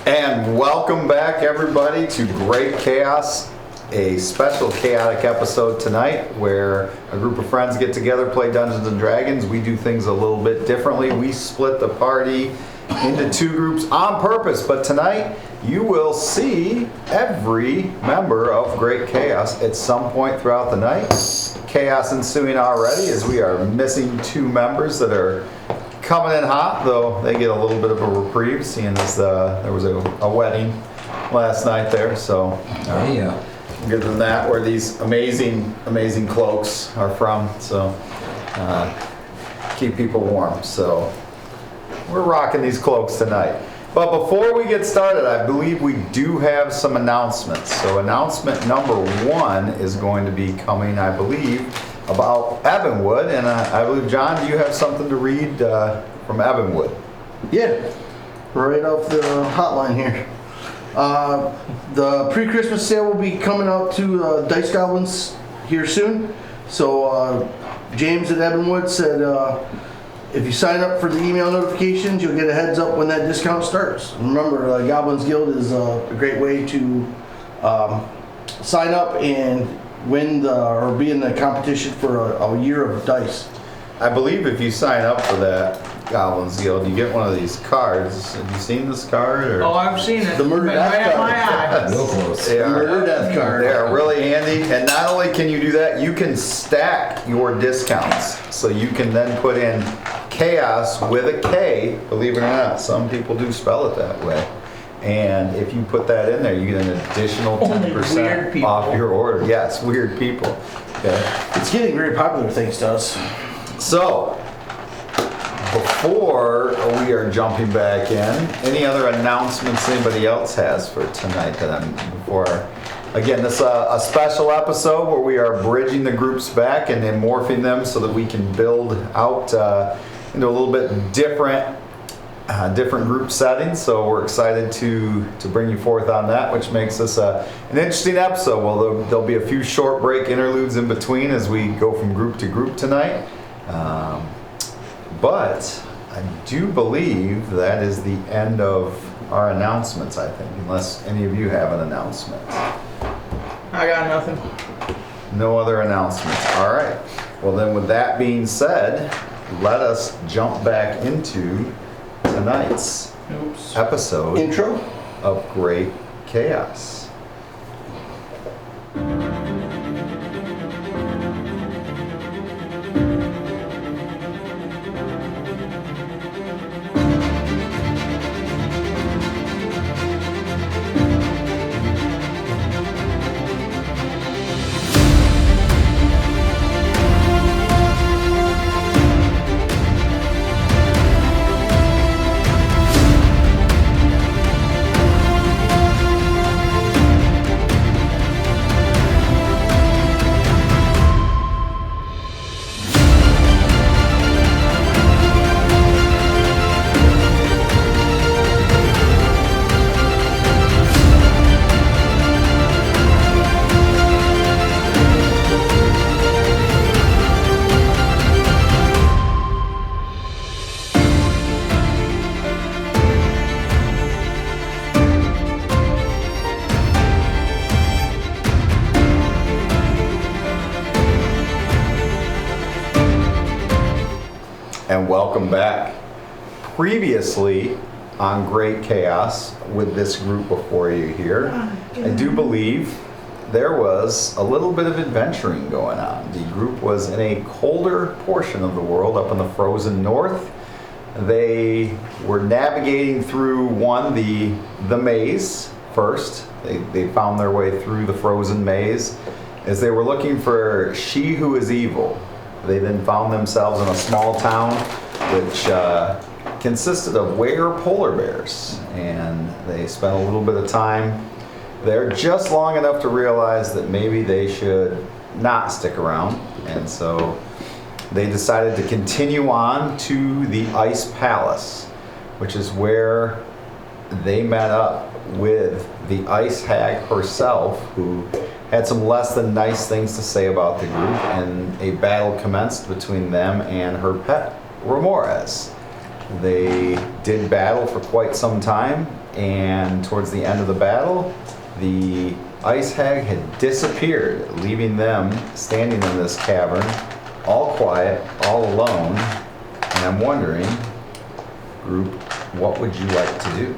And welcome back, everybody, to Great Chaos, a special chaotic episode tonight where a group of friends get together, play Dungeons and Dragons. We do things a little bit differently. We split the party into two groups on purpose, but tonight you will see every member of Great Chaos at some point throughout the night. Chaos ensuing already as we are missing two members that are coming in hot, though they get a little bit of a reprieve, seeing as there was a wedding last night there. So, other than that, where these amazing cloaks are from, so keep people warm. So we're rocking these cloaks tonight. But before we get started, I believe we do have some announcements. So announcement number one is going to be coming, I believe, about Evanwood. And I believe, John, do you have something to read from Evanwood? Yeah, right off the hotline here. The pre-Christmas sale will be coming out to Dice Goblins here soon. So James at Evanwood said if you sign up for the email notifications, you'll get a heads up when that discount starts. Remember, Goblins Guild is a great way to sign up and win or be in the competition for a year of dice. I believe if you sign up for that Goblins Guild, you get one of these cards. Have you seen this card? Or? Oh, I've seen it. The murder death card. My Real close. They are, murder death card. They are really handy, and not only can you do that, you can stack your discounts. So you can then put in Chaos with a K, believe it or not. Some people do spell it that way. And if you put that in there, you get an additional 10% off your order. Yes, weird people. Okay. It's getting very popular thanks to us. So, before we are jumping back in, any other announcements anybody else has for tonight again, this is a special episode where we are bridging the groups back and then morphing them so that we can build out into a little bit different group settings. So we're excited to bring you forth on that, which makes this an interesting episode. Well, there'll be a few short break interludes in between as we go from group to group tonight. But I do believe that is the end of our announcements, I think, unless any of you have an announcement. I got nothing. No other announcements. All right. Well, then with that being said, let us jump back into tonight's episode Intro of Great Chaos. And welcome back. Previously on Great Chaos, with this group before you here, I do believe there was a little bit of adventuring going on. The group was in a colder portion of the world, up in the frozen north. They were navigating through the maze first. They found their way through the frozen maze as they were looking for She Who Is Evil. They then found themselves in a small town which consisted of were polar bears, and they spent a little bit of time there, just long enough to realize that maybe they should not stick around, and so they decided to continue on to the Ice Palace, which is where they met up with the Ice Hag herself, who had some less than nice things to say about the group, and a battle commenced between them and her pet, Ramores. They did battle for quite some time, and towards the end of the battle, the ice hag had disappeared, leaving them standing in this cavern, all quiet, all alone. And I'm wondering, group, what would you like to do?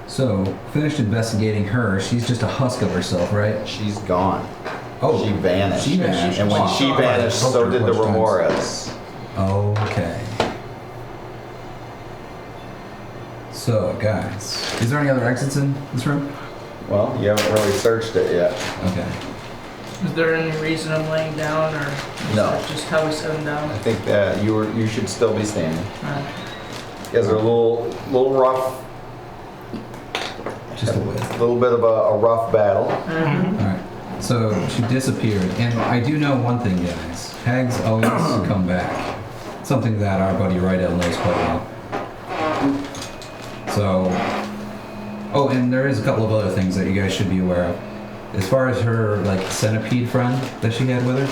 So, finished investigating her. She's just a husk of herself, right? She's gone. Oh, She vanished. She vanished. And when she vanished, so did the Remoras. Okay. So, guys, is there any other exits in this room? Well, you haven't really searched it yet. Okay. Is there any reason I'm laying down, or is No. that just how we set them down? I think that you should still be standing. Alright. You guys are a little rough. Just a bit. A little bit of a rough battle. Mhm. Alright. So, she disappeared. And I do know one thing, guys. Hags always come back. Something that our buddy Rydell knows quite well. So, oh, and there is a couple of other things that you guys should be aware of. As far as her, like, centipede friend that she had with her,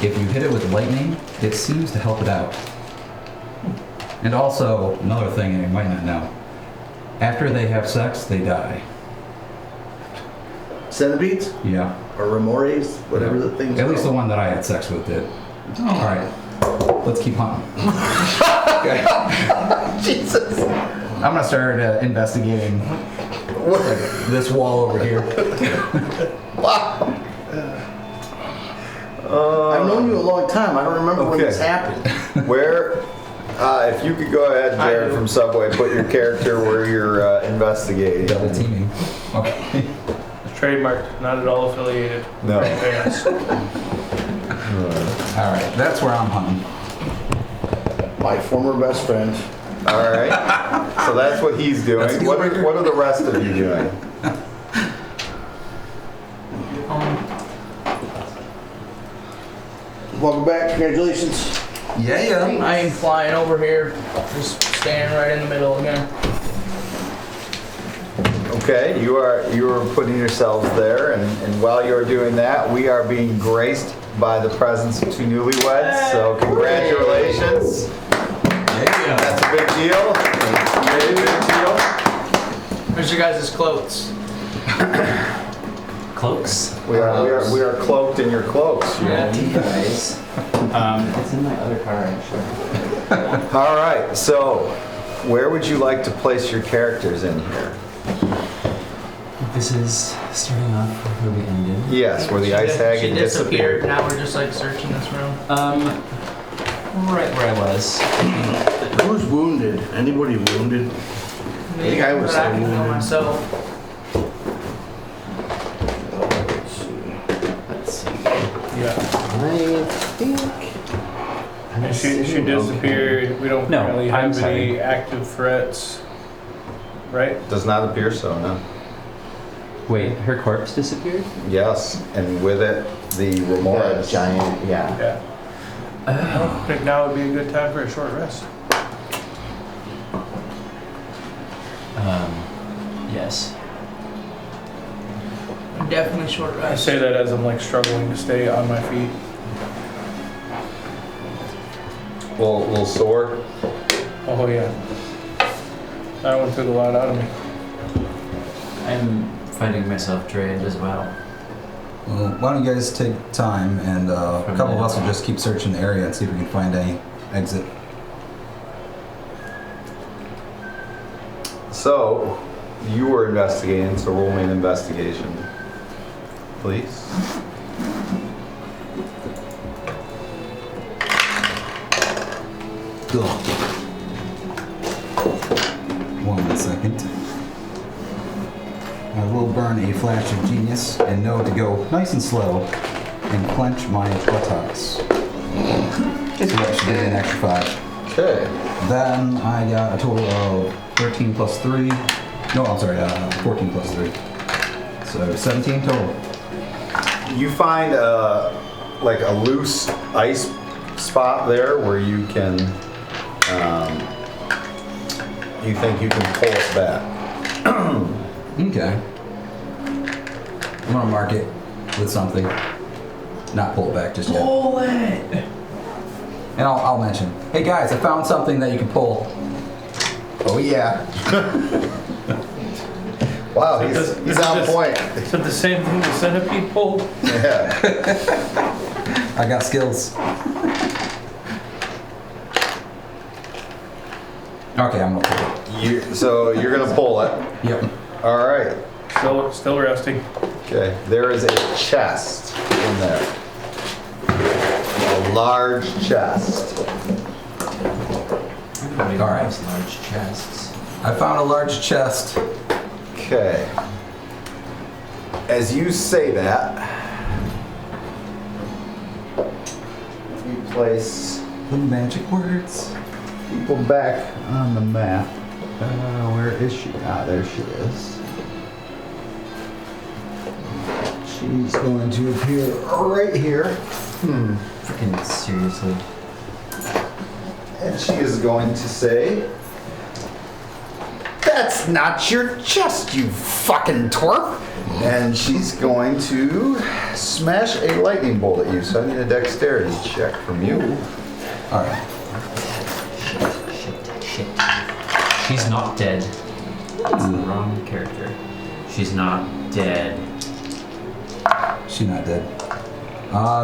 if you hit it with lightning, it seems to help it out. And also, another thing you might not know, after they have sex, they die. Centipedes? Yeah. Or remores? Whatever the thing's At least the called. one that I had sex with did. Alright, let's keep hunting. Jesus. I'm gonna start investigating this wall over here. Wow. I've known you a long time. I don't remember when Okay. this happened. Where, if you could go ahead, Jared, from Subway, put your character where you're investigating. Double teaming. Okay. Trademarked, not at all affiliated. No. Yes. Alright, that's where I'm hunting. My former best friend. All right. So that's what he's doing. That's a deal What breaker. are the rest of you doing? Welcome back. Congratulations. Yeah. I ain't flying over here, just standing right in the middle again. Okay, you are putting yourselves there, and while you are doing that, we are being graced by the presence of two newlyweds. So congratulations. Yeah. That's a big deal. Very big deal. Where's your guys' clothes? Cloaks? We are cloaked in your cloaks. You know? Yeah. Guys. It's in my other car, actually. All right. So, where would you like to place your characters in here? This is starting off where we ended. Yes, where the ice hag She had disappeared. disappeared. Now we're just like searching this room. Right where I was. Who's wounded? Anybody wounded? I think I was I can so feel wounded. myself. Let's see. Yeah. I think. And she disappeared. We don't No, really I'm have any sorry. active threats. Right? Does not appear so, no. Wait, her corpse disappeared? Yes, and with it, the remorse. Giant, yeah. Yeah. I think now would be a good time for a short rest. Yes. Definitely short I rest. say that as I'm like struggling to stay on my feet. Little sword. Oh yeah. That one took a lot out of me. I'm finding myself drained as well. Well, why don't you guys take time and a couple of us will just keep searching the area and see if we can find any exit. So, you were investigating, so roll me an investigation, please. Cool. 1 second. I will burn a flash of genius and know to go nice and slow and clench my buttocks. So that should give me an extra 5. Okay. Then I got a total of 13 plus 3. No, I'm sorry, 14 plus 3. So 17 total. You find like a loose ice spot there where you can, you think you can pull it back. Okay. I'm gonna mark it with something. Not pull it back just yet. Pull it! And I'll mention, hey guys, I found something that you can pull. Oh yeah. Wow, he's on point. Is it the same thing the centipede pulled? Yeah. I got skills. Okay, I'm gonna pull it. So you're gonna pull it. Yep. All right. Still resting. Okay. There is a chest in there. A large chest. Everybody All right. loves large chests. I found a large chest. Okay. As you say that, we place The magic words. people back on the map. Where is she? Ah, there she is. She's going to appear right here. Freaking seriously. And she is going to say, "That's not your chest, you fucking twerp!" And she's going to smash a lightning bolt at you. So I need a dexterity check from you. All right. Shit. She's not dead. That's the wrong character. She's not dead. She's not dead.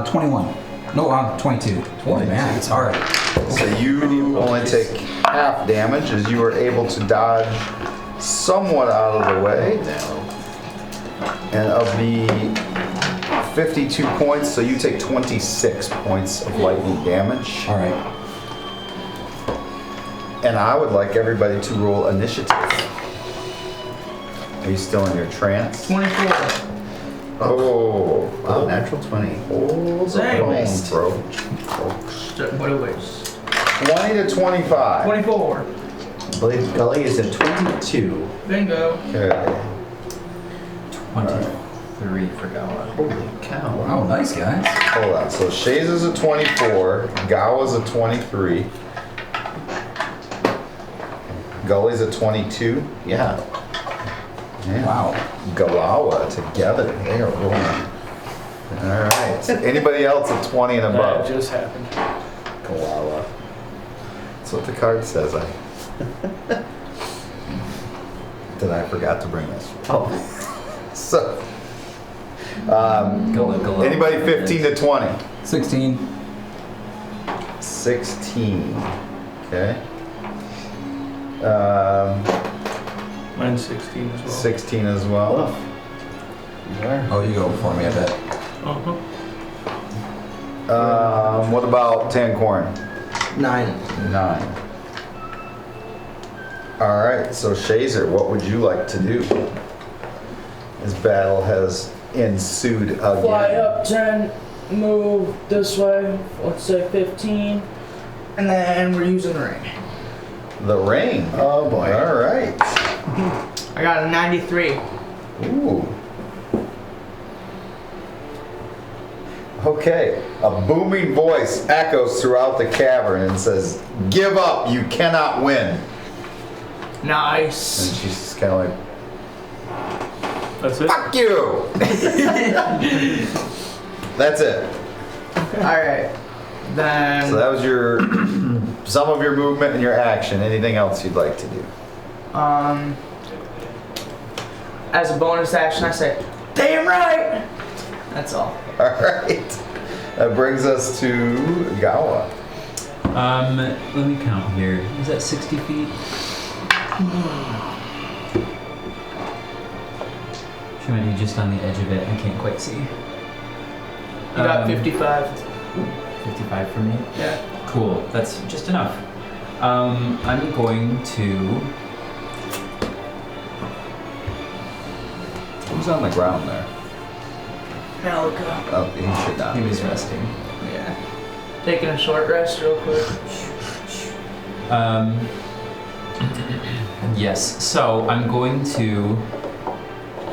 21. No, 22. 22. Man, it's all right. So you only take half damage as you are able to dodge somewhat out of the way. And of the 52 points, so you take 26 points of lightning damage. All right. And I would like everybody to roll initiative. Are you still in your trance? 24. Oh, Wow, natural 20. hold the Dang. phone, bro. What a waste. 20 to 25. 24. I believe Gully is at 22. Bingo. Okay. 23 for Gala. Holy cow. Oh, nice, guys. Hold on. So Shays is a 24. Gawa's a 23. Gully's a 22. Yeah. Yeah. Wow. Galawa together. They are rolling. All right. Anybody else at 20 and That above? just happened. Galawa. That's what the card says. That I forgot to bring this. Oh. So, Gala. anybody 15 to 20? 16. 16. Okay. Mine's 16 as well. 16 as well. Oh, you go before me, I bet. Uh-huh. What about Tancorn? 9. 9. All right, so Shazer, what would you like to do? This battle has ensued again. Fly up 10, move this way, let's say 15, and then we're using the ring. The rain. Oh boy. All right. I got a 93. Ooh. Okay. A booming voice echoes throughout the cavern and says, "Give up, you cannot win." And Nice. she's just kind of like, That's it? "Fuck you." That's it. Alright. Then So that was your some of your movement and your action. Anything else you'd like to do? as a bonus action I say, damn right! That's all. All right. That brings us to Gawa. Let me count here. Is that 60 feet? She might be just on the edge of it. I can't quite see. You got 55. 55 for me? Yeah. Cool. That's just enough. I'm going to... Who's on the ground there? Now look up. Oh, he should not. He was resting. Yeah. Taking a short rest real quick. Yes, so I'm going to...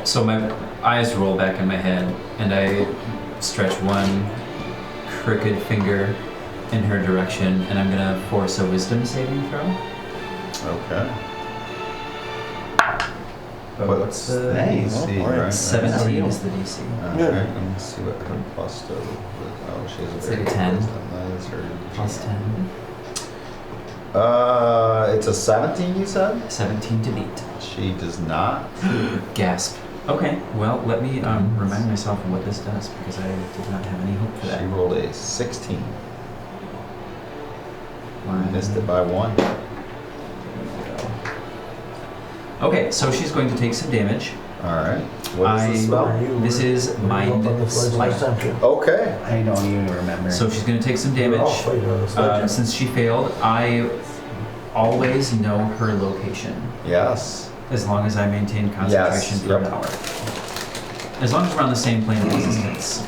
So my eyes roll back in my head, and I stretch one crooked finger in her direction, and I'm gonna force a wisdom saving throw. Okay. What's the... Nice. DC, Alright. right? 17 is the DC. Okay, let me see what her plus does. Oh, she has a It's very like a 10. good wisdom. That is her Plus 10. It's a 17, you said? 17 to beat. She does not. Gasp. Okay, well, let me remind myself of what this does because I did not have any hope for that. She rolled a 16. Missed it by 1. Okay, so she's going to take some damage. Alright. What is the spell? This is Mind Slight. Okay. I don't even remember. So she's going to take some damage. Since she failed, I always know her location Yes. as long as I maintain concentration Yes, for an yep. hour. As long as we're on the same plane of existence.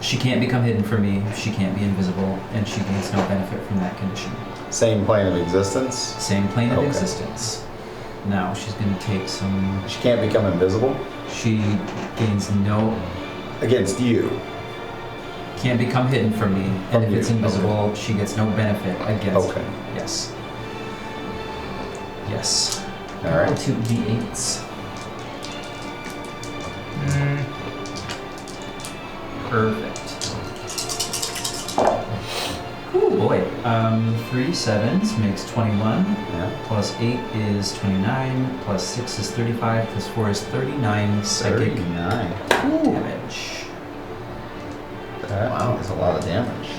She can't become hidden from me, she can't be invisible, and she gains no benefit from that condition. Same plane of existence. Same plane of Okay. existence. Now she's going to take some... She can't become invisible She gains no... against you. Can't become hidden from me, From and if you, it's invisible, she gets no benefit against Okay. me. Yes. Yes. Alright. 2 D8s. Perfect. Oh boy. 3 7s makes 21. Yeah. Plus 8 is 29. Plus 6 is 35. Plus 4 is 39 psychic 39. damage. That is a lot of damage.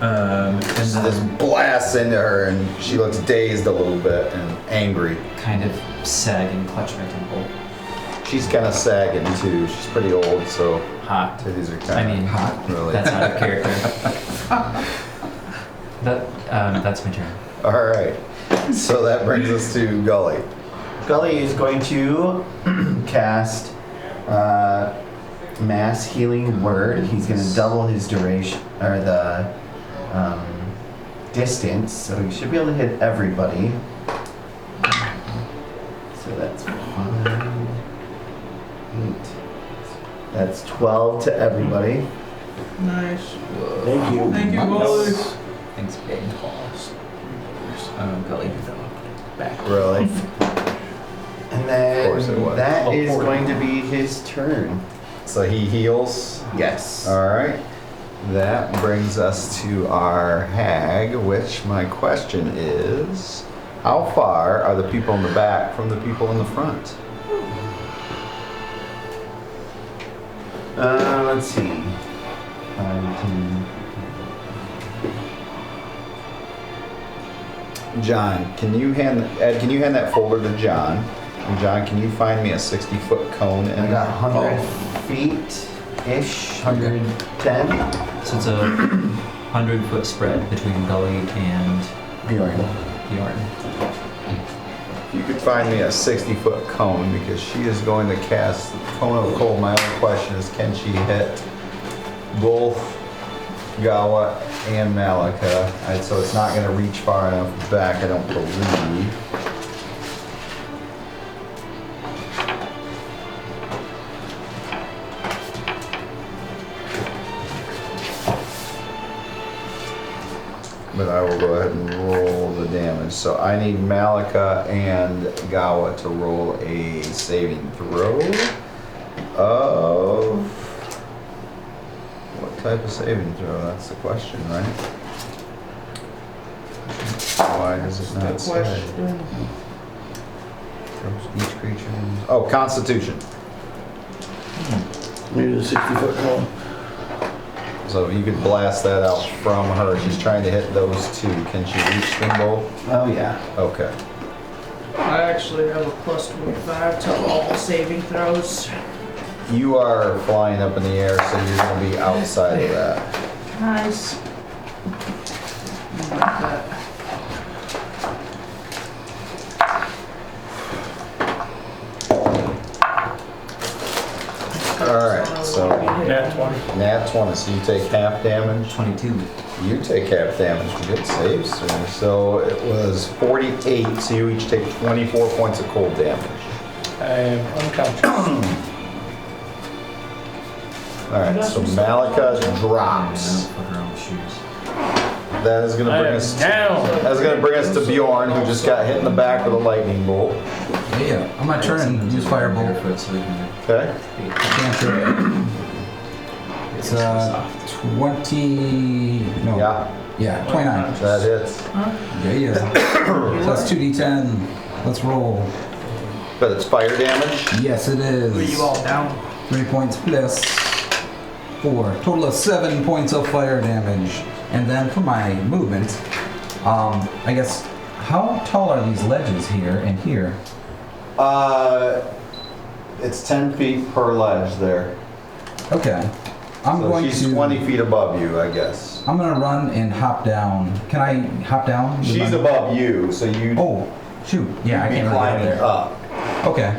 And This then blasts into her and she looks dazed a little bit and angry. kind of sag and clutch my temple. She's kind of sagging too. She's pretty old, so Hot. titties are kind of hot, really. That's out of character. That's my turn. All right. So that brings us to Gully. Gully is going to cast Mass Healing Word. He's going to double his duration, or the distance, so he should be able to hit everybody. So that's 5, 8. That's 12 to everybody. Nice. Thank you. Thank you, boys. Thanks, big. Gully. Back. Really? And Of course it then was. that is going to be his turn. So he heals. Yes. All right. That brings us to our hag, which my question is, how far are the people in the back from the people in the front? Let's see. 5, 10. John, can you hand that folder to John? And John, can you find me a 60-foot cone? I got 100 feet-ish, 110. So it's a 100-foot spread between Gully and Bjorn. Bjorn. If you could find me a 60-foot cone, because she is going to cast the Cone of Cold. My only question is, can she hit both Gawa and Malika? So it's not going to reach far enough back, I don't believe. But I will go ahead and roll the damage. So I need Malika and Gawa to roll a saving throw of... What type of saving throw? That's the question, right? Why does it not say? Question. Each creature... Oh, Constitution. Maybe the 60-foot cone. So if you could blast that out from her. She's trying to hit those two. Can she reach them both? Oh, yeah. Okay. I actually have a plus 25 to all saving throws. You are flying up in the air, so you're going to be outside of that. Nice. Like that. Alright, so Nat 20. nat 20, so you take half damage. 22. You take half damage. Good save, sir. So it was 48, so you each take 24 points of cold damage. I am unconscious. Alright, so Malika drops. For her own shoes. That is going to I bring am us. down. That's going to bring us to Bjorn, who just got hit in the back with a lightning bolt. Yeah, I'm gonna turn and use firebolt. Barefoot so we can Okay. Cantrip. It's 20. No. Yeah. Yeah, 29. That hits. Yeah. So that's 2d10. Let's roll. But it's fire damage. Yes, it is. Are you all down? 3 points plus 4. Total of 7 points of fire damage. And then for my movement, I guess, how tall are these ledges here and here? It's 10 feet per ledge there. Okay. She's 20 feet above you, I guess. I'm gonna run and hop down. Can I hop down? with She's my- above you, so you Oh, shoot. Yeah, I be can't run climbing there. up. Okay.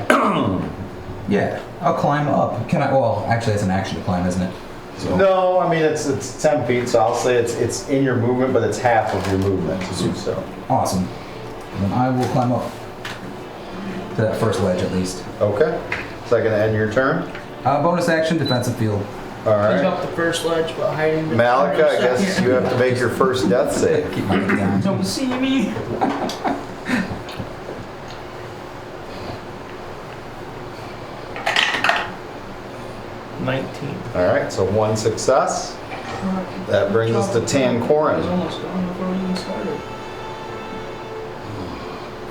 Yeah, I'll climb up. Can I? Well, actually, it's an action to climb, isn't it? So, No, I mean it's 10 feet, so I'll say it's in your movement, but it's half of your movement to do so. awesome. Then I will climb up to that first ledge at least. Okay. Is that gonna end your turn? Bonus action, defensive field. All He's right. up the first ledge, but hiding. Malika, I guess you have to make your first death save. Keep my head down. Don't see me. All right, so 1 success. That brings us to I was Tancorin. almost gone before we even started.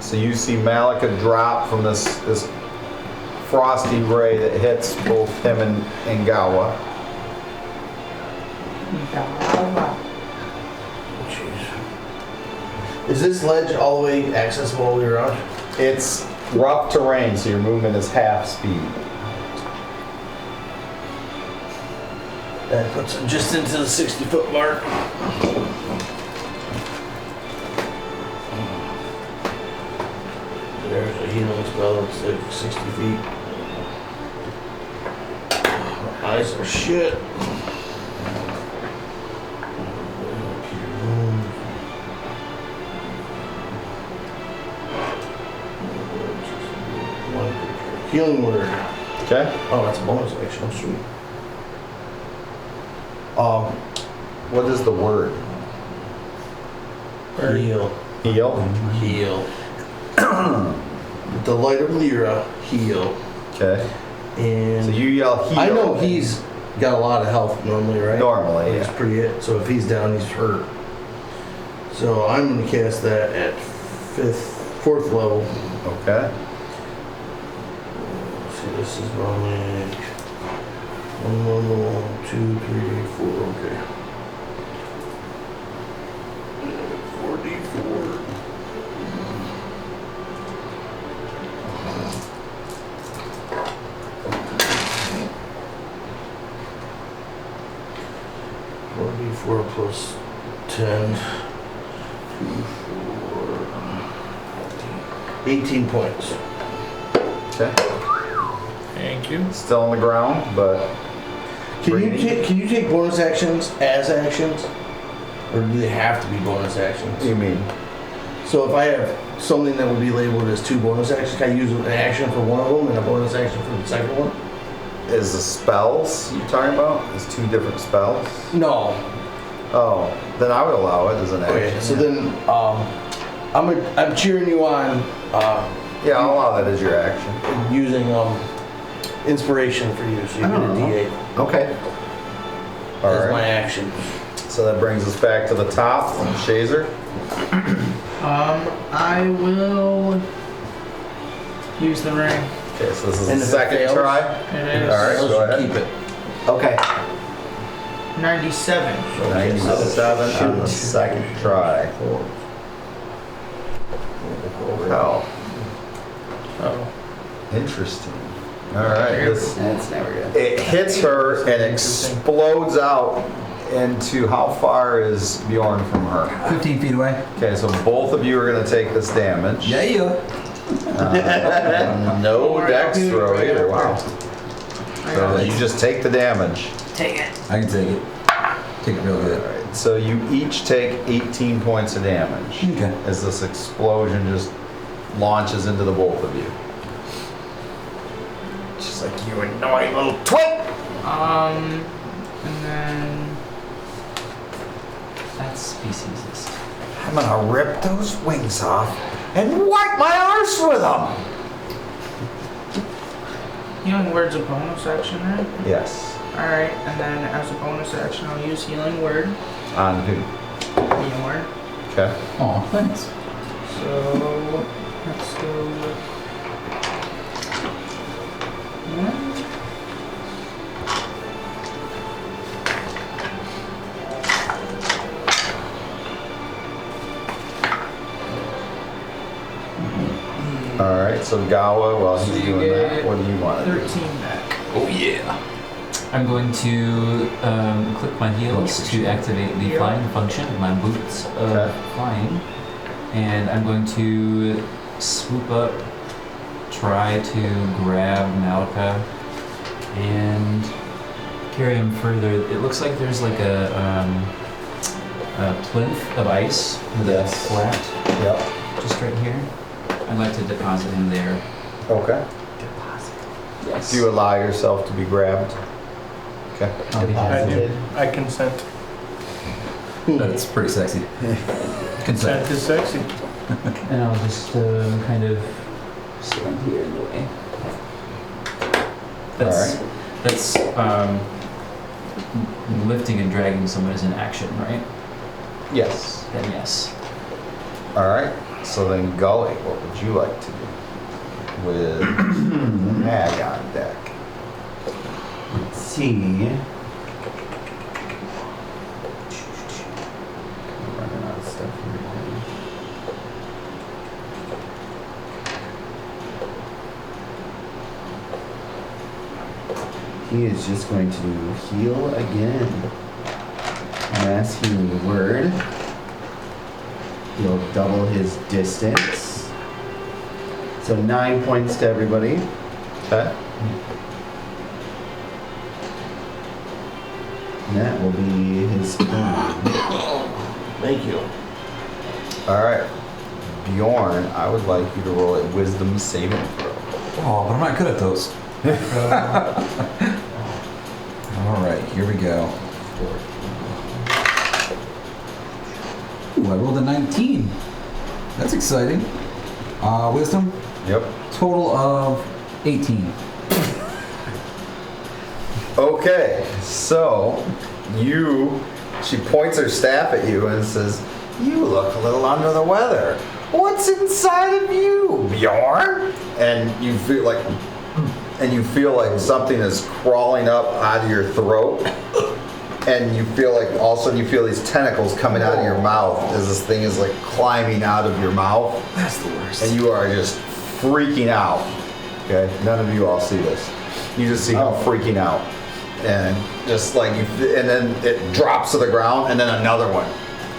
So you see Malika drop from this frosty ray that hits both him and Gawa. Jeez. Is this ledge all the way accessible all the way around? It's rough terrain, so your movement is half speed. That puts it just into the 60-foot mark. There's a healing spell that's like 60 feet. My eyes are shit. Healing word. Okay? Oh, that's a bonus action. Sweet. What is the word? Heal. Heal? Heal. With the light of Lyra, heal. Okay. And So you yell heal. I know he's got a lot of health normally, right? Normally, That's yeah. pretty it. So if he's down, he's hurt. So I'm going to cast that at 4th level. Okay. See, this is normally 1, 2, 3, 4. Okay. 4d4. .4 plus 10. 18 points. Okay. Thank you. Still on the ground, but Can you take bonus actions as actions? Or do they have to be bonus actions? you mean So if I have something that would be labeled as 2 bonus actions, can I use an action for one of them and a bonus action for the second one? is the spells you talking about? Is 2 different spells? No. Oh, then I would allow it as an action. Okay, so then I'm cheering you on Yeah, I'll allow that as your action. using inspiration for you, so you get a D8 Okay. All as my right. action. So that brings us back to the top. Shazer. I will use the ring. Okay, so this is And the if it second fails? try. It is All right, I'll go just ahead. keep it. Okay. 97. 97 on the second try. Oh, Oh. interesting. All right. That's never good. It hits her and explodes out into how far is Bjorn from her? 15 feet away. Okay, so both of you are going to take this damage. Yeah. No dex throw either. Wow. I So got it. you just take the damage. Take it. I can take it. Take it real All good. right. So you each take 18 points of damage Okay. as this explosion just launches into the both of you. She's like, you annoying little twit! And then That's speciesist. I'm gonna rip those wings off and wipe my arse with them! healing word's a bonus action, right? Yes. Alright, and then as a bonus action, I'll use healing word On who? Bjorn. Okay. Oh, thanks. So let's go with one. All right. So Gawa, while So he's you doing that, get what do you want to do? 13 back. Oh yeah. I'm going to click my heels to activate the flying function of my boots of Okay. flying. And I'm going to swoop up, try to grab Malika, and carry him further. It looks like there's like a plinth of ice with Yes. a flat Yep. just right here. I'd like to deposit him there. Okay. Yes. Do you allow yourself to be grabbed? Okay. I do. I consent. That's pretty sexy. Consent Consent. is sexy. And I'll just kind of stand here in the way. That's, Alright. That's lifting and dragging someone is an action, right? Yes. Then yes. All right. So then, Gully, what would you like to do with Mag on deck? Let's see. I'm running out of stuff here. He is just going to heal again. Mass healing word. He'll double his distance. So 9 points to everybody. Okay. And that will be his turn. Thank you. All right. Bjorn, I would like you to roll a wisdom saving throw. Oh, but I'm not good at those. All right, here we go. Ooh, I rolled a 19. That's exciting. Wisdom, Yep. total of 18. Okay. So she points her staff at you and says, "You look a little under the weather. What's inside of you, Bjorn?" And you feel like something is crawling up out of your throat. And you feel like all of a sudden you feel these tentacles coming out of your mouth as this thing is like climbing out of your mouth. That's the worst. And you are just freaking out. Okay, none of you all see this. You just see him freaking out, and just like and then it drops to the ground, and then another one,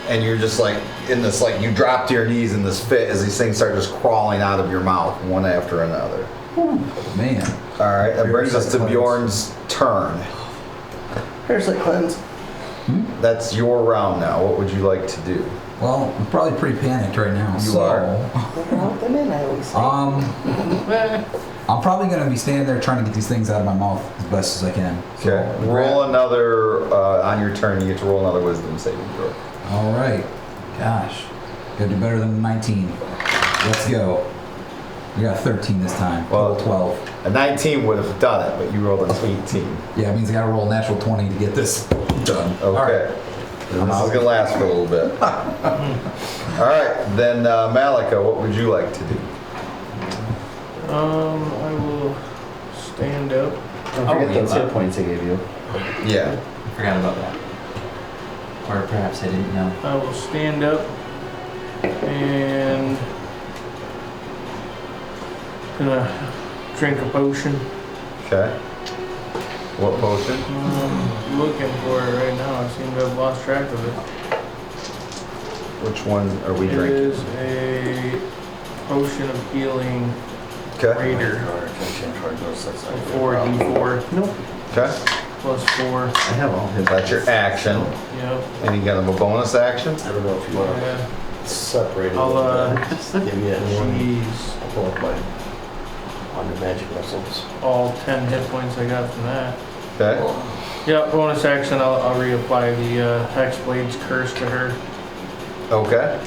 and you're just like in this like you drop to your knees in this fit as these things start just crawling out of your mouth one after another. Man. All right, that brings us to Bjorn's turn. Parasite cleanse. That's your round now. What would you like to do? Well, I'm probably pretty panicked right now. You are. Help them in, I always say. I'm probably gonna be standing there trying to get these things out of my mouth as best as I can. So, Okay, roll another on your turn. You get to roll another wisdom saving throw. All right. Gosh, gotta do better than 19. Let's go. We got 13 this time. Well, 12. A 19 would have done it, but you rolled an 18. Yeah, it means I gotta roll a natural 20 to get this done. Okay. All right. This is gonna last for a little bit. All right, then Malika, what would you like to do? I will stand up. Don't forget yeah, those hit points I gave you. Yeah. I forgot about that. Or perhaps I didn't know. I will stand up and gonna drink a potion. Okay. What potion? Looking for it right now. I seem to have lost track of it. Which one are we It drinking? is a potion of healing Okay. greater. 4d4. Nope. Okay. Plus 4. I have all his. That's your action. Yep. Any kind of a bonus action? I don't know if you want Yeah. to separate it. I'll give you one. jeez. I'll pull up my Wonder Magic Missiles. All 10 hit points I got from that. Okay. Yeah, bonus action, I'll reapply the Hexblade's Curse to her. Okay.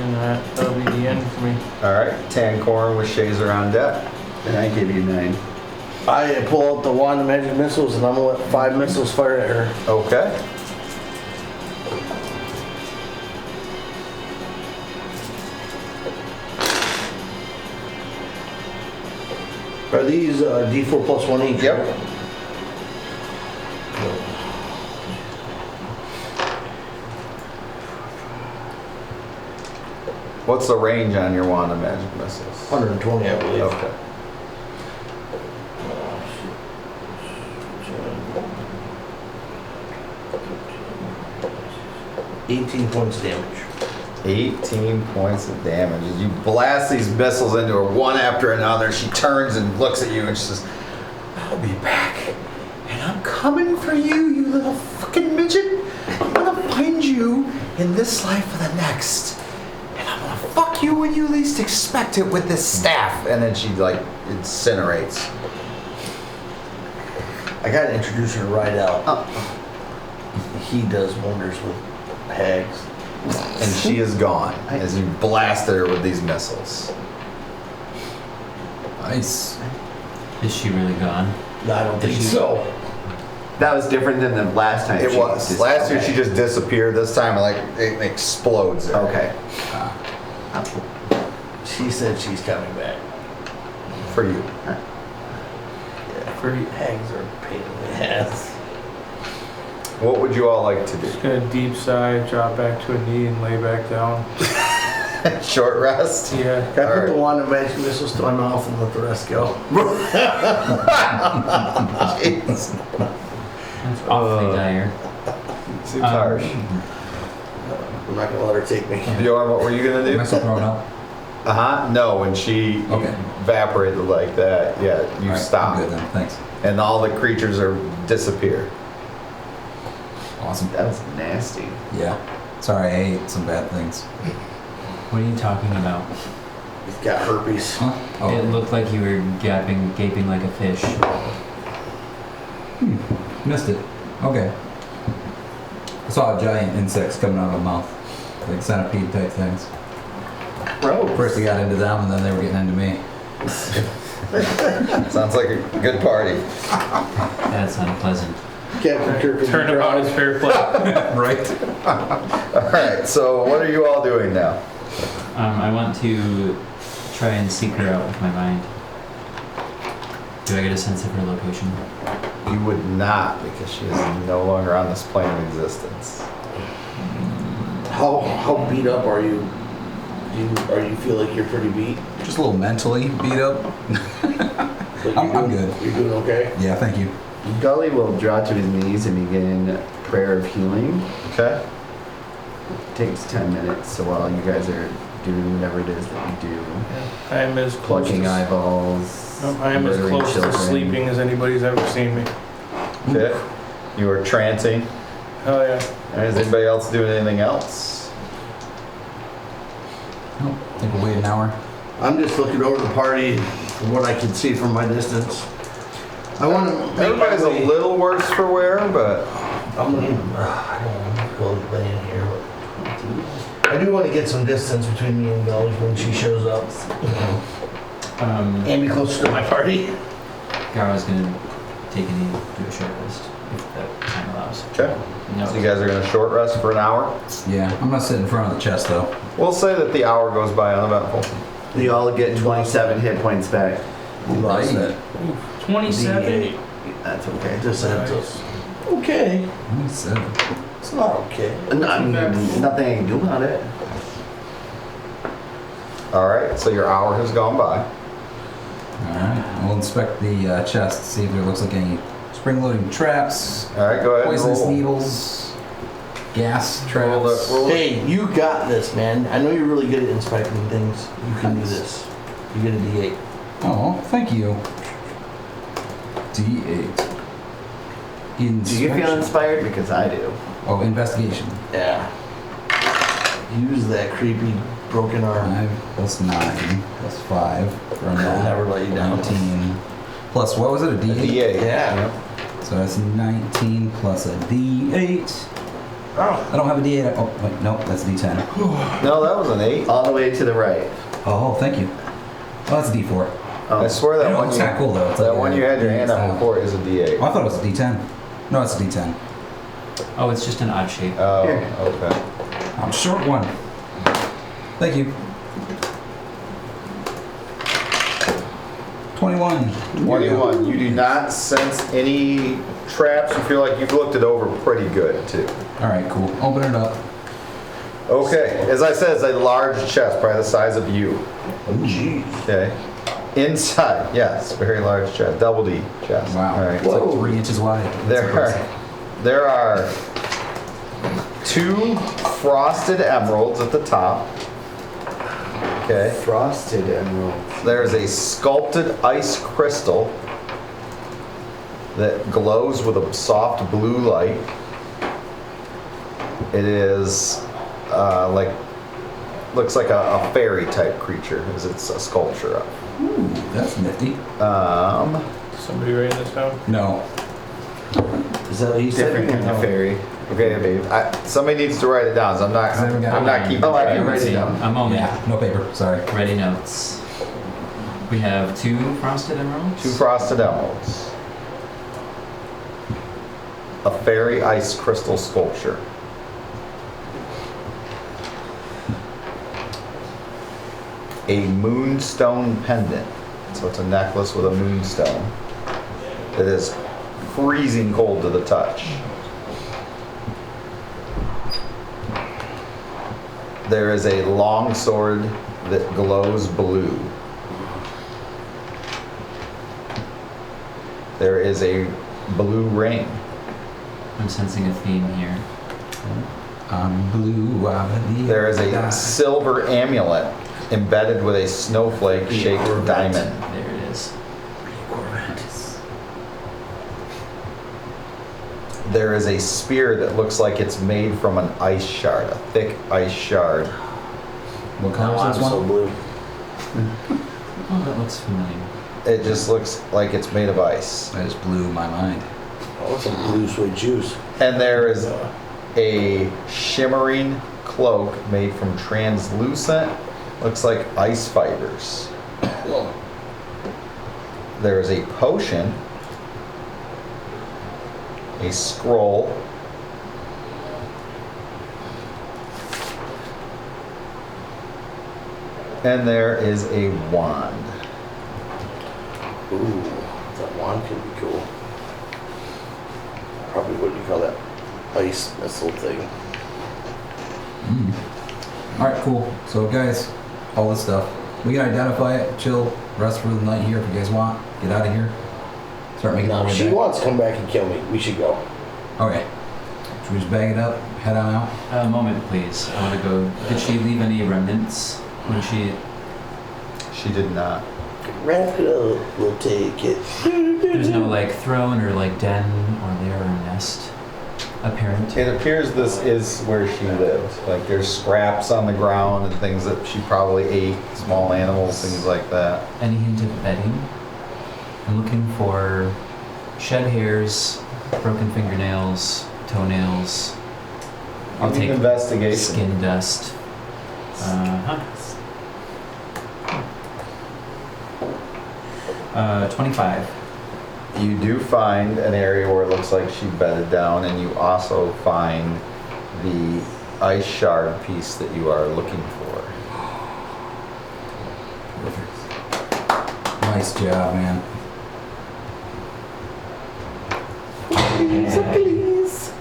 And that'll be the end for me. All right. Tancorn with Shazer on deck. And I gave you 9. I pull out the Wand of Magic Missiles and I'm gonna let 5 missiles fire at her. Okay. Are these D4 plus 1 each? Yep. What's the range on your wand of magic missiles? 120, I believe. Okay. 18 points of damage. 18 points of damage. As you blast these missiles into her one after another, she turns and looks at you and she says, I'll be back. And I'm coming for you, you little fucking midget. I'm gonna find you in this life or the next. And I'm gonna fuck you when you least expect it with this staff. And then she like incinerates. I gotta introduce her to Rydell. He does wonders with hags. And she is gone as you blasted her with these missiles. Nice. Is she really gone? I don't think so. That was different than the last time. It she was. just- Last year okay. she just disappeared. This time like it explodes there. Okay. She said she's coming back. For you. For hags are a pain in the ass. What would you all like to do? Just gonna deep sigh, drop back to a knee, and lay back down. Short rest? Yeah. Can I put Alright. the wand of magic missiles to my mouth and let the rest go? Jeez. That's awfully dire. Seems harsh. I'm not gonna let her take me. Bjorn, what were you gonna Am do? I still throwing up? No, when she Okay. evaporated like that, yeah, you Alright, stop. I'm good then. Thanks. And all the creatures are disappear. Awesome. That was nasty. Yeah. Sorry, I ate some bad things. What are you talking about? He's got herpes. Huh? Oh. It looked like you were gaping like a fish. Missed it. Okay. I saw giant insects coming out of my mouth. Like centipede type things. Bro. First they got into them and then they were getting into me. Sounds like a good party. That's unpleasant. Captain Kirk. Turnabout is fair play. Right? Alright, so what are you all doing now? I want to try and seek her out with my mind. Do I get a sense of her location? You would not, because she is no longer on this plane of existence. How beat up are you? You feel like you're pretty beat? Just a little mentally beat up. But I'm good. You're doing okay? Yeah, thank you. Gully will draw to his knees and begin prayer of healing. Okay? Takes 10 minutes, so while you guys are doing whatever it is that you do, I am as close plucking to, eyeballs, I am as murdering close to children. sleeping as anybody's ever seen me. Okay. You are trancing. Oh yeah. Is anybody else doing anything else? Oh, I think we'll wait an hour. I'm just looking over the party from what I can see from my distance. I want to. Everybody's a little worse for wear, but I'm gonna. I don't want to go lay in here, but I do want to get some distance between me and Gully when she shows up, and be closer to my party. Gara's gonna take a knee, do a short rest, if that time allows. okay. No. So you guys are going to short rest for an hour? Yeah, I'm gonna sit in front of the chest though. We'll say that the hour goes by uneventful. You all get 27 hit points back. We lost that. 27? D8. That's okay. Just heads up. Okay, 27. it's not okay. No, I mean, nothing I can do about it. Alright, so your hour has gone by. Alright, we'll inspect the chest, see if there looks like any spring-loading traps, Alright, go ahead and poisonous roll. needles, gas Roll the- traps. roll the- Hey, you got this, man. I know you're really good at inspecting things. You can do this. You get a D8. Oh, thank you. D8. Do you feel Inspection. inspired? Because I do. Oh, investigation. Yeah. Use that creepy broken arm. 5 plus 9 plus 5 from I'll that. never let you down. 19 plus what was it? A A D8? D8. Yeah. So that's 19 plus a D8. Oh. I don't have a D8. Oh wait, no, that's a D10. No, that was an 8. All the way to the right. Oh, thank you. Oh, that's a D4. Oh, I swear I that know, one it's you, kinda cool though. It's that like one a you had your D8 hand on style. before is a D8. Oh, I thought it was a D10. No, it's a D10. Oh, it's just an odd shape. Oh, Here. okay. I'm short one. Thank you. 21. 21. You do not sense any traps. You feel like you've looked it over pretty good, too. All right, cool. Open it up. Okay. As I said, it's a large chest, probably the size of you. Oh, jeez. Okay. Inside, yes, very large chest. Double D chest. Wow. All right. It's like 3 inches wide. That's impressive. There are 2 frosted emeralds at the top. Okay. Frosted emeralds. There's a sculpted ice crystal that glows with a soft blue light. It is looks like a fairy type creature, as it's a sculpture of. Ooh, that's nifty. Somebody writing this down? No. Is that what you said? Different kind of fairy. Okay, somebody needs to write it down. So I'm not keeping. Oh, I track. can write it down. I'm only Yeah, no paper. Sorry. ready notes. We have 2 frosted emeralds. 2 frosted emeralds. A fairy ice crystal sculpture. A moonstone pendant. So it's a necklace with a moonstone that is freezing cold to the touch. There is a long sword that glows blue. There is a blue ring. I'm sensing a theme here. I'm blue, I believe. There is a silver amulet embedded with a snowflake-shaped diamond. There it is. There is a spear that looks like it's made from an ice shard, a thick ice shard. What color I'm is this so one? blue. Oh, that looks familiar. It just looks like it's made of ice. That just blew my mind. Oh, some blue sweet juice. And there is a shimmering cloak made from translucent, looks like ice fibers. There is a potion, a scroll, and there is a wand. Ooh, that wand could be cool. Probably what do you call that? Ice missile thing. All right, cool. So, guys, all this stuff. We can identify it, chill, rest for the night here if you guys want. Get out of here. Start making our Now, way if she back. wants to come back and kill me, we should go. Okay. Should we just bag it up, head on out? A moment, please. I want to go. Did she leave any remnants when she? She did not. Wrap it up, we'll take it. There's no like throne or like den or lair or nest apparent. It appears this is where she lived. Like there's scraps on the ground and things that she probably ate, small animals, things like that. Any hint of bedding? I'm looking for shed hairs, broken fingernails, toenails. I'll Give me take an investigation. skin dust. Uh-huh. 25. You do find an area where it looks like she bedded down, and you also find the ice shard piece that you are looking for. Nice job, man. Please.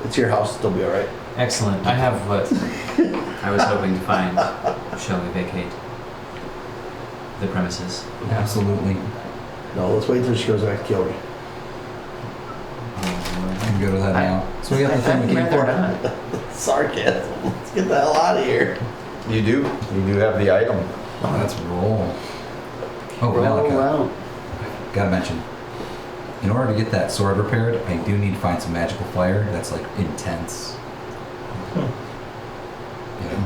It's your house, it'll be alright. Excellent. I have what I was hoping to find. Shall we vacate the premises? Absolutely. No, let's wait till she goes back to kill me. I can go to that now. So we got the thing we came for. Sarcasm. Let's get the hell out of here. You do have the item. Let's roll. Oh, Roll Malika. out. Gotta mention. In order to get that sword repaired, I do need to find some magical fire that's like intense. Yeah.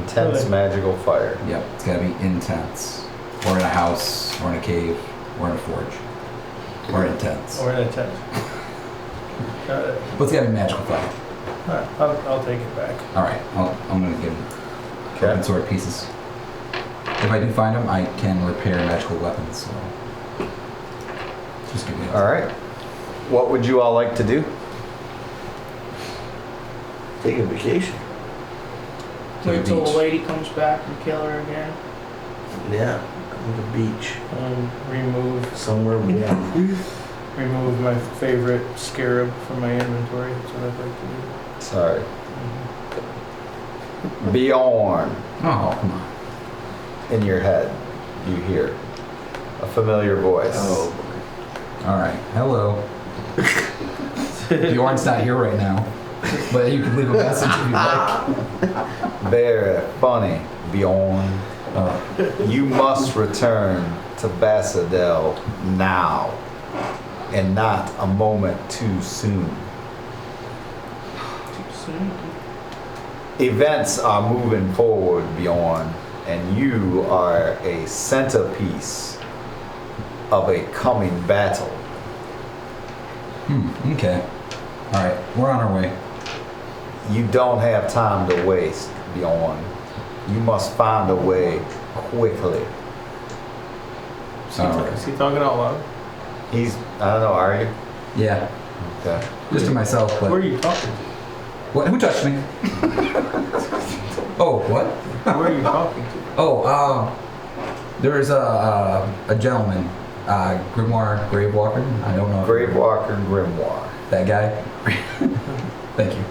Intense magical fire. Yep, it's gotta be intense. Or in a house, or in a cave, or in a forge. Or intense. Or in a tent. Got it. But it's gotta be magical fire. Alright, I'll take it back. Alright, I'm gonna give him Okay. open sword pieces. If I do find them, I can repair magical weapons, so. Just give me a All right. What would you all like to do? Take a vacation. To the Wait till beach. the lady comes back and kill her again. Yeah. On the beach. Remove Somewhere warm. remove my favorite scarab from my inventory. That's what I'd like to do. Sorry. Bjorn, Oh, come on. in your head, you hear a familiar voice. Oh, All right. Hello. Bjorn's not here right now, but you can leave a message if you like. Very funny, Bjorn. You must return to Vasserdell now, and not a moment too soon. Events are moving forward, Bjorn, and you are a centerpiece of a coming battle. Okay. All right. We're on our way. You don't have time to waste, Bjorn. You must find a way quickly. All right. Is he talking out loud? He's, I don't know, are you? Yeah. Okay. Just to myself, Who are but you talking to? what? Who touched me? Oh, what? Who are you talking to? Oh, there's a gentleman, Grimoire Gravewalker. I don't know. if- Gravewalker Grimoire. That guy. Thank you.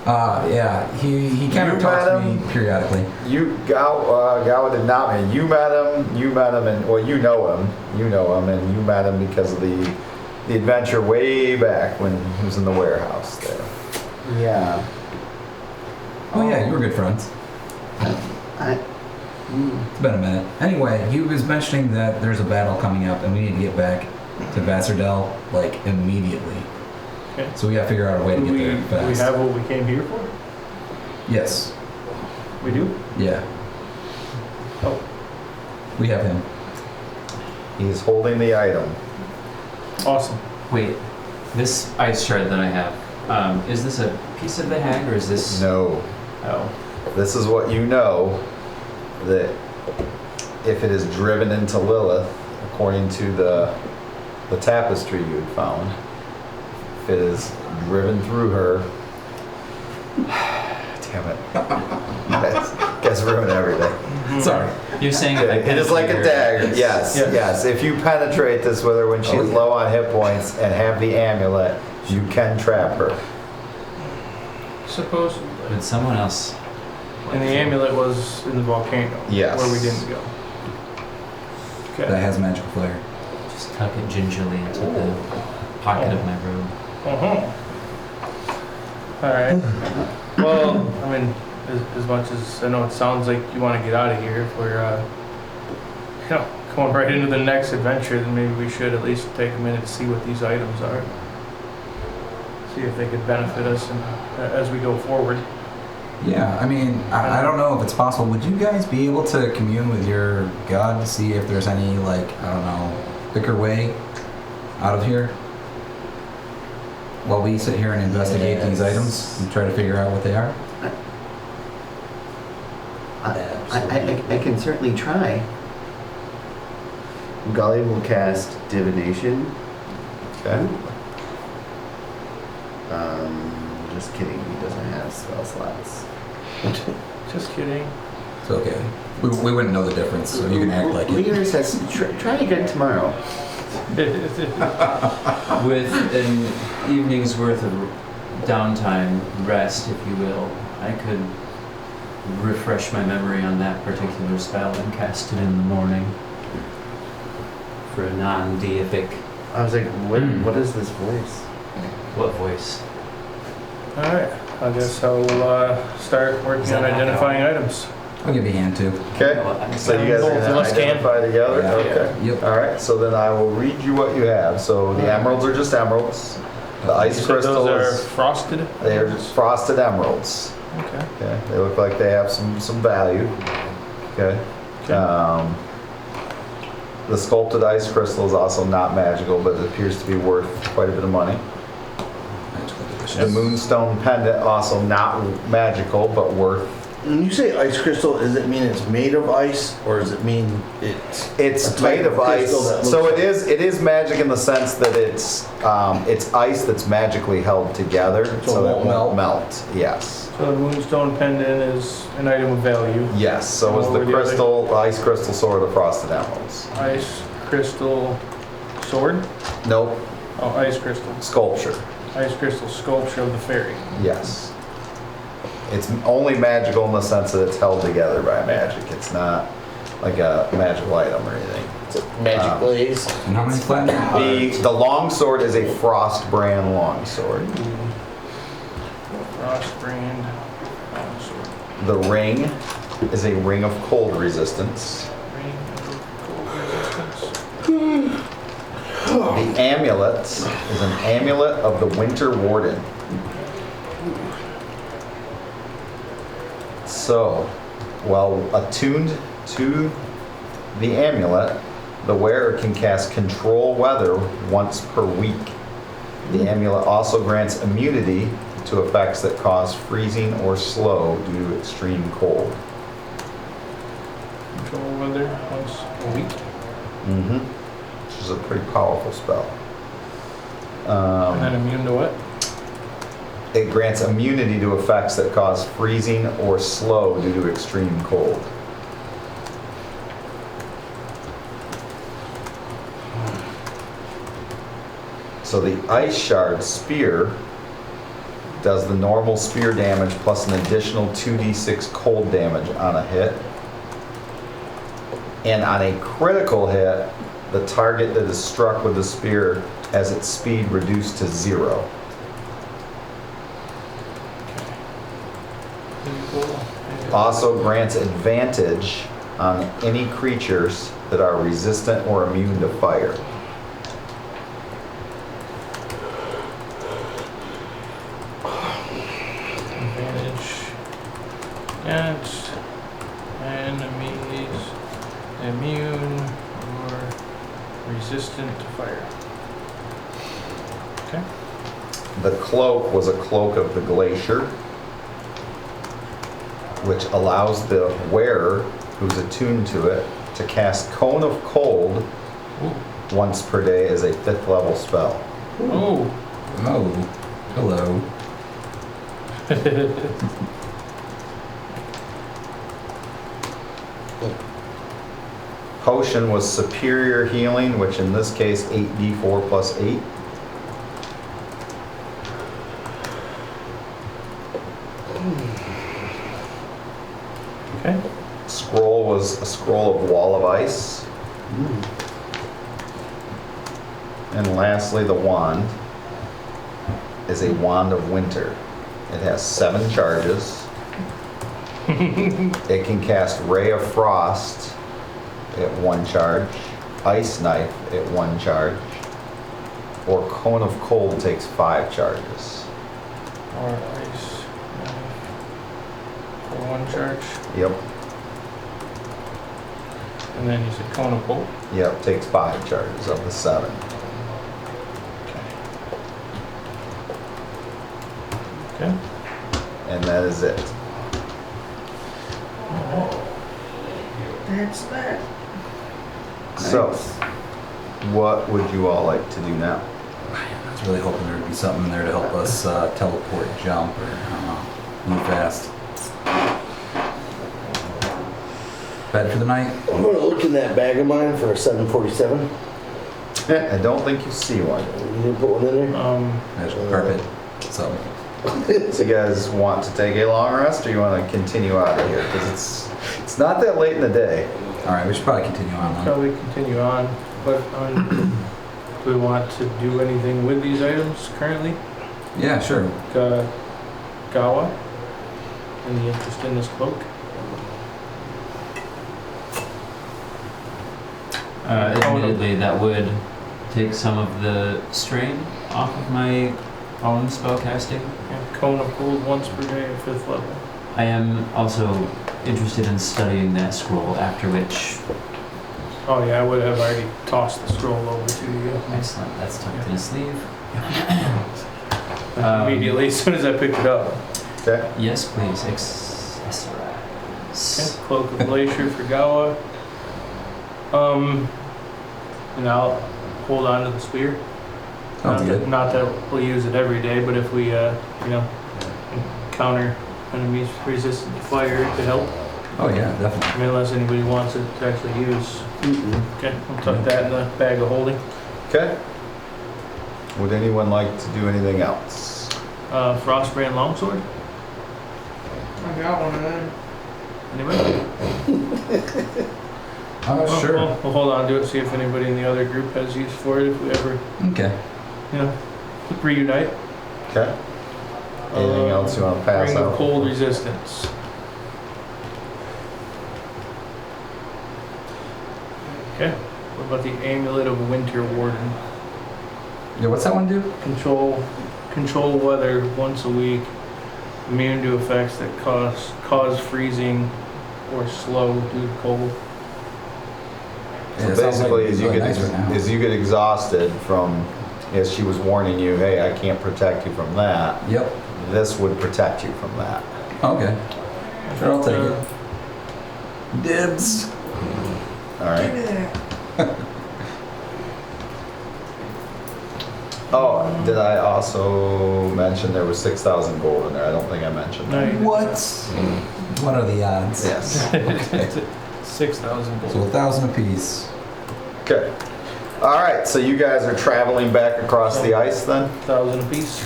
Yeah, he kind of You talks to met me him? periodically. Gowa did not mean you met him, and well, you know him, and you met him because of the adventure way back when he was in the warehouse there. yeah. Oh yeah, you were good friends. It's been a minute. Anyway, he was mentioning that there's a battle coming up and we need to get back to Vasserdell, like, immediately. Okay. So we gotta figure out a way to Do get we, there do fast. we have what we came here for? Yes. We do? Yeah. Oh, We have him. He's holding the item. awesome. Wait, this ice shard that I have, is this a piece of the hag or is this? No, Oh. this is what you know, that if it is driven into Lilith, according to the tapestry you had found, if it is driven through her, damn it, guys ruin everything. Sorry. You're saying if I It is like a penetrate her, dagger. Yes, Yes. yes. If you penetrate this with her when she's Oh, yeah. low on hit points and have the amulet, you can trap her. Supposedly. But someone else. And the amulet was in the volcano. Yes. Where we didn't go. That Okay. has magical flair. Just tuck it gingerly into the pocket of my robe. Alright. Well, I mean, as much as I know it sounds like you want to get out of here, if we're, going right into the next adventure, then maybe we should at least take a minute to see what these items are. See if they could benefit us as we go forward. Yeah, I mean, I don't know if it's possible. Would you guys be able to commune with your god to see if there's any, like, I don't know, quicker way out of here? While we sit here and investigate these items and try to figure out what they are? I can certainly try. Gully will cast divination. Okay. Just kidding. He doesn't have spell slots. Just kidding. It's okay. We wouldn't know the difference, so you can act like it. Leader says, try again tomorrow. With an evening's worth of downtime, rest, if you will, I could refresh my memory on that particular spell and cast it in the morning for a non-deific. I was like, what is this voice? What voice? Alright, I guess I'll start working Is that on half identifying hour? items. I'll give you a hand too. Okay. So you guys are Both of going us to can. identify together? Yeah. Okay. Yep. All right. So then I will read you what you have. So the emeralds are just emeralds. The ice You said crystals, those are frosted? they are just frosted emeralds. Okay. Okay. They look like they have some value. Okay. The sculpted ice crystal is also not magical, but it appears to be worth quite a bit of money. The moonstone pendant also not magical, but worth. When you say ice crystal, does it mean it's made of ice, or does it mean it's It's a type made of ice, crystal that so looks- it is magic in the sense that it's ice that's magically held together, So so it that won't won't melt. Yes. So the moonstone pendant is an item of value. Yes, so was What the were the other- crystal, the ice crystal sword of frosted emeralds. Ice crystal sword? Nope, Oh, ice crystal. sculpture. Ice crystal sculpture of the fairy. Yes. It's only magical in the sense that it's held together by magic. It's not like a magical item or anything. Magic glaze. And how many flat? The long sword is a frost brand long sword. Frost brand sword. The ring is a ring of cold resistance. Ring of cold resistance. The amulet is an amulet of the Winter Warden. So, while attuned to the amulet, the wearer can cast Control Weather once per week. The amulet also grants immunity to effects that cause freezing or slow due to extreme cold. Control weather once a week. Which is a pretty powerful spell. And then immune to what? It grants immunity to effects that cause freezing or slow due to extreme cold. So the Ice Shard Spear does the normal spear damage plus an additional 2d6 cold damage on a hit. And on a critical hit, the target that is struck with the spear has its speed reduced to 0. Also grants advantage on any creatures that are resistant or immune to fire. Advantage against enemies immune or resistant to fire. Okay. The cloak was a cloak of the glacier, which allows the wearer, who's attuned to it, to cast Cone of Cold once per day as a 5th level spell. Oh. Oh, hello. Potion was Superior Healing, which in this case 8d4 plus 8. Okay. Scroll was a scroll of Wall of Ice. And lastly, the wand is a Wand of Winter. It has 7 charges. It can cast Ray of Frost at 1 charge, Ice Knife at 1 charge, or Cone of Cold takes 5 charges. Or ice knife for 1 charge. Yep, And then you said cone of cold. yep, takes 5 charges of the 7. Okay. And that is it. That's that. So, what would you all like to do now? I was really hoping there'd be something in there to help us teleport, jump, or I don't know, move fast. Bed for the night? I'm gonna look in that bag of mine for a 747. I don't think you see one. You didn't put one in there? Magical carpet. So, So you guys want to take a long rest, or you want to continue out of here? Because it's not that late in the day. all right, we should probably continue on then. Probably continue on, but do we want to do anything with these items currently? Yeah, sure. Gawa? Any interest in this cloak? Admittedly, that would take some of the strain off of my own spellcasting. Yeah, cone of cold once per day at 5th level. I am also interested in studying that scroll, after which, Oh yeah, I would have already tossed the scroll over to you. excellent, that's tucked in a sleeve. Immediately, as soon as I picked it up. Okay. Yes, please, Okay, Cloak of Glacier for Gawa. And I'll hold on to the spear. Sounds good. Not that we'll use it every day, but if we, encounter enemies resistant to fire to help. Oh yeah, I definitely. mean, unless anybody wants it to actually use. Okay, I'll tuck that in the bag of holding. Okay. Would anyone like to do anything else? Frostbrand longsword. I got one of them. Anybody? Sure. We'll hold on to it. See if anybody in the other group has use for it. If we ever, Okay. reunite. Okay. Anything else you want to pass Ring out? of cold resistance. Okay. What about the amulet of winter warden? Yeah, what's that one do? Control weather once a week. Immune to effects that cause freezing or slow due to cold. So Yeah, it sounds basically, like as you really get nice right now. as you get exhausted from, as she was warning you, hey, I can't protect you from that. Yep. This would protect you from that. Okay. Sure, I'll take it. Dibs. All right. Give me that. Oh, did I also mention there was 6,000 gold in there? I don't think I mentioned No, that. you didn't. What? What are the odds? Yes. 6,000 gold. So 1,000 apiece. Okay. All right. So you guys are traveling back across the ice then? 1,000 apiece.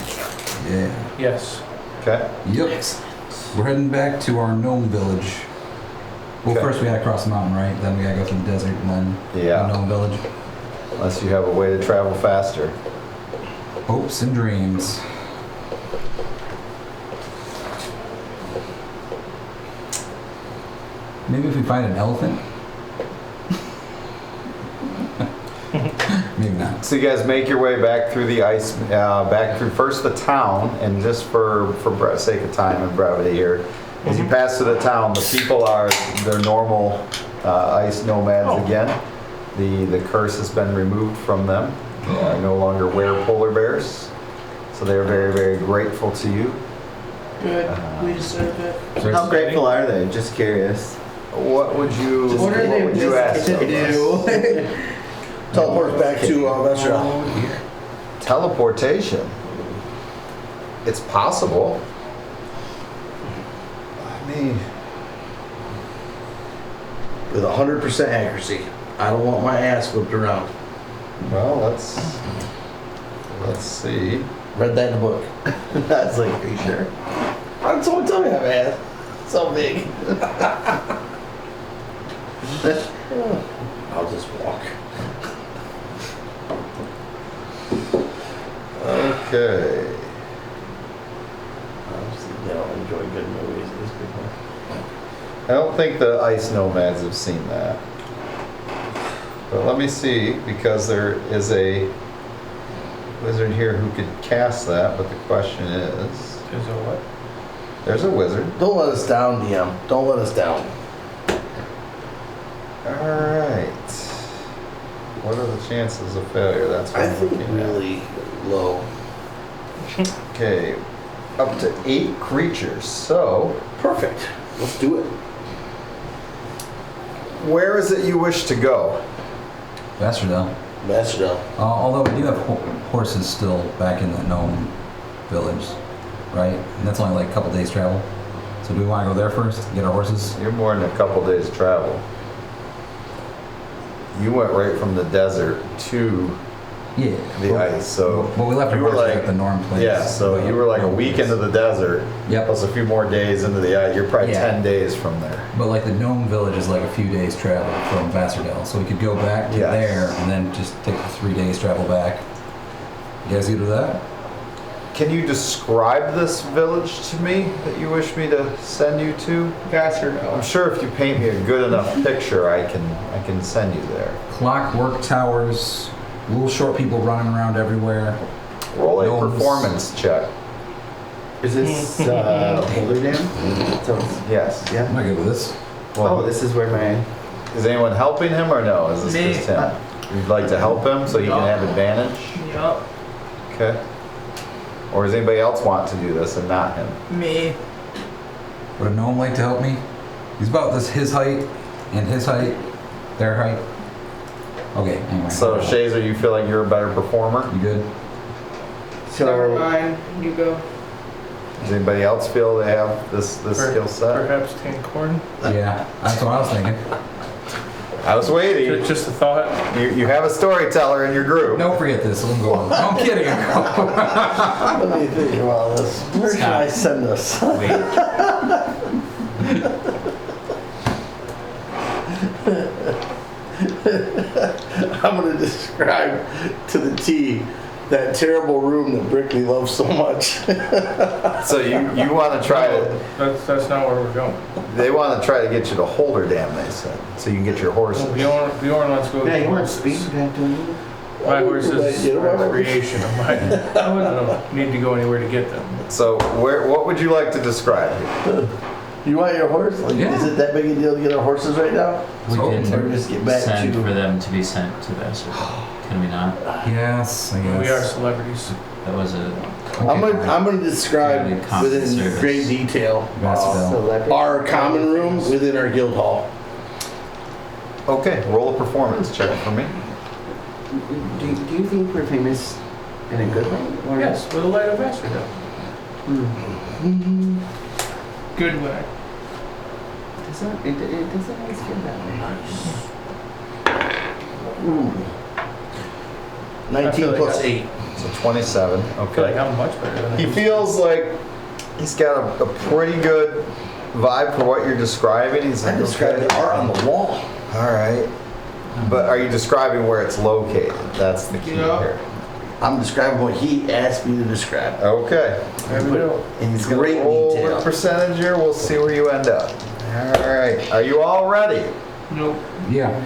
Yeah. Yes. Okay. Yep. We're heading back to our gnome village. Well, Okay. first we gotta cross the mountain, right? Then we gotta go through the desert and then Yeah. the gnome village. Unless you have a way to travel faster. Hopes and dreams. Maybe if we find an elephant? Maybe not. So you guys make your way back through the ice, back through first the town, and just for sake of time and brevity here, as you pass through the town, the people are their normal ice nomads again. The curse has been removed from them. They are no longer wear polar bears, so they are very, very grateful to you. Good. We deserve it. How grateful are they? Just curious. What would you? What are they would you ask to of us? do? Teleport back to Vasserdell. Oh, Teleportation. It's possible. I mean, With 100% accuracy. I don't want my ass whipped around. well, let's see. Read that in a book. I was like, are you sure? Someone tell me I have ass. So big. I'll just walk. Okay. Obviously, they don't enjoy good movies, these people. I don't think the ice nomads have seen that. But let me see, because there is a wizard here who could cast that, but the question is, Is it what? there's a wizard. Don't let us down, DM. Don't let us down. Alright. What are the chances of failure? That's what I I'm think looking at. really low. Okay. Up to 8 creatures. So, Perfect. Let's do it. where is it you wish to go? Vasserdell. Vasserdell. Although we do have horses still back in the gnome village, right? And that's only like a couple days travel. So do we want to go there first, get our horses? You're more than a couple days travel. You went right from the desert to Yeah. the ice, so But we left our you were horses like- at the Norm place. yeah, so you were like a week into the desert, Yep. plus a few more days into the ice. You're probably Yeah. 10 days from there. But like the gnome village is like a few days travel from Vasserdell, so we could go back to Yes. there and then just take the 3 days travel back. You guys good with that? Can you describe this village to me that you wish me to send you to? Vasserdell. I'm sure if you paint me a good enough picture, I can send you there. Clockwork towers, little short people running around everywhere. Roll a Gnomes. performance check. Is this Boulder Dam? So it's- Yes. yeah. I'm not good with this. Well, Oh, this is where my. is anyone helping him or no? Is this Me. just him? You'd like to help him so he can have advantage? Yup. Okay. Or does anybody else want to do this and not him? Me. Would a gnome like to help me? He's about his height, and his height, their height. Okay, anyway. So Shazer, you feel like you're a better performer? You good? Never So mind. You go. Does anybody else feel they have this skill set? Perhaps tan corn. Yeah, that's what I was thinking. I was waiting. Just a thought. You have a storyteller in your group. Don't forget this. I'm going. No, I'm kidding. Let me think about this. Where should I send this? Wait. I'm going to describe to the T that terrible room that Brickley loves so much. So you want to try to? That's not where we're going. They want to try to get you to Holder Dam. They said, so you can get your horses. Bjorn wants to go. Yeah, with you want horses. speed back to me? My horses are a creation of mine. I don't need to go anywhere to get them. So what would you like to describe here? You want your horse? Like, Yeah. Is it that big a deal to get our horses right now? We So, did or just get back send to- for them to be sent to Vasserdell. Can we not? Yes, I guess. We are celebrities. That was a. I'm gonna describe Fairly common within service. great detail Vasserdell. Celebrity. our common room within our guild hall. Okay, roll a performance check for me. Do you think we're famous in a good way? Or Yes, with the light of Vasserdell. Good way. It doesn't always feel that way. 19 feel like plus I- 8. So 27. I feel like Okay. I'm much better than He him. feels like he's got a pretty good vibe for what you're describing. He's like, I described okay. the art on the wall. All right. But are you describing where it's located? That's the key Yeah. here. I'm describing what he asked me to describe. Okay. There we go. In He's gonna great roll detail. with percentage here. We'll see where you end up. All right. Are you all ready? Nope. Yeah.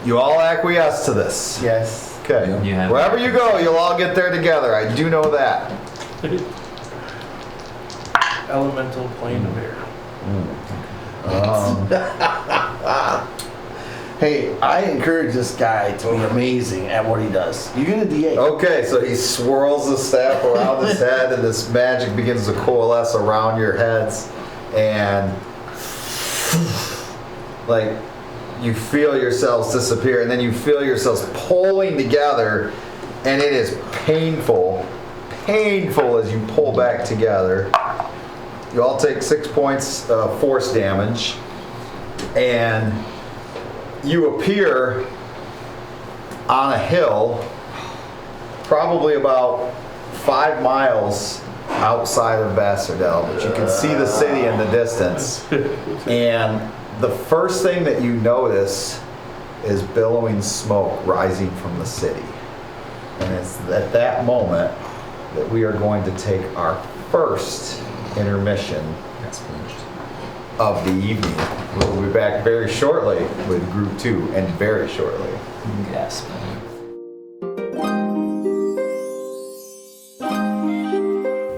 You all acquiesce to this. Yes. Okay. You have- Wherever you go, you'll all get there together. I do know that. Elemental plane of air. Hey, I encourage this guy to be amazing at what he does. You get a D8. Okay, so he swirls the staff around his head, and this magic begins to coalesce around your heads, and like you feel yourselves disappear, and then you feel yourselves pulling together, and it is painful as you pull back together. You all take 6 points of force damage, and you appear on a hill probably about 5 miles outside of Vasserdell, but you can see the city in the distance. And the first thing that you notice is billowing smoke rising from the city. And it's at that moment that we are going to take our first intermission That's finished. of the evening. We'll be back very shortly with Group 2, and very shortly. Gasp.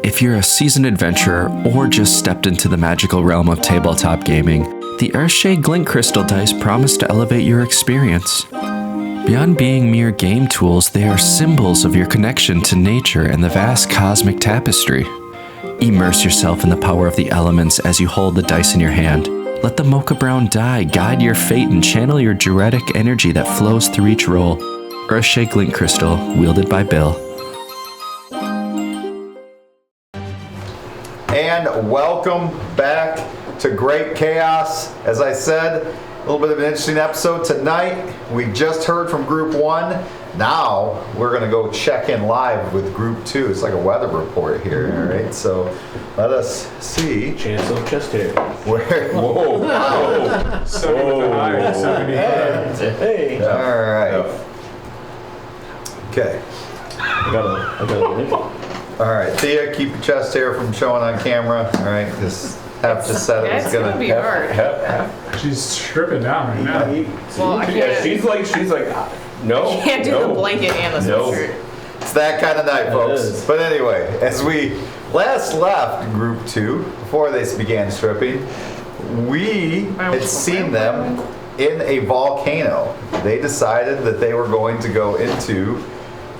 If you're a seasoned adventurer or just stepped into the magical realm of tabletop gaming, the Earthshade Glint Crystal dice promise to elevate your experience. Beyond being mere game tools, they are symbols of your connection to nature and the vast cosmic tapestry. Immerse yourself in the power of the elements as you hold the dice in your hand. Let the mocha brown die guide your fate and channel your druidic energy that flows through each roll. Earthshade Glint Crystal, wielded by Bill. And welcome back to Great Chaos. As I said, a little bit of an interesting episode tonight. We just heard from Group 1. Now we're going to go check in live with Group 2. It's like a weather report here, all right? So let us see Chance of chest hair. where. Whoa, whoa. 75, 75. Hey. All right. Okay. I got All right, Thea, keep your chest hair from showing on camera. All right, just have to set it. Yeah, it's gonna be hard. She's stripping down right now. Well, I can't. She's like, no. Can't do no, the blanket and the no. sweatshirt. It's that kind of night, folks. is. But anyway, as we last left Group 2, before they began stripping, we had seen them in a volcano. They decided that they were going to go into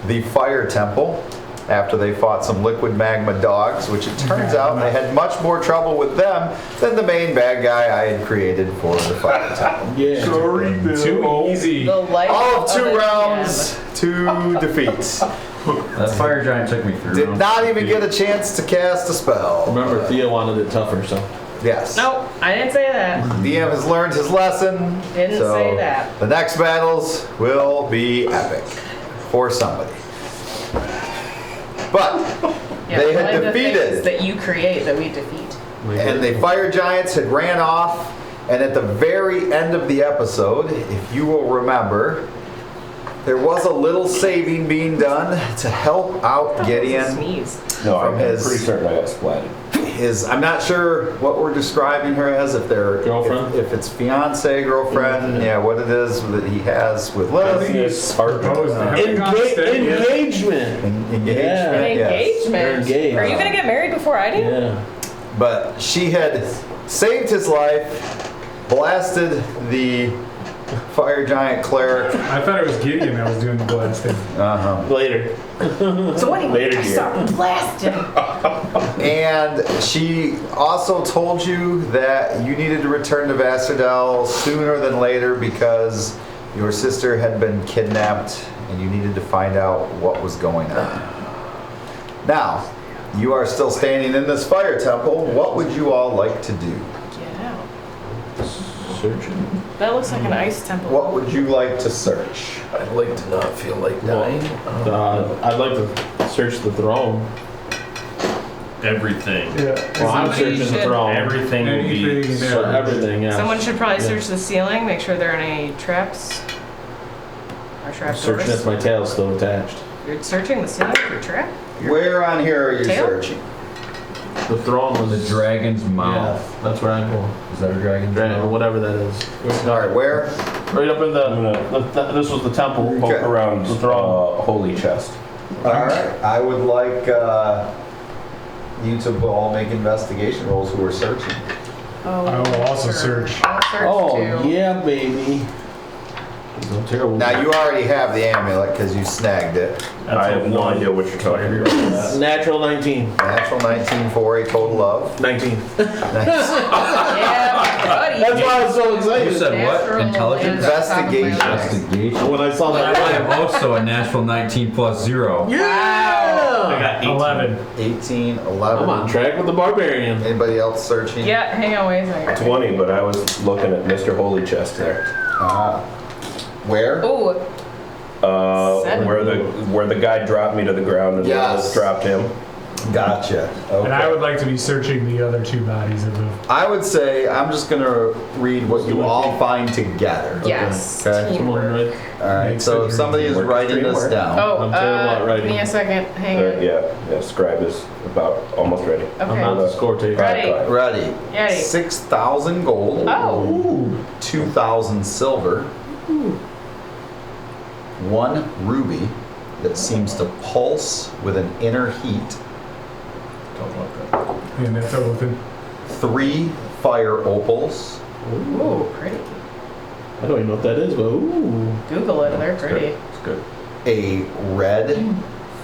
the fire temple after they fought some liquid magma dogs, which it turns out they had much more trouble with them than the main bad guy I had created for the fire temple. Yeah. Too easy. The light All of of 2 the rounds, 2 defeats. That fire giant took me through. Did not even get a chance to cast a spell. Remember, Thea wanted it tougher, so. Yes. Nope, I didn't say that. DM has learned his lesson. Didn't so say that. The next battles will be epic for somebody. But they had only the things defeated, that you create that we defeat. and the fire giants had ran off. And at the very end of the episode, if you will remember, there was a little saving being done to help out Gideon. Sneeze. No, I'm From pretty his- certain I got splatted. I'm not sure what we're describing her as, if they're Girlfriend? if it's fiance, girlfriend, yeah, what it is that he has with Liz. He's proposed to having on stage. Engagement. Engagement, Yeah. An yes. engagement. They're engaged. Are you gonna get married before I do? Yeah. But she had saved his life, blasted the fire giant cleric. I thought it was Gideon that was doing the blasting. Later. So anyway, Later, I dear. start blasting. And she also told you that you needed to return to Vasserdell sooner than later because your sister had been kidnapped and you needed to find out what was going on. Now, you are still standing in this fire temple. What would you all like to do? Get out. Searching. That looks like an ice temple. What would you like to search? I'd like to not feel like dying. I'd like to search the throne. Everything. Yeah. Well, I'm Somebody searching the should- throne. Everything will be Anything, yeah. So everything, yeah. Someone should probably Yeah. search the ceiling, make sure there aren't any traps. Or I'm trap searching doors. if my tail's still attached. You're searching the ceiling for a trap? Where on here are you Tail? searching? The throne was The dragon's Yeah, mouth. that's where I'm going. Is that a dragon's Dragon, mouth? whatever that is. All right, where? Right up in I'm this was the temple. Poke Okay. around The throne. holy chest. All right, I would like you to all make investigation rolls who are searching. Oh, I will also search. I'll search Oh, too. yeah, baby. It's no terrible. Now you already have the amulet because you snagged it. I have no idea what you're talking about. Natural 19. Natural 19 for a total of. 19. Nice. Yeah, buddy. That's why I was so excited. You said what? Natural Intelligence? Investigation. Investigation. When I saw I that. am also a natural 19 plus 0. I Yeah! got 18. 11. 18, I'm 11. on track with the barbarian. Anybody else searching? Yeah, hang on, wait a second. 20, but I was looking at Mr. Holy Chest there. Where? Ooh, Seven. Where the guy dropped me to the ground and Yes. dropped him. Gotcha. Okay. And I would like to be searching the other two bodies of the. I would say I'm just gonna read what you all find together. yes. Okay. Someone Teamwork. right. All right. So if somebody is writing this down. Oh, I'm terrible at give writing. me a second. Hang on. Yeah, scribe is about almost ready. I'm not Okay. the score taker. Ready. Ready. Ready. 6,000 gold. Oh. 2,000 silver. 1 ruby that seems to pulse with an inner heat. And that's open. 3 fire opals. Ooh, pretty. I don't even know what that is, but ooh. Google it. They're pretty. It's good. A red,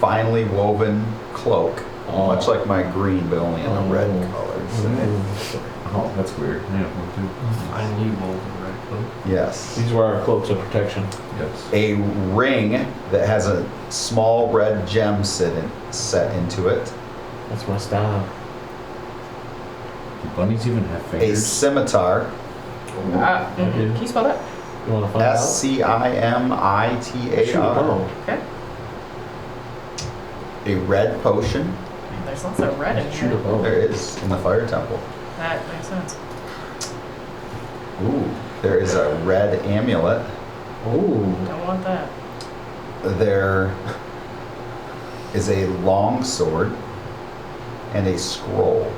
finely woven cloak. Oh. Much like my green, but only in a red color. Oh, that's weird. Yeah, one, two. Finally woven red cloak. Yes. These were our cloaks of protection. Yes. A ring that has a small red gem set into it. That's my style. Do bunnies even have A fingers? scimitar. Can you spell that? You want to find out? SCIMITAR. Shoot, oh. Okay. A red potion. There's lots of red in Shoot a here. bow. There is in the fire temple. That makes sense. Ooh. There is a red amulet. Ooh. Don't want that. There is a long sword and a scroll.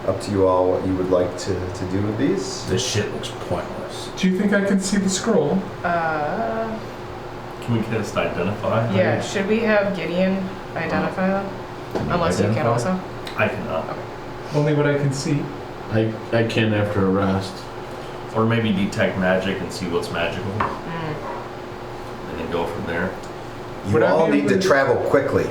Up to you all what you would like to do with these. This shit looks pointless. Do you think I can see the scroll? Can we just identify? Yeah, should we have Gideon identify them? Unless you can identify? also. I cannot. Only what I can see. I can after a rest. Or maybe detect magic and see what's magical. And then go from there. You Would I all be need able to travel quickly.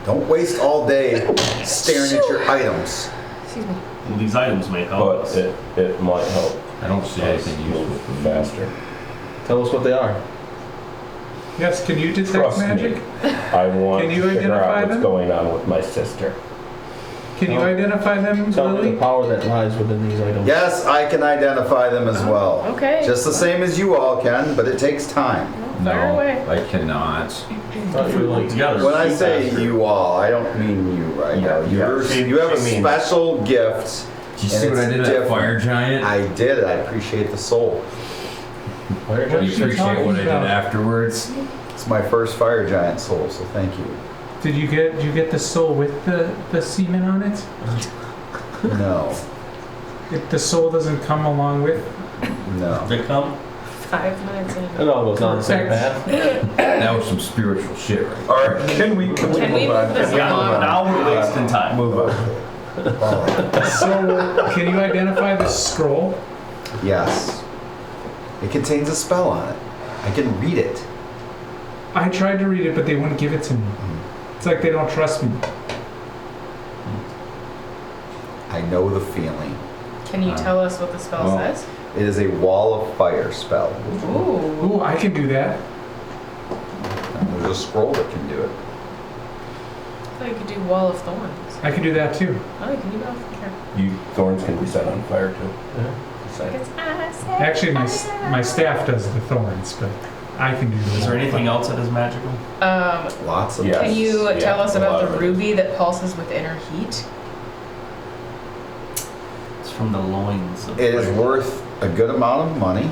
Don't waste all day staring at your items. Excuse me. Well, these items may help But us. it might help I don't see us anything useful move for me. faster. Tell us what they are. Yes, can you detect Trust magic? me. I want Can you to figure identify out what's them? going on with my sister. Can you identify them, Tell me Lily? the power that lies within these items. Yes, I can identify them as well. Okay. Just the same as you all can, but it takes time. Fire No, away. I cannot. If we work together. When I say you all, I don't mean you right now. You have a special. special gift. Did you see and what I it's did to that different. fire giant? I did. I appreciate the soul. Fire Do giant. you What are you appreciate what I talking did about? afterwards? It's my first fire giant soul, so thank you. Did you get the soul with the semen on it? No, If the soul doesn't come along with? no. They come. 5 minutes in. It all goes down the same path. That was some spiritual shit right All right, can we Can we move this Yeah, along? now we're wasting time. move on? So, can you identify the scroll? Yes. It contains a spell on it. I can read it. I tried to read it, but they wouldn't give it to me. It's like they don't trust me. I know the feeling. Can you tell us what the spell Well, says? It is a wall of fire spell. Ooh. Ooh, I can do that. And there's a scroll that can do it. I thought you could do Wall of Thorns. I can do that too. Oh, you can do both. Okay. Thorns can be set on fire too. Actually, my staff does the thorns, but I can do the Is there wall. anything else that is magical? Lots of Yes. Can you Yeah, tell us a lot about of the it. ruby that pulses with inner heat? It's from the loins of It is fire. worth a good amount of money,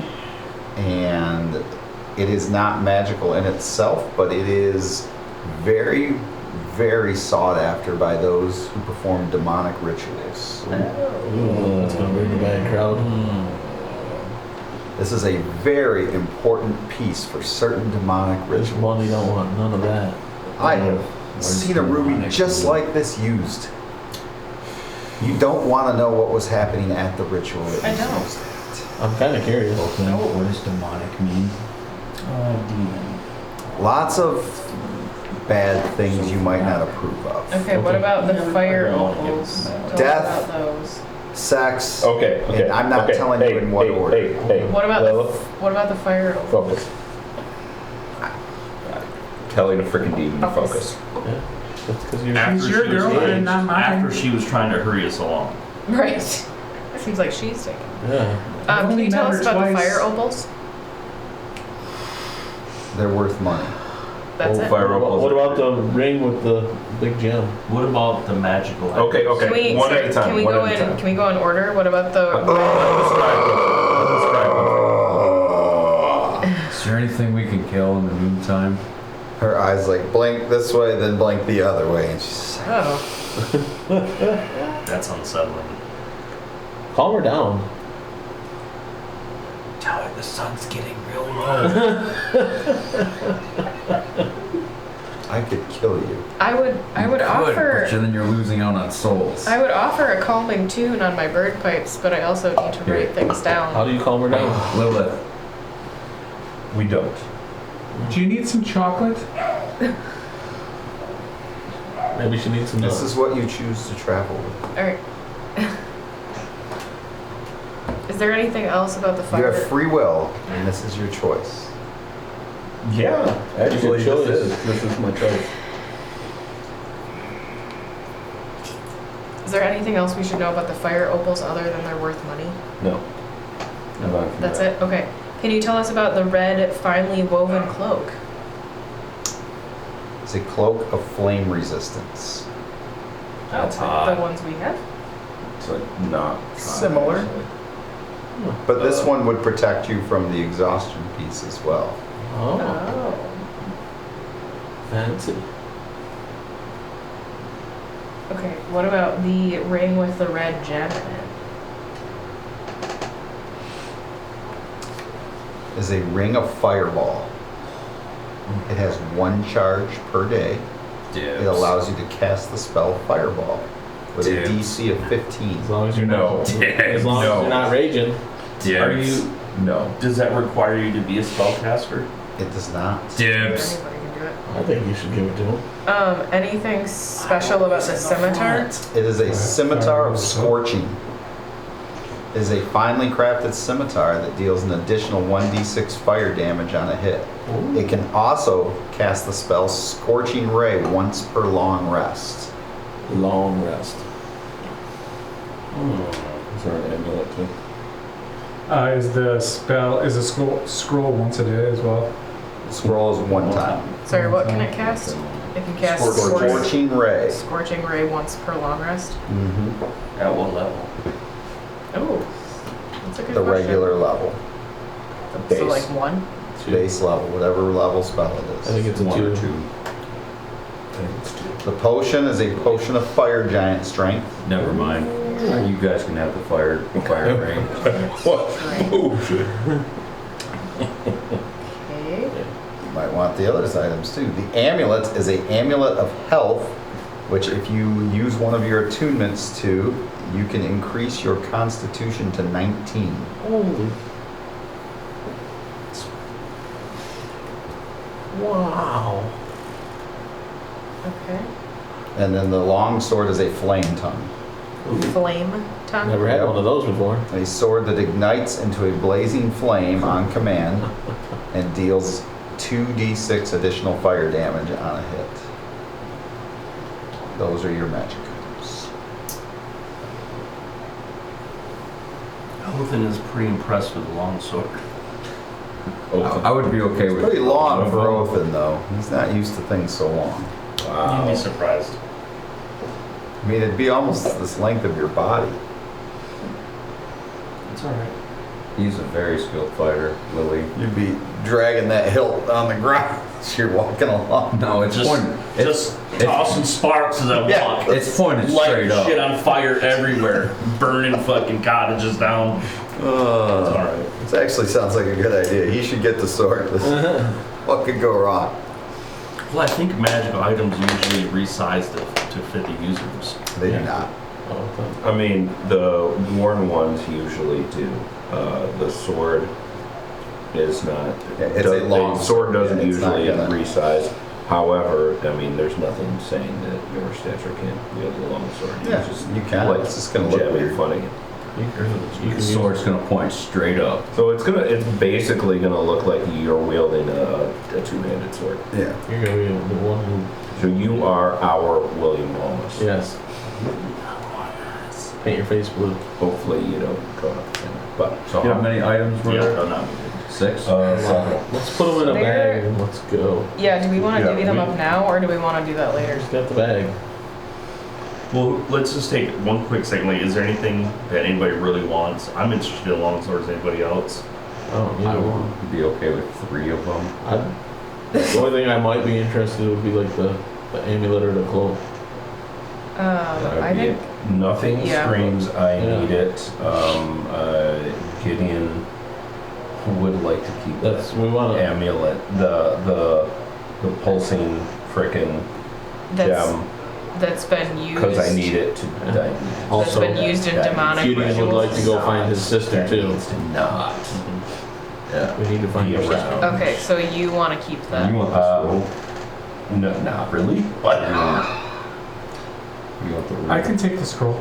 and it is not magical in itself, but it is very, very sought after by those who perform demonic rituals. That's gonna bring the bad crowd. This is a very important piece for certain demonic This rituals. money don't want none of that. I have seen a ruby demonic just ruby? like this used. You don't want to know what was happening at the ritual. It I was don't. used at. I'm kind of curious. What does demonic mean? Demon. Lots of bad things you might not approve of. Okay, what about the fire I don't wanna give opals? them Tell Death. us about those. Sex. Okay, okay. And I'm not okay. telling you Hey, in what hey, order. Hey, What about Lilith, what about the fire opals? focus. Telling a freaking demon to Focus. focus. That's because you're. After She's your she was girlfriend, engaged, not mine. after she was trying to hurry us along. Right. Seems like she's taking. Yeah. Can only you tell met us her about the twice. fire opals? They're worth money. That's Oh, it. fire opals. What about the ring with the big gem? What about the magical items? Okay, okay. Can we, one sorry, at a time. can we one go at a in? time. Can we go in order? What about the? Describe them. Describe them. Is there anything we can kill in the meantime? Her eyes like blink this way, then blink the other way, and she's like, Oh. That's unsettling. Calm her down. Tell her the sun's getting real low. I could kill you. I would offer. But then you're losing out on souls. I would offer a calming tune on my bird pipes, but I also need to write things How down. do you calm her down? Lilith, We don't. Do you need some chocolate? Maybe she needs some This nuts. is what you choose to travel with. All right. Is there anything else about the You fire? have free will, and this is your choice. Yeah, actually, Good choice. this is my choice. Is there anything else we should know about the fire opals other than they're worth money? No. Move on from That's that. it? Okay. Can you tell us about the red, finely woven cloak? It's a cloak of flame resistance. That's the hot. ones we have? It's like not Similar. actually. But this one would protect you from the exhaustion piece as well. Oh, Oh. fancy. Okay. What about the ring with the red gem in it? Is a ring of fireball. It has 1 charge per day. It allows you to cast the spell Fireball with a DC of 15. As long as you're No. not. As long as No. you're not raging. Are you? No. Does that require you to be a spellcaster? It does not. Dibs. Anybody can do it. I think you should give it to him. Anything special about the scimitar? It is a scimitar of scorching. is a finely crafted scimitar that deals an additional 1d6 fire damage on a hit. It can also cast the spell Scorching Ray once per long rest. Long rest. Is there an amulet too? Is the scroll once a day as well? Scroll is one time. Sorry, what can it cast? It can cast Scorching Ray. Scorching Ray once per long rest. Mm-hmm. At what level? Oh, that's a good The question. regular level. So like 1? Base level, whatever level spell it is. I think it's a 1 2. or 2. I think it's 2. The potion is a potion of fire giant strength. Never mind. You guys can have the fire ring. What? Oh, shit. Okay. You might want the other items too. The amulet is a amulet of health, which if you use one of your attunements to, you can increase your constitution to 19. Holy. Wow. Okay. And then the long sword is a flame tongue. Flame tongue? Never had Yep. one of those before. A sword that ignites into a blazing flame on command and deals 2d6 additional fire damage on a hit. Those are your magic items. Elvin is pretty impressed with the long sword. I would be okay with Pretty long for one of Othin though. He's not used to things so long. You'd be surprised. I mean, it'd be almost this length of your body. It's alright. them. He's a very skilled fighter, Lily. You'd be dragging that hilt on the ground as you're walking along. No, it's Just tossing sparks as I walk. It's pointed Lighting straight up. shit on fire everywhere. Burning fucking cottages down. It's alright. It actually sounds like a good idea. He should get the sword. What could go wrong? Well, I think magical items usually resize to fit the users. They do not. I mean, the worn ones usually do. The sword is not. Yeah, it's a long sword. Doesn't yeah, it's not usually gonna- resize. However, I mean, there's nothing saying that your stature can't wield a long sword. Yeah, you can. Like, It's just gonna look jabby weird. funny. The sword's gonna point straight up. So it's basically gonna look like you're wielding a two-handed sword. Yeah. You're gonna be the one who. So you are our William Wallace. Yes. Paint your face blue. Hopefully you don't go up. But So how many items were there? not 6? Let's put them in a bag and let's go. Yeah, do we want to Yeah, divvy them we- up now or do we want to do that later? Just got the bag. Well, let's just take one quick second. Like, is there anything that anybody really wants? I'm interested in long swords. Anybody else? Oh, I either one. would be okay with 3 of them. The only thing I might be interested in would be like the amulet or the cloak. I think nothing Yeah. screams I Yeah. need it. Gideon would like to keep That's we want the to. amulet, the pulsing frickin' gem, that's been used. because I need it to. That's Also, been used in demonic Gideon rituals. would like to go find his sister too. Needs to not Yeah, we need to find be your sister. around. Okay, so you want to keep that. You want the scroll? No, not really. But You want the I can take the scroll.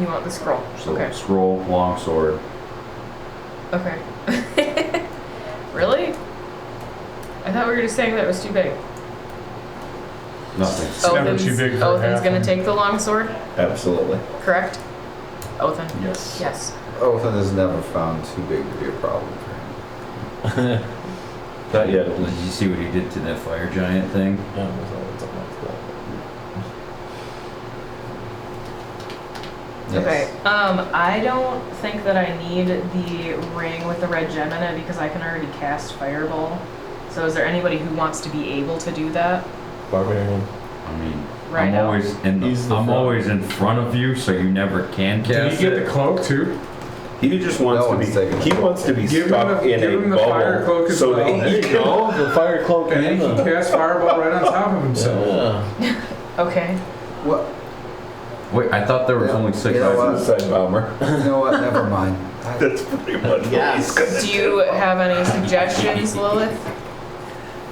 You want the scroll. So Okay. scroll, long sword. Okay. Really? I thought we were just saying that it was too big. Nothing. It's never too big for a Othin's gonna halfling. take the long sword, absolutely. correct? Othin? Yes. Yes. Othin has never found too big to be a problem for him. Not yet. Did you see what he did to that fire giant thing? Yeah, it's almost Yes. Okay. I don't think that I need the ring with the red gem in it because I can already cast Fireball. So is there anybody who wants to be able to do that barbarian. I mean, right I'm now? always in He's the I'm front. always in front of you, so you never can Did cast he get it. the cloak too? He just wants No to one's be. taking it. He wants to be Give him stuck the- in give a him the bubble, fire cloak as so well. that There he you can. go. The fire cloak And he can cast fireball right on top of himself. Yeah. Okay. What? Wait, I thought there was Yeah. only 6 You know items. Suicide bomber. You know what? Never mind. That's pretty much what he's gonna Do you have any suggestions, Lilith?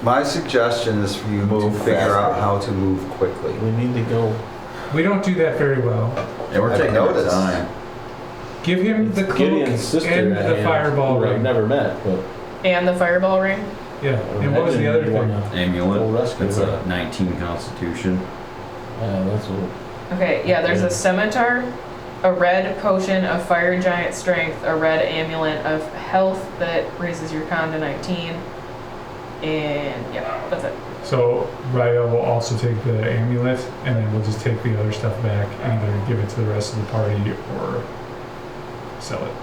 My suggestion is for you to Move figure faster. out how to move quickly. We need to go. We don't do that very well. Yeah, we're I've taking our noticed. time. Give him the cloak Gideon's sister and I the am, fireball who I've ring. never met, but And the fireball ring? Yeah. And what was the other thing? Amulet. rescue It's her. a 19 Constitution. Yeah, that's what. Okay, yeah, there's a scimitar, a red potion of fire giant strength, a red amulet of health that raises your con to 19, and yeah, that's it. So Ryo will also take the amulet, and then we'll just take the other stuff back and either give it to the rest of the party or sell it.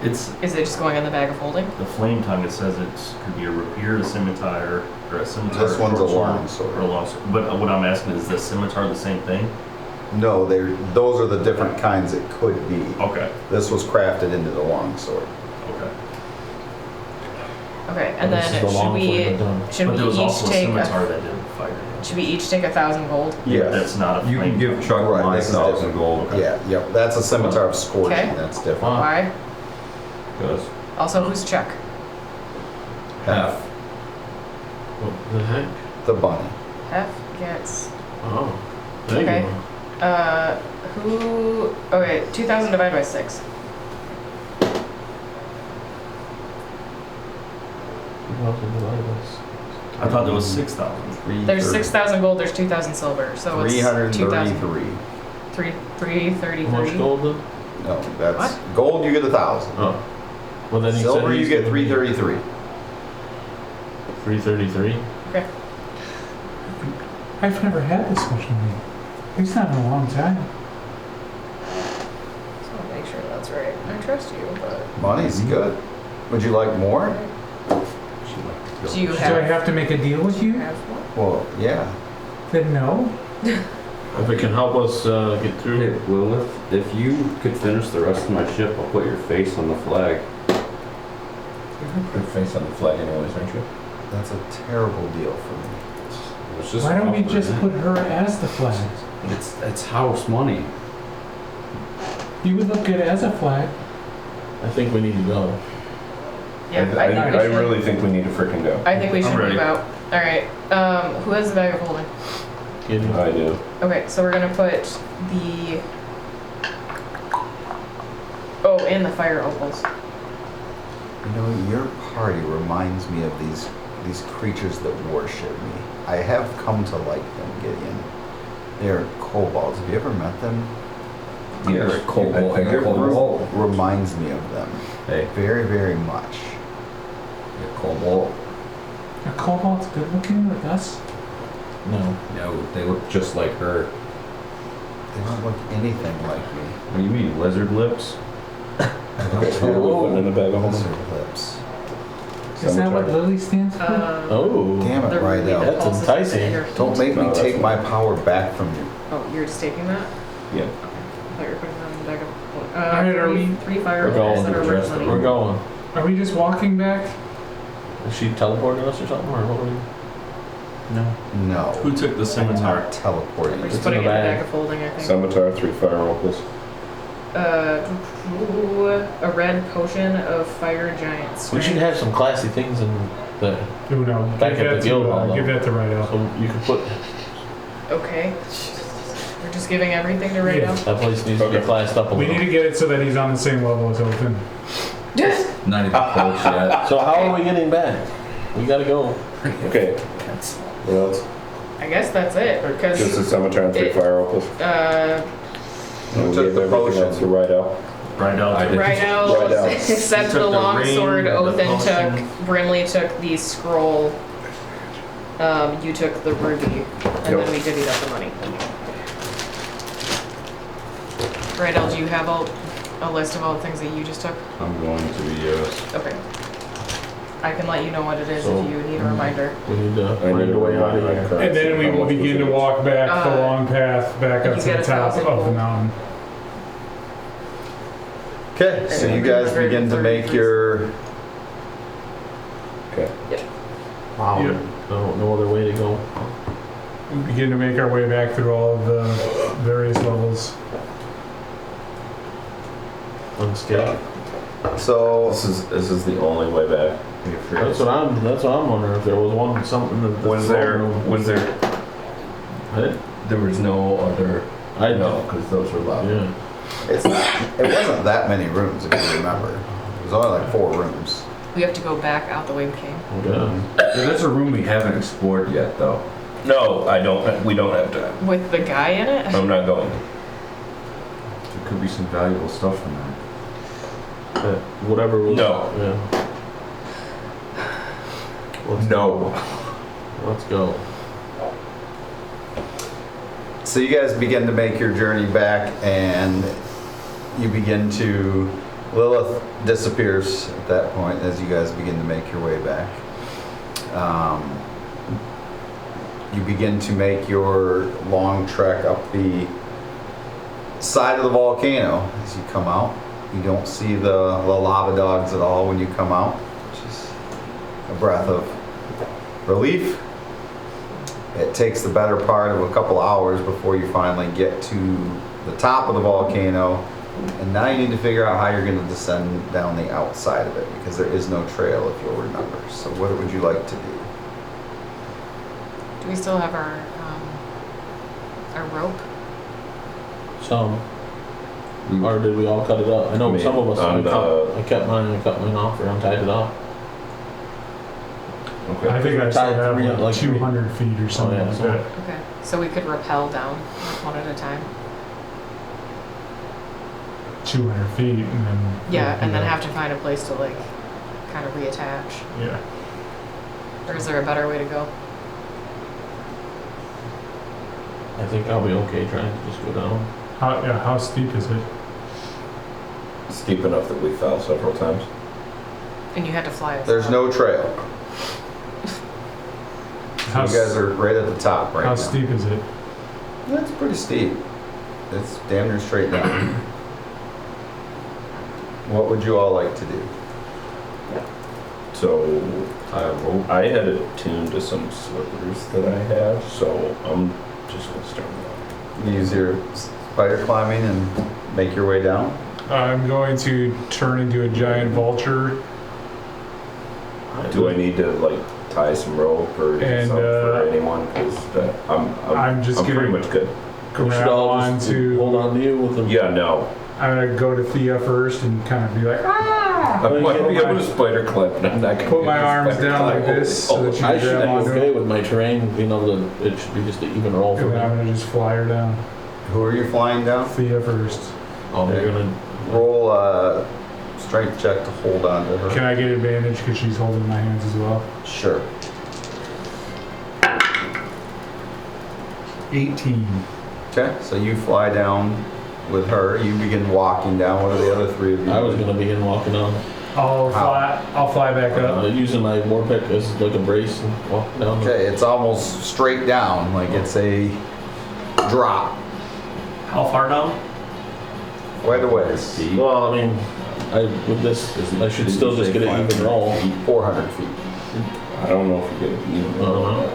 Is it just going on the bag of holding? The flame tongue, it says it could be a rapier, a scimitar, or a scimitar. This one's a short long sword. Or a long sword. But what I'm asking is the scimitar the same thing? No, those are the different kinds it could be. Okay. This was crafted into the longsword. Okay. Okay, and This is then the long sword, should But we there was each also a take scimitar that didn't fire. should we each take 1,000 gold? Yes. That's not a You flame can give tongue. Chuck Right, my this is 1,000 different. gold. Yeah, yep. That's a scimitar of scorching. Okay. That's different. Why? Because Also, who's Chuck? Hef, What the heck? the bunny. Hef gets. Oh. There Okay. you go. Who? Okay, 2,000 divided by 6. 2,000 divided by 6. I thought there was 6,000. There's 6,000 gold. There's 2,000 silver. So it's 333. 330. How much gold then? No, that's gold. You get 1,000. Oh. Well, then he Silver, said you he's get gonna be 333. 333. Okay. I've never had this much money. It's not in a long time. Just want to make sure that's right. I trust you, but Money's good. Would you like more? do you Do I have? have to make a deal with you? Have one? Well, yeah. Then no. If it can help us get through. Hey, Lilith, if you could finish the rest of my ship, I'll put your face on the flag. You can put your face on the flag anyways, aren't you? That's a terrible deal for me. It's just Why don't we offer, just isn't put her as the flag? it? It's house money. You would look good as a flag. I think we need to go. Yeah, I think we I should. really think we need to freaking go. I think we should ready. move out. All right. Who has the bag of holding? Gideon. I do. Okay, so we're gonna put the. Oh, and the fire opals. You know, your party reminds me of these creatures that worship me. I have come to like them, Gideon. They're kobolds. Have you ever met them? Yes. Your group reminds me of them. Hey, Very, very much. you're cobalt. Are kobolds good looking like us? No. No, they look just like her. They don't look anything like me. What do you mean, lizard lips? I don't Okay, have putting in the bag of holding. lizard lips. Is that what Lily stands for? Oh. Damn it, The right ruby that out. That's pulses enticing. into your feet. Don't make me No, that's take my fine. power back from you. Oh, you're just taking that? Yeah. I thought you were putting that in the bag of. Alright, are we- Three fire We're opals going that are to worth address money. We're going. Are we just walking back? Is she teleporting us or something? Or what? No. No. Who took the I'm scimitar? not teleporting We're you. just It's putting in it the in the bag. bag of holding, I think. Scimitar, 3 fire opals. A red potion of fire giant We strength. should have some classy things in the. Oh no. Back Give at that the to, guild hall, give though. that to Ryo. So you could put. Okay. We're just giving everything to Rado. That place needs to be Okay. classed up a We little. need to get it so that he's on the same level as Open. Not even close yet. So how are we getting back? We gotta go. Okay. Well, it's I guess that's it. just a Because scimitar and 3 uh, fire opals. And we took gave the everything potion? else to ride out. Right out. I did. Rhino, Right out. except You the took the longsword, ring, the Othin potion. took, Brimley took the scroll, you took the ruby, and then we divvied up the money. Rydell, do you have a list of all the things that you just took? I'm going to be, Okay. I can let you know what it is So- if you need a reminder. We need to I find need a to way out of remind my here. currency And then we how will much was begin to in it. walk back the Uh, long path back you up to get the top 1,000 of the gold. mountain. Okay, so you guys begin to make your. Okay. Wow. Yeah. No other way to go. We begin to make our way back through all of the various levels. Unscathed. So This is the only way back. That's what I'm wondering if there was something that. When's there? I There was no other. I No, because those were loud. Yeah. It wasn't that many rooms, if you remember. It was only like 4 rooms. We have to go back out the way we came. There's a room we haven't explored yet, though. No, I don't. We don't have time. With the guy in it? I'm not going. There could be some valuable stuff in there. Whatever was. No. Yeah. Let's go. So you guys begin to make your journey back, and you begin to... Lilith disappears at that point as you guys begin to make your way back. You begin to make your long trek up the side of the volcano as you come out. You don't see the lava dogs at all when you come out, which is a breath of relief. It takes the better part of a couple hours before you finally get to the top of the volcano, and now you need to figure out how you're going to descend down the outside of it, because there is no trail, if you'll remember. So what would you like to do? Do we still have our rope? Some. Or did we all cut it up? I know some of us. I kept mine off or untied it off. Okay. I think I still have like 300 200 feet or something like that. Okay, so we could rappel down like one at a time. 200 feet and then... Yeah, and then have to find a place to like kind of reattach. Yeah. Or is there a better way to go? I think I'll be okay trying to just go down. How steep is it? Steep enough that we fell several times. And you had to fly us. There's no trail. So you guys are right at the top right now. How steep is it? That's pretty steep. It's damn near straight down. What would you all like to do? So I had it tuned to some slippers that I have, so I'm just gonna start with You use your spider climbing and make your way down? I'm going to turn into a giant vulture. Do I need to like tie some rope or do something for anyone? Because I'm pretty much good. Grab on to... Hold on to you with them. Yeah, no. I'm going to go to Thea first and kind of be like, ah! I might be able to spider climb, but I'm not going to put my arms down like this so that you I can should grab be onto okay it. with my terrain being able to, it should be just an even roll for And me. then I'm going to just fly her down. Who are you flying down? Thea first. Oh, you're going to... Roll a strength check to hold on to her. Can I get advantage because she's holding my hands as well? Sure. 18. Okay, so you fly down with her. You begin walking down. What are the other three of you? I was going to begin walking down. I'll fly back up. Using my war pick as like a brace and walk down. Okay, it's almost straight down, like it's a drop. How far down? Quite a ways. Well, I mean, with this, I should still just get an even roll. 400 feet. I don't know if you get an even roll.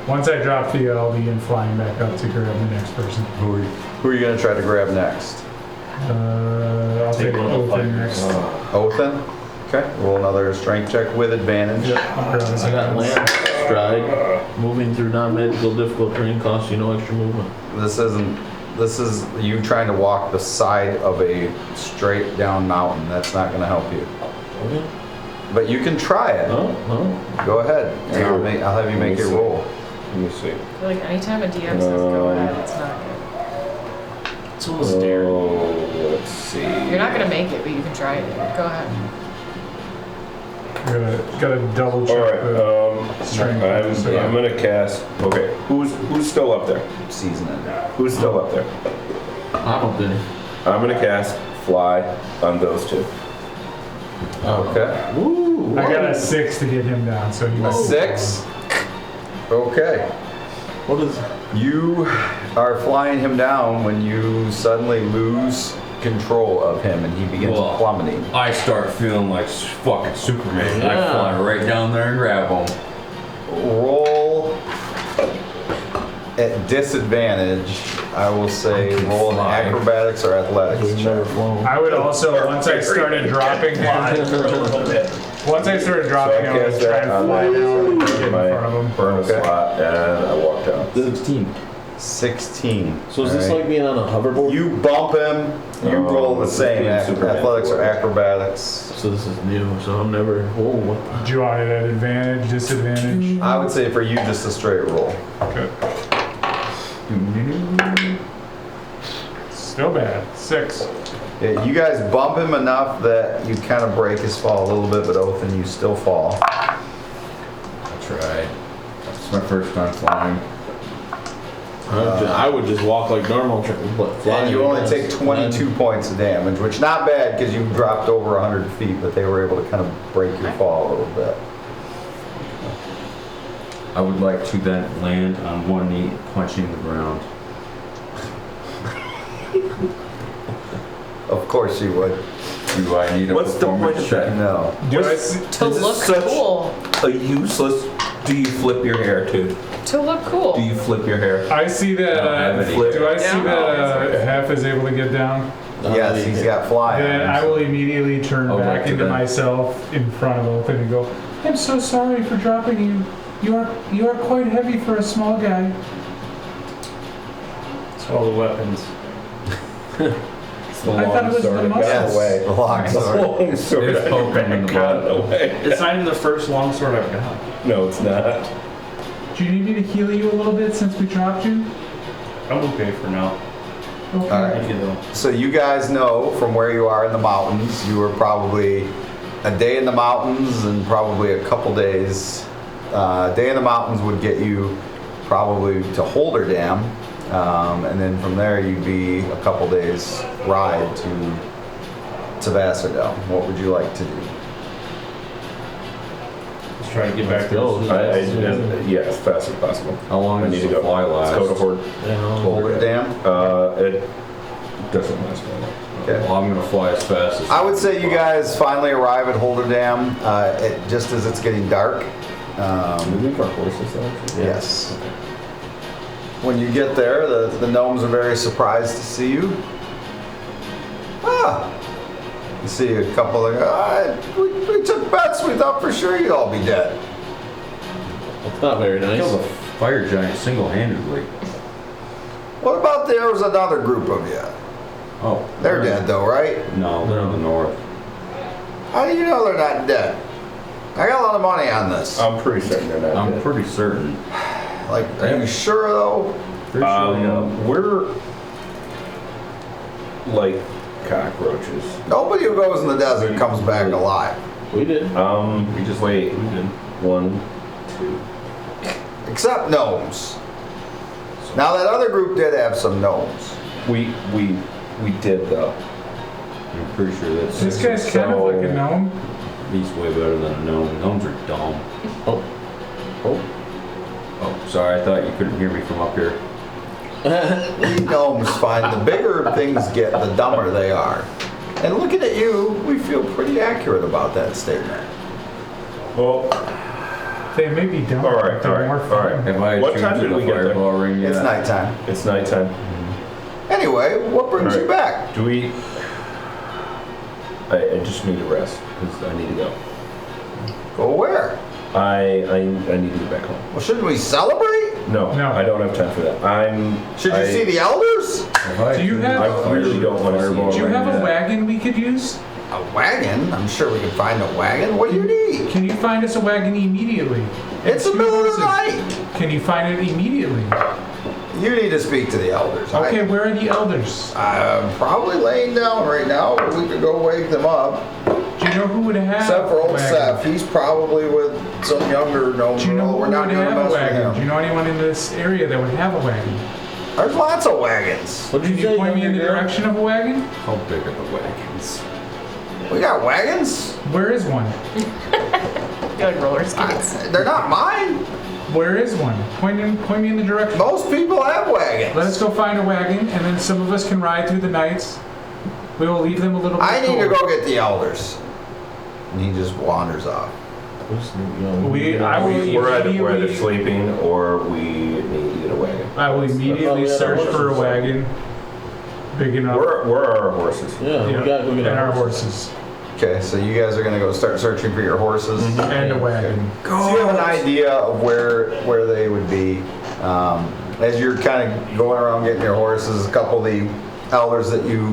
Once I drop Thea, I'll begin flying back up to grab the next person. Who are you going to try to grab next? I'll take Othin next. Othin? Okay, roll another strength check with advantage. Yep, I got land, stride, moving through non-magical difficult terrain costs you no extra movement. This is you trying to walk the side of a straight down mountain. That's not going to help you. Okay. But you can try it. Oh. Go ahead. I'll have you make a roll. Let me see. I feel like anytime a DM says go ahead, it's not good. It's almost dare. Let's see. You're not gonna make it, but you can try it. Go ahead. Gotta double check the strength. I'm gonna cast. Okay, who's still up there? Seasoning. Who's still up there? I'm up there. I'm gonna cast fly on those two. Okay. Woo! I got a 6 to get him down, so A 6? Okay. What is... You are flying him down when you suddenly lose control of him and he begins plummeting. I start feeling like fucking Superman. I fly right down there and grab him. Roll at disadvantage. I will say roll in acrobatics or athletics. I would also, once I started dropping him, I would try and fly down and get in front of him. Burn a slot and I walk down. 16. 16. So is this like being on a hoverboard? You bump him, you roll the same. Athletics or acrobatics. So this is new, so I'm never. Whoa, what? Do you want it at advantage, disadvantage? I would say for you, just a straight roll. Okay. Still bad. 6. Yeah, you guys bump him enough that you kind of break his fall a little bit, but Othan, you still fall. That's right. It's my first time flying. I would just walk like normal, but flying. And you only take 22 points of damage, which not bad because you dropped over 100 feet, but they were able to kind of break your fall a little bit. I would like to then land on one knee, punching the ground. Of course you would. Do I need a What's the point performance of check? that? No. To look cool. A useless. Do you flip your hair too? To look cool. Do you flip your hair? I see that. I don't have any. Do I see that Hef is able to get down? Yes, he's got fly. Then I will immediately turn Oh, back right to into them. myself in front of Othan and go, I'm so sorry for dropping you. You are quite heavy for a small guy. It's all the weapons. It's the I thought it was the muscles. Yes, the long sword. Long sword. There's poke him in the butt. away. It's not even the first longsword I've got. No, it's not. Do you need me to heal you a little bit since we dropped you? I'm okay for now. Okay. All right. Thank you though. So you guys know from where you are in the mountains, you were probably a day in the mountains and probably a couple days. A day in the mountains would get you probably to Holder Dam, and then from there you'd be a couple days ride to Vasserdell. What would you like to do? Just try to get back to Let's those. Yeah, as fast as possible. How long I does need to the go. fly last? Let's go to Horde. Holder Dam? It doesn't last very long. Okay. Well, I'm gonna fly as fast as. I would say you guys finally arrive at Holder Dam just as it's getting dark. We leave our horses though. Yes. When you get there, the gnomes are very surprised to see you. Ah! You see a couple of, we took bets, we thought for sure you'd all be dead. That's not very nice. Killed a fire giant single-handedly. What about there was another group of you? Oh. They're dead though, right? No, they're in the north. How do you know they're not dead? I got a lot of money on this. I'm pretty certain they're not I'm dead. pretty certain. Like, are you sure though? Pretty sure, yeah. We're like cockroaches. Nobody who goes in the desert comes back alive. We did. We just wait. We did. 1, 2. Except gnomes. Now that other group did have some gnomes. We did though. I'm pretty sure that's. This guy's kind of like a gnome. He's way better than a gnome. Gnomes are dumb. Oh. Oh, sorry. I thought you couldn't hear me from up here. We gnomes find the bigger things get, the dumber they are. And looking at you, we feel pretty accurate about that statement. Well, They may be dumb. all right, but they're more fun. Have I What tuned time to did the we get there? fireball ring yet? It's nighttime. it's nighttime. Anyway, what brings you back? Do we? I just need to rest because I need to go. Go where? I need to get back home. Well, shouldn't we celebrate? No, No. I don't have time for that. Should you see the elders? Do you have? I really don't want to see Do you have a wagon we could use? A wagon? I'm sure we can find a wagon. What do you need? Can you find us a wagon immediately? It's the Two middle of the horses. night. Can you find it immediately? You need to speak to the elders. Okay, where are the elders? I'm probably laying down right now, but we could go wake them up. Do you know who would have Except for a old wagon? Seth. He's probably with some younger gnome. Do you know who We're would not going to have mess a with wagon? Do you him. know anyone in this area that would have a wagon? There's lots of wagons. What did Can you you say? point me in the younger girl? direction of a wagon? How big are the wagons? We got wagons. Where is one? Good roller skates. They're not mine. Where is one? Point me in the direction. Most people have wagons. Let us go find a wagon, and then some of us can ride through the nights. We will leave them a little bit I need to cold. go get the elders. And he just wanders off. I will We're either immediately, sleeping or we need to get a wagon. I will immediately search for a wagon big enough. Where are our horses? Yeah, we gotta go get and our our horses. Okay, so you guys are gonna go start searching for your horses. And a wagon. So you have an idea of where they would be. as you're kind of going around getting your horses, a couple of the elders that you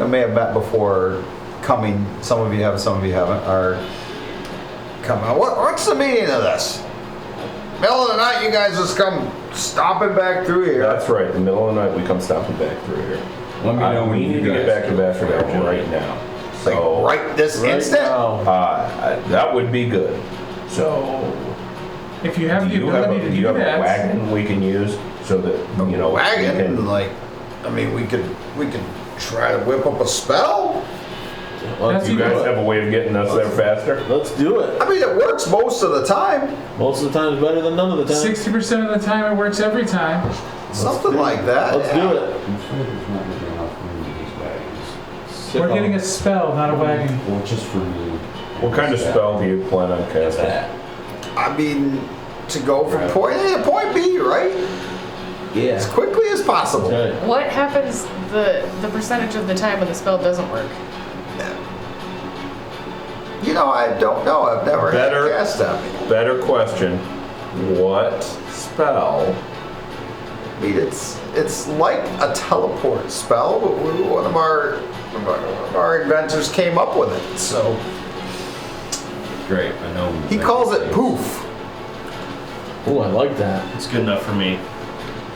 may have met before coming, some of you have, some of you haven't, are coming. What's the meaning of this? Middle of the night, you guys just come stomping back through here. That's right. In the middle of the night, we come stomping back through here. Let me know when we need to get back to Vasserdell right now. So right this instant? That would be good. So, if you have the ability to do you have that, a wagon we can use so that wagon? We could try to whip up a spell. Well, do you guys have a way of getting us there faster? Let's do it. I mean, it works most of the time. Most of the time is better than none of the time. 60% of the time it works every time. Something like that. Let's do it. We're getting a spell, not a wagon. Well, just for me. What kind of spell do you plan on casting? I mean, to go from point A to point B, right? Yeah. As quickly as possible. Okay. What happens the percentage of the time when the spell doesn't work? I don't know. I've never had a cast on me. Better question. What spell? I mean, it's like a teleport spell, but one of our inventors came up with it. So Great, I know. he calls it poof. Oh, I like that. It's good enough for me.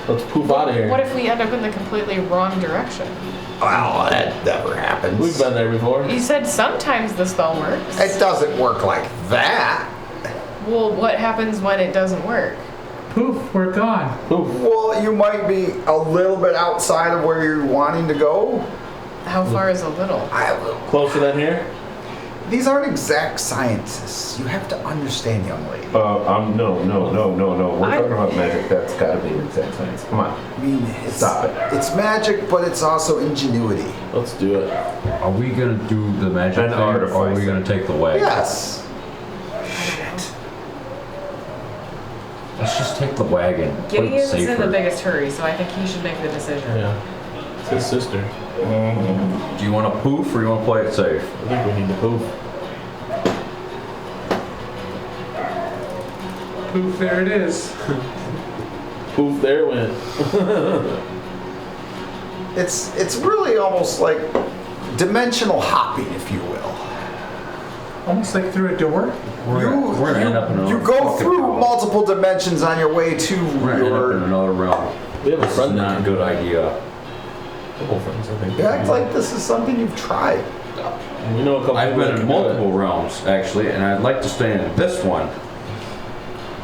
Let's poof out of here. What if we end up in the completely wrong direction? Well, that never happens. We've been there before. You said sometimes the spell works. It doesn't work like that. Well, what happens when it doesn't work? Poof, we're gone. Poof. Well, you might be a little bit outside of where you're wanting to go. How far is a little? Closer than here? These aren't exact scientists. You have to understand, young lady. No. We're talking about magic. That's got to be an exact science. Come on. I mean, Stop it. It's magic, but it's also ingenuity. Let's do it. Are we gonna do the magic An thing, or are we artificer. gonna take the wagon? Yes. Shit. Let's just take the wagon. Put it Gideon's in the safer. biggest hurry, so I think he should make the decision. Yeah. It's his sister. Do you want to poof or you want to play it safe? I think we need to poof. Poof, there it is. Poof, there it went. It's really almost like dimensional hopping, if you will. Almost like through a door. We're gonna end up in another You go fucking through realm. multiple dimensions on your way to We're gonna end up in your. another realm. We have a This is friend not a good idea. Couple friends, I think. You act like this is something you've tried. We know a couple I've people been that in can do it. multiple realms actually, and I'd like to stay in this one.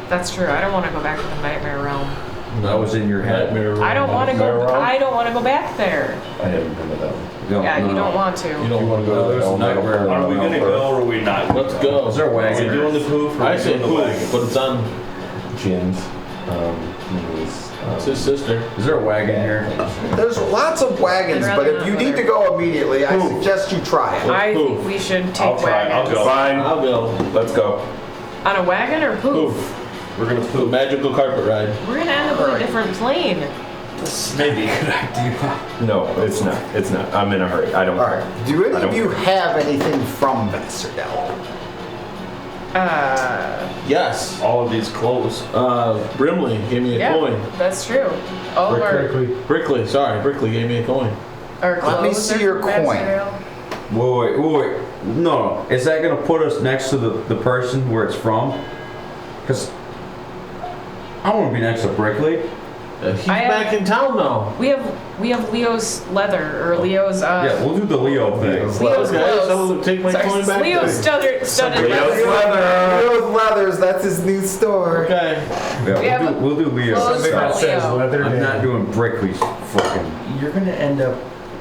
That's true. I don't want to go back to the nightmare realm. That was in your head. Nightmare I don't want to go. Nightmare realm? I don't want to go back there. I haven't been to that one. Yeah, you don't want to. You don't want to go There's there. a nightmare Are we realm gonna first. go or are we not? Let's go. Is there a wagon? Are we doing the poof or are I we say doing the poof, wagon? but it's on. Jim's. It's his sister. Is there a wagon here? There's lots of wagons, I'd but rather if you not need go to go immediately, I suggest you try it. I poof. think we should take I'll try. I'll wagons. go. Fine. I'll go. Let's go. On a wagon or poof? Poof. We're gonna The poop. magical carpet ride. We're gonna end up in a different plane. Maybe a good idea. No, it's not. It's not. I'm in a hurry. I don't. All right. Do any I of don't you care. have anything from Vasserdell? Yes. All of these clothes. Brimley gave me a Yeah, coin. that's true. All of our Brickley, sorry, Brickley gave me a coin. clothes Let me see are your from coin. Vasserdell. Wait. No. Is that gonna put us next to the person where it's from? Because I want to be next to Brickley. He's back in town now. We have Leo's leather or Leo's Yeah, we'll do the Leo thing. Leo's Okay, clothes. so we'll take my coin back. Leo's studded Leo's leather. Leo's Leathers, that's his new store. Okay. Yeah, we'll do Leo. clothes for that says Leo. leather I'm day. not doing Brickley's fucking. You're gonna end up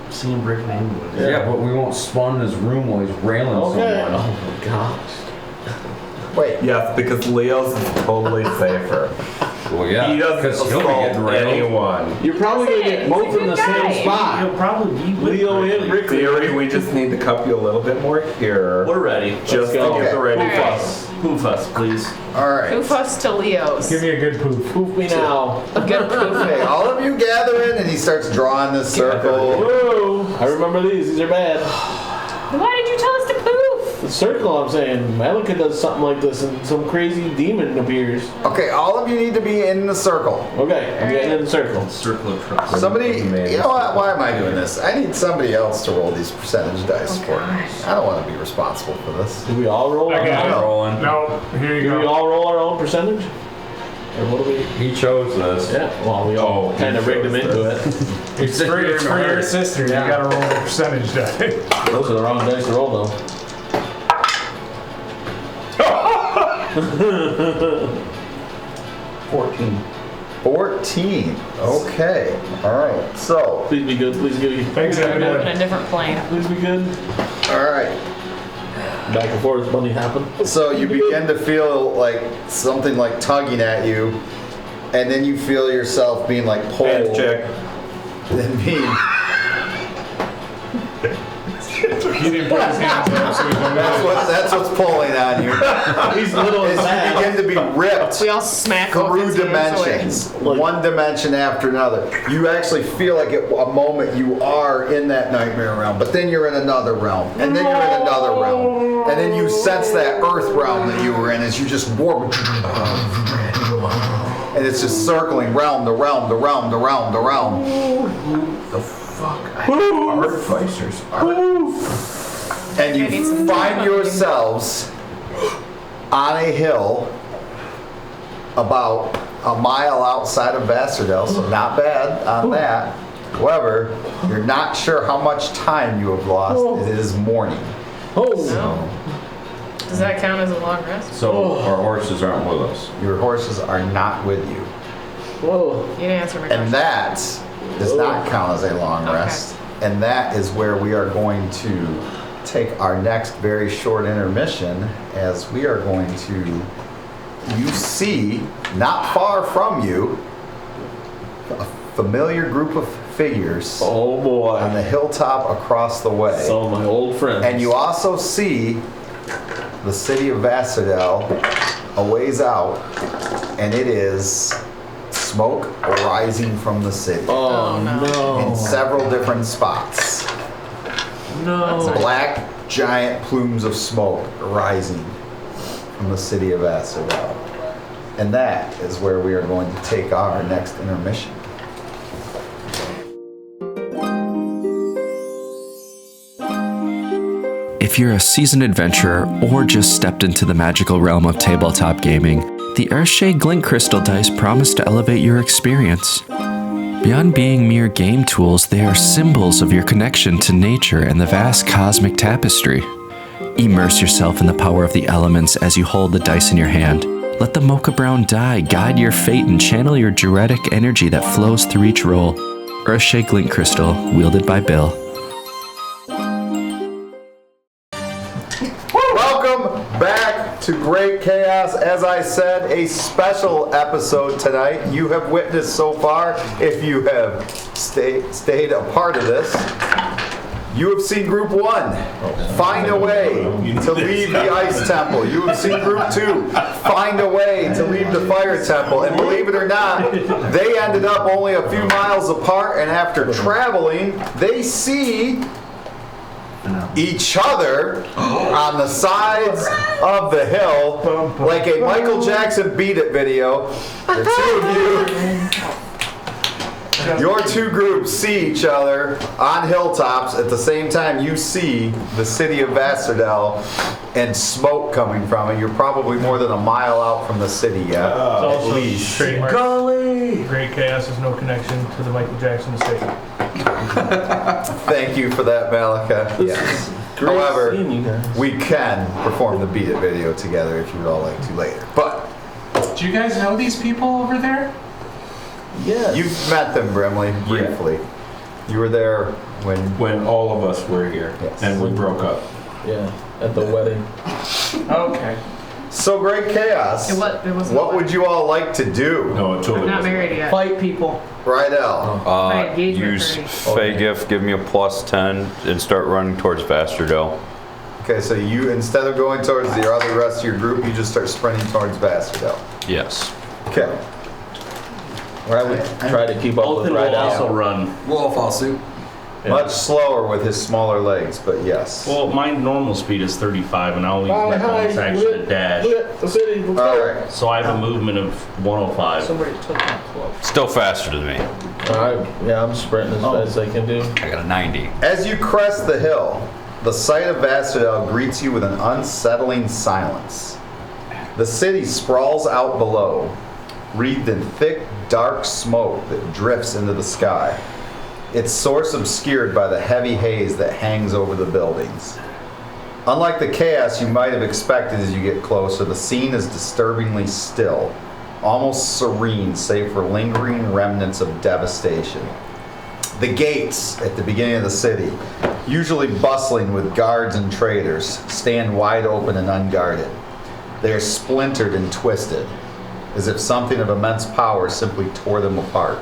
seeing Brick Langwood. Yeah, but we won't spawn in his room while he's railing Okay. someone. Oh my gosh. Wait, Yes, because Leo's is totally safer. Well, yeah, He because doesn't he'll be assault getting railed. anyone. You're probably gonna get He's both a in the good guy. same spot. He'll probably be with Leo Brickley. and Brickley. Theory, we just need to cup you a little bit more here. We're ready. Just to go. get the ready Okay. for Alright. us. Poof us, please. all right. Poof us to Leo's. Give me a good poof. Poof me now. a good poof. Okay, all of you gather in, and he starts drawing this circle. Whoa. I remember these. These are bad. Why did you tell us to poof? The circle, I'm saying. Malika does something like this and some crazy demon appears. Okay, all of you need to be in the circle. Okay, I'm getting in the circle. Circle of trust. Somebody, you know what? Why am I doing this? I need somebody else to roll these percentage dice for me. I don't want to be responsible for this. Do we all roll our own? Rolling. No, here you Do go. we all roll our own percentage? Or what do we? He chose this. Yeah, well, we all kind of rigged him into it. It's for your sister. Yeah. You gotta roll the percentage die. Those are the wrong dice to roll, though. 14. 14. Okay. All right. So. Please be good. Please be good. Thanks, In everyone. a different plane. Please be good. All right. Back and forth, bunny happen. So you begin to feel like something like tugging at you, and then you feel yourself being like pulled. Hand check. Then being. He didn't put his hands up, so he don't know. That's what's pulling on you. He's little and As you fast. begin to be ripped We all smack through dimensions, one dimension after another. You actually feel like at a moment you are in that nightmare realm, but then you're in another realm, and then you're in another realm, and then you sense that earth realm that you were in as you just warp. And it's just circling realm to realm to realm to realm to realm. The fuck? Artificers. And you find yourselves on a hill about a mile outside of Vasserdell, so not bad on that. However, you're not sure how much time you have lost. It is morning. Oh. No. Does that count as a long rest? So our horses aren't with us. Your horses are not with you. Whoa. You didn't answer my question. And that does not count as a long rest. And that is where we are going to take our next very short intermission, as we are going to, you see, not far from you, a familiar group of figures. Oh boy. On the hilltop across the way. Some of my old friends. And you also see the city of Vasserdell a ways out, and it is smoke rising from the city. Oh no. In several different spots. No. Black giant plumes of smoke rising from the city of Vasserdell. And that is where we are going to take our next intermission. If you're a seasoned adventurer or just stepped into the magical realm of tabletop gaming, the Earthshade Glint Crystal dice promise to elevate your experience. Beyond being mere game tools, they are symbols of your connection to nature and the vast cosmic tapestry. Immerse yourself in the power of the elements as you hold the dice in your hand. Let the mocha brown die guide your fate and channel your Gr8 energy that flows through each roll. Earthshade Glint Crystal, wielded by Bill. Welcome back to Great Chaos. As I said, a special episode tonight. You have witnessed so far, if you have stayed a part of this, you have seen Group 1 find a way to leave the Ice Temple. You have seen Group 2 find a way to leave the Fire Temple. And believe it or not, they ended up only a few miles apart, and after traveling, they see each other on the sides of the hill like a Michael Jackson Beat It video. The two of you, your two groups see each other on hilltops at the same time. You see the city of Vasserdell and smoke coming from it. You're probably more than a mile out from the city yet. It's At also least. trademark. Great Chaos has no connection to the Michael Jackson estate. Thank you for that, Malika. Yes. However, we can perform the Beat It video together if you would all like to later. But do you guys know these people over there? yeah, you've met them, Brimley, briefly. You were there When all of us were here, Yes. and we broke up. Yeah, at the wedding. Okay. So Great Chaos. What would you all like to do? No, it totally I'm not wasn't. married yet. Fight people. Rydell. My engagement Use party. Fey Gift, give me a +10, and start running towards Vasserdell. Okay, so you, instead of going towards the other rest of your group, you just start sprinting towards Vasserdell. Yes. Okay. I would try to keep up with Ethan will Rydell. also run. We'll all follow suit. Much slower with his smaller legs, but yes. Well, my normal speed is 35, and I always my bonus action to dash. The city. All right. So I have a movement of 105. Somebody took my cloak. Still faster than me. Alright, yeah, I'm sprinting as fast as I can do. I got a 90. As you crest the hill, the sight of Vasserdell greets you with an unsettling silence. The city sprawls out below, wreathed in thick, dark smoke that drifts into the sky, its source obscured by the heavy haze that hangs over the buildings. Unlike the chaos you might have expected as you get closer, the scene is disturbingly still, almost serene save for lingering remnants of devastation. The gates at the beginning of the city, usually bustling with guards and traders, stand wide open and unguarded. They are splintered and twisted, as if something of immense power simply tore them apart.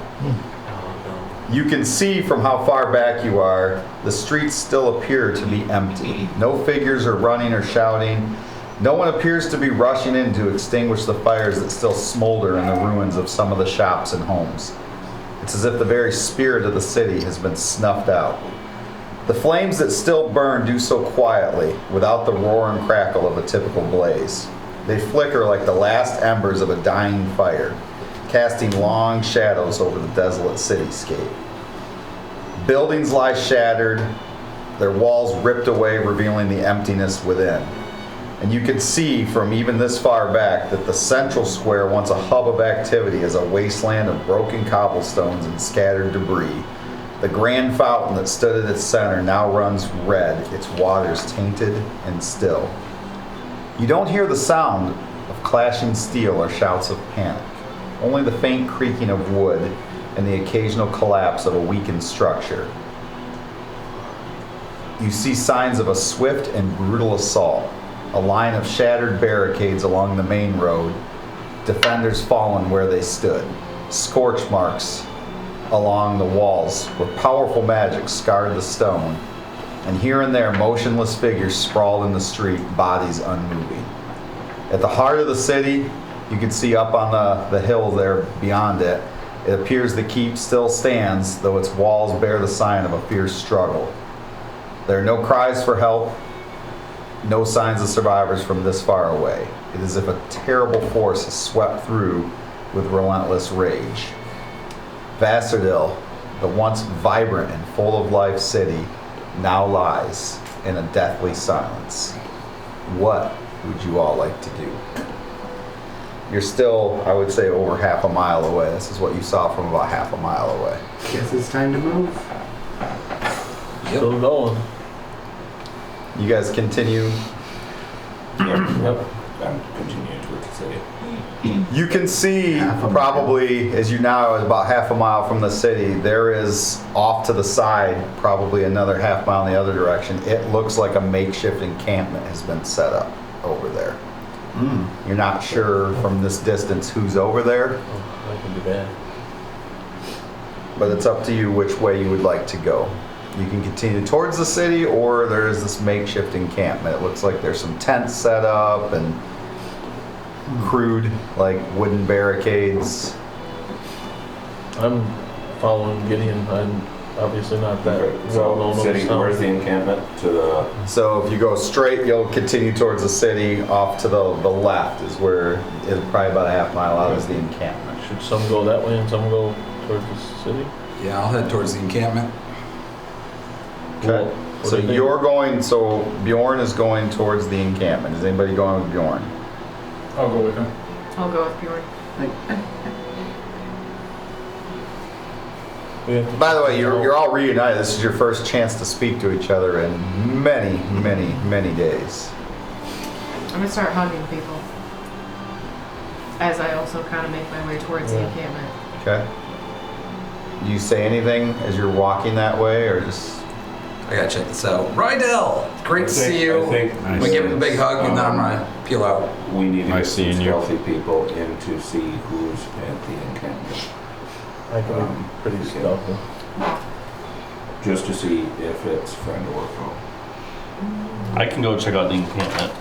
You can see from how far back you are, the streets still appear to be empty. No figures are running or shouting. No one appears to be rushing in to extinguish the fires that still smolder in the ruins of some of the shops and homes. It's as if the very spirit of the city has been snuffed out. The flames that still burn do so quietly, without the roar and crackle of a typical blaze. They flicker like the last embers of a dying fire, casting long shadows over the desolate cityscape. Buildings lie shattered, their walls ripped away, revealing the emptiness within. And you can see from even this far back that the central square, once a hub of activity, is a wasteland of broken cobblestones and scattered debris. The grand fountain that stood at its center now runs red, its waters tainted and still. You don't hear the sound of clashing steel or shouts of panic, only the faint creaking of wood and the occasional collapse of a weakened structure. You see signs of a swift and brutal assault, a line of shattered barricades along the main road, defenders fallen where they stood, scorch marks along the walls where powerful magic scarred the stone, and here and there motionless figures sprawled in the street, bodies unmoving. At the heart of the city, you can see up on the hill there beyond it, it appears the keep still stands, though its walls bear the sign of a fierce struggle. There are no cries for help, no signs of survivors from this far away. It is as if a terrible force has swept through with relentless rage. Vasserdell, the once vibrant and full of life city, now lies in a deathly silence. What would you all like to do? You're still, I would say, over half a mile away. This is what you saw from about half a mile away. Guess it's time to move. Still going. You guys continue. Yep. I'm continuing towards the city. You can see probably, as you now are about half a mile from the city, there is off to the side, probably another half mile in the other direction. It looks like a makeshift encampment has been set up over there. You're not sure from this distance who's over there, That could be bad. but it's up to you which way you would like to go. You can continue towards the city, or there is this makeshift encampment. It looks like there's some tents set up and crude, like wooden barricades. I'm following Gideon. I'm obviously not that well known. City, where's the encampment? To the. So if you go straight, you'll continue towards the city. Off to the left is where it's probably about a half mile out is the encampment. Should some go that way and some go towards the city? Yeah, I'll head towards the encampment. Okay. So you're going. So Bjorn is going towards the encampment. Is anybody going with Bjorn? I'll go with him. I'll go with Bjorn. By the way, you're all reunited. This is your first chance to speak to each other in many, many, many days. I'm gonna start hugging people as I also kind of make my way towards the encampment. Okay. Do you say anything as you're walking that way, or just? I gotta check this out. Rydell, great to see you. I think I'm gonna give him a big hug and then I'm gonna peel out. we need to Nice get some seeing you. stealthy people in to see who's at the encampment. I can be pretty stealthy. Just to see if it's friend or foe. I can go check out the encampment.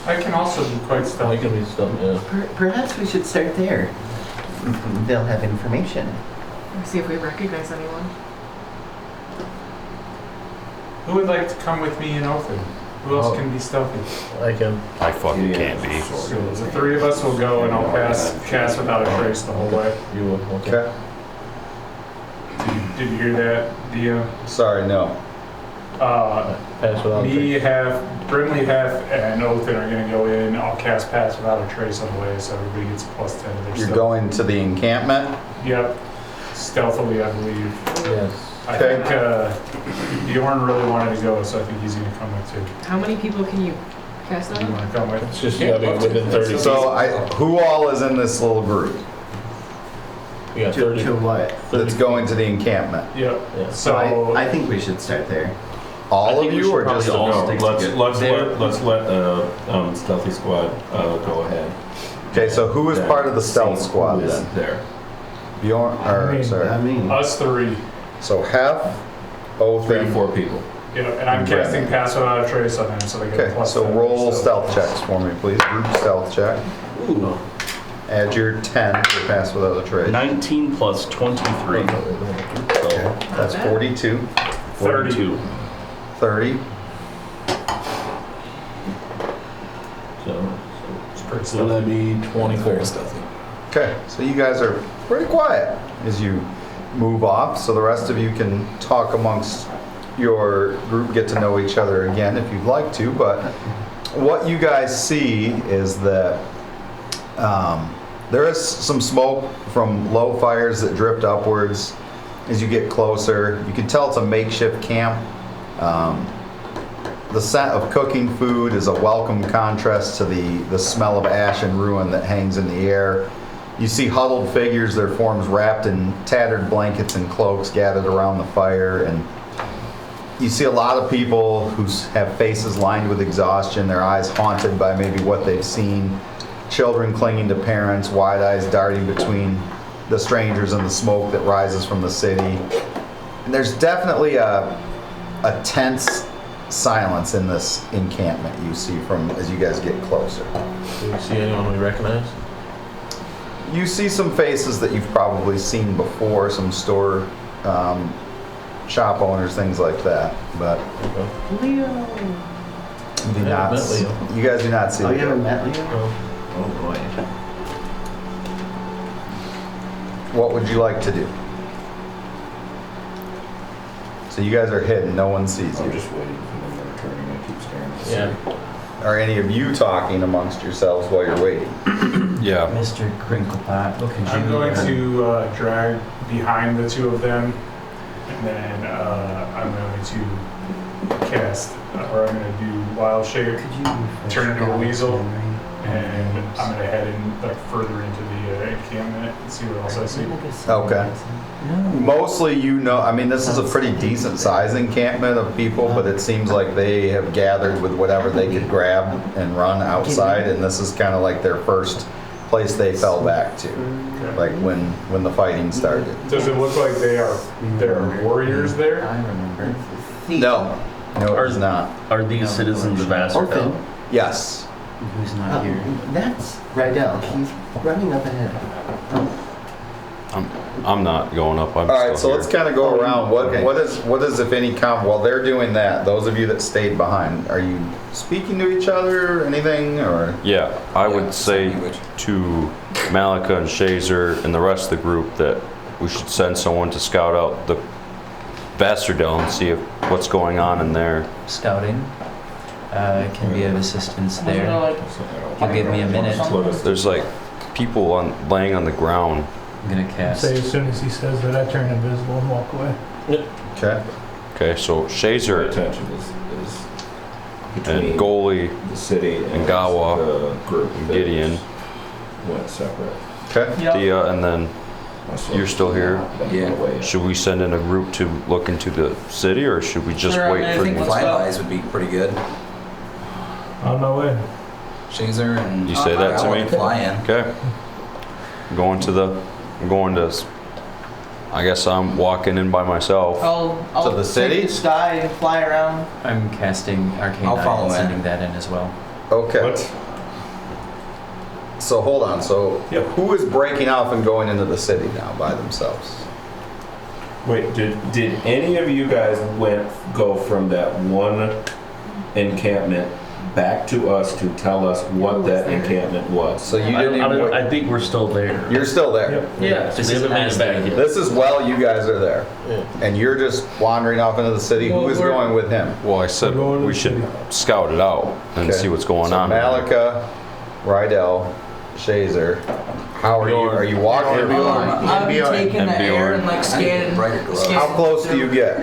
I can also be quite I stealthy. can be stealthy, yeah. Perhaps we should start there. They'll have information. See if we recognize anyone. Who would like to come with me in Othin? Who else can be stealthy? I can. I fucking can't be. So the three of us will go, and I'll cast without a trace the whole way. You will. Okay. Did you hear that, Dia? Sorry, no. Pass without a Me, trace. Brimley, and Othin are gonna go in. I'll cast pass without a trace on the way, so everybody gets a +10 to their You're stealth. going to the encampment? Yep. Stealthily, I believe. Yes. I Okay. think Bjorn really wanted to go, so I think he's gonna come with too. How many people can you cast You on? wanna come with? It's just you gotta be within 30 feet. So, who all is in this little group You got 30. To what? that's going to the encampment? Yep. Yeah. So, I think we should start there. All of you, or just No, a let's let Stealthy Squad go ahead. Okay, so who is part of the stealth See squad who is then? there? Bjorn, or sorry. I mean, us three. So Hef, 3 Othin. to 4 people. Yeah, and I'm casting pass without a trace on them, so they get a Okay, +10. so roll stealth checks for me, please. Group stealth check. Ooh. Add your 10 to pass without a trace. 19 plus 23. So that's 42. 32. 30. So that'd be 24. Okay, so you guys are pretty quiet as you move off, so the rest of you can talk amongst your group, get to know each other again if you'd like to, but what you guys see is that there is some smoke from low fires that drift upwards as you get closer. You can tell it's a makeshift camp. The scent of cooking food is a welcome contrast to the smell of ash and ruin that hangs in the air. You see huddled figures, their forms wrapped in tattered blankets and cloaks gathered around the fire, and you see a lot of people who have faces lined with exhaustion, their eyes haunted by maybe what they've seen, children clinging to parents, wide eyes darting between the strangers and the smoke that rises from the city. And there's definitely a tense silence in this encampment you see from as you guys get closer. Do you see anyone we recognize? You see some faces that you've probably seen before, some store shop owners, things like that, but Leo. you do not. met Leo. You guys do not see. oh, you Leo. haven't met Leo? No. Oh boy. What would you like to do? So you guys are hidden. No one sees I'm you. just waiting for them to return. I keep staring at the Yeah. city. Are any of you talking amongst yourselves while you're waiting? Yeah. Mr. Crinklepot, look at I'm going to drag behind the two of them, and then I'm going to cast, or I'm going to do Wild Shape, turn into a weasel, and I'm going to head in like further into the encampment and see what else I see. Okay. Mostly, you know, I mean, this is a pretty decent size encampment of people, but it seems like they have gathered with whatever they could grab and run outside, and this is kind of like their first place they fell back to, like when the fighting started. Does it look like there are warriors there? I remember. No, no, it's not. Are these citizens of Vasserdell? Yes. Who's not here? That's Rydell. He's running up ahead. I'm not going up. I'm All right, so still let's here. kind of go around. What is if any while they're doing that? Those of you that stayed behind, are you speaking to each other or anything, or? Yeah, I would say to Malika and Shazer and the rest of the group that we should send someone to scout out the Vasserdell and see what's going on in there. Scouting can be of assistance there. Like, Give me a minute. There's like people laying on the ground. I'm gonna cast. Say as soon as he says that, I turn invisible and walk away. Okay. Okay, so Shazer Attention is and between Goalie the city and Gawa the group and that Gideon, went separate. Okay. Thea, and then you're still here. Yeah. Should we send in a group to look into the city, or should we just Sure, I wait mean, I for think the... let's Flybys would be pretty good. On my way. Shazer and You say that to me? Fly in. Okay. I'm going to I guess I'm walking in by myself. I'll To the city? take the sky and fly around. I'm casting Arcane I'll Eye follow and in. sending that in as well. Okay. So hold on. So who is breaking off and going into the city now by themselves? Wait, did any of you guys go from that one encampment back to us to tell us what that encampment was? So you didn't even. I think we're still there. You're still there. Yeah. We haven't made it back yet. This is while you guys are there, and you're just wandering off into the city. Well, Who is we're- going with him? Well, I said we should scout it out and Okay. see what's going So on. Malika, Rydell, Shazer. How are you? Are you walking? I'm taking the air and like scanning. How close do you get?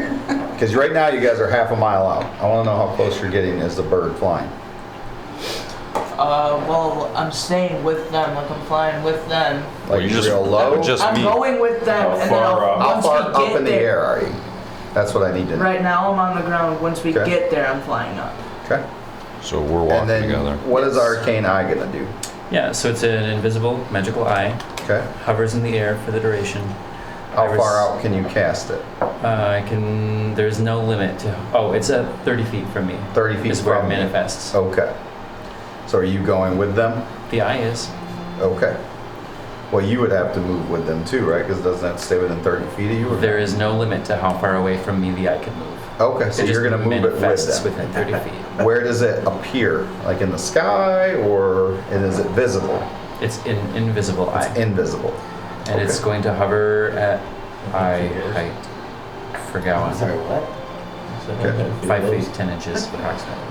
Because right now you guys are half a mile out. I want to know how close you're getting as the bird flying. Well, I'm staying with them, like I'm flying with them. Like you just real low? I'm going with them, and then How once far we up get in the there. air are you? That's what I need to know. Right now I'm on the ground. Once we Okay. get there, I'm flying up. Okay. So we're walking And then together. what is Arcane Eye gonna do? Yeah, so it's an invisible magical eye. Okay. Hovers in the air for the duration. How far out can you cast it? I can. There's no limit to. Oh, it's at 30 feet from me. 30 feet is where it from you. manifests. Okay. So are you going with them? The eye is. Okay. Well, you would have to move with them too, right? Because it doesn't have to stay within 30 feet of you? Or There is no limit to how far away from me the eye can move. Okay, so It you're just going to move it with manifests them. within 30 feet. Where does it appear? Like in the sky, or and is it visible? It's an invisible eye. It's invisible. And it's Okay. going to hover at eye height. Forgot what. Sorry, what? Okay. 5 feet 10 inches approximately.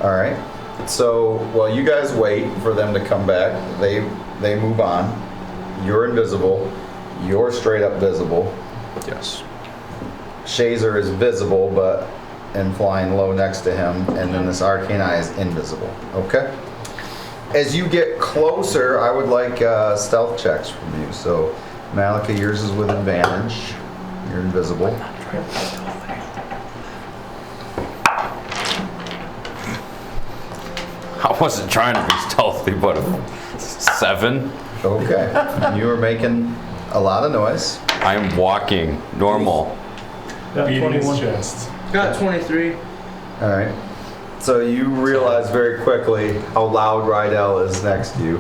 All right. So while you guys wait for them to come back, they move on. You're invisible. You're straight up visible. Yes. Shazer is visible, but and flying low next to him, and then this Arcane Eye is invisible. Okay. As you get closer, I would like stealth checks from you. So, Malika, yours is with advantage. You're invisible. I wasn't trying to be stealthy, but a 7. Okay. You are making a lot of noise. I am walking normal. Got Beating his 21. chest. Got 23. All right. So you realize very quickly how loud Rydell is next to you.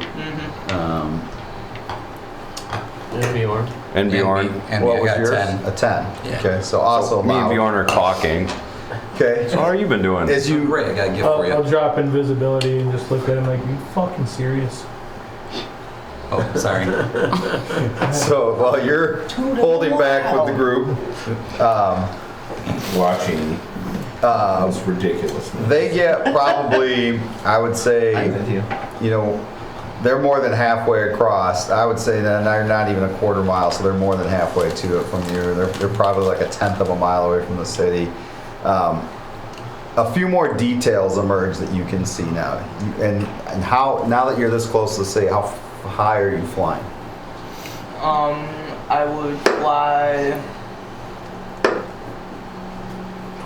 And Bjorn. And Bjorn. What was yours? 10. A 10. Yeah. Okay. So also Me and loud. Bjorn are talking. Okay. So how are you been doing? As you Great, I got a gift for I'll you. drop invisibility and just look at him like, you fucking serious? Oh, sorry. so while you're holding back with the group, Watching this ridiculousness. they get probably, I would say, you know, they're more than halfway across. I would say that they're not even a quarter mile, so they're more than halfway to it from you. They're probably like a tenth of a mile away from the city. A few more details emerge that you can see now. And how, now that you're this close to the city, how high are you flying? I would fly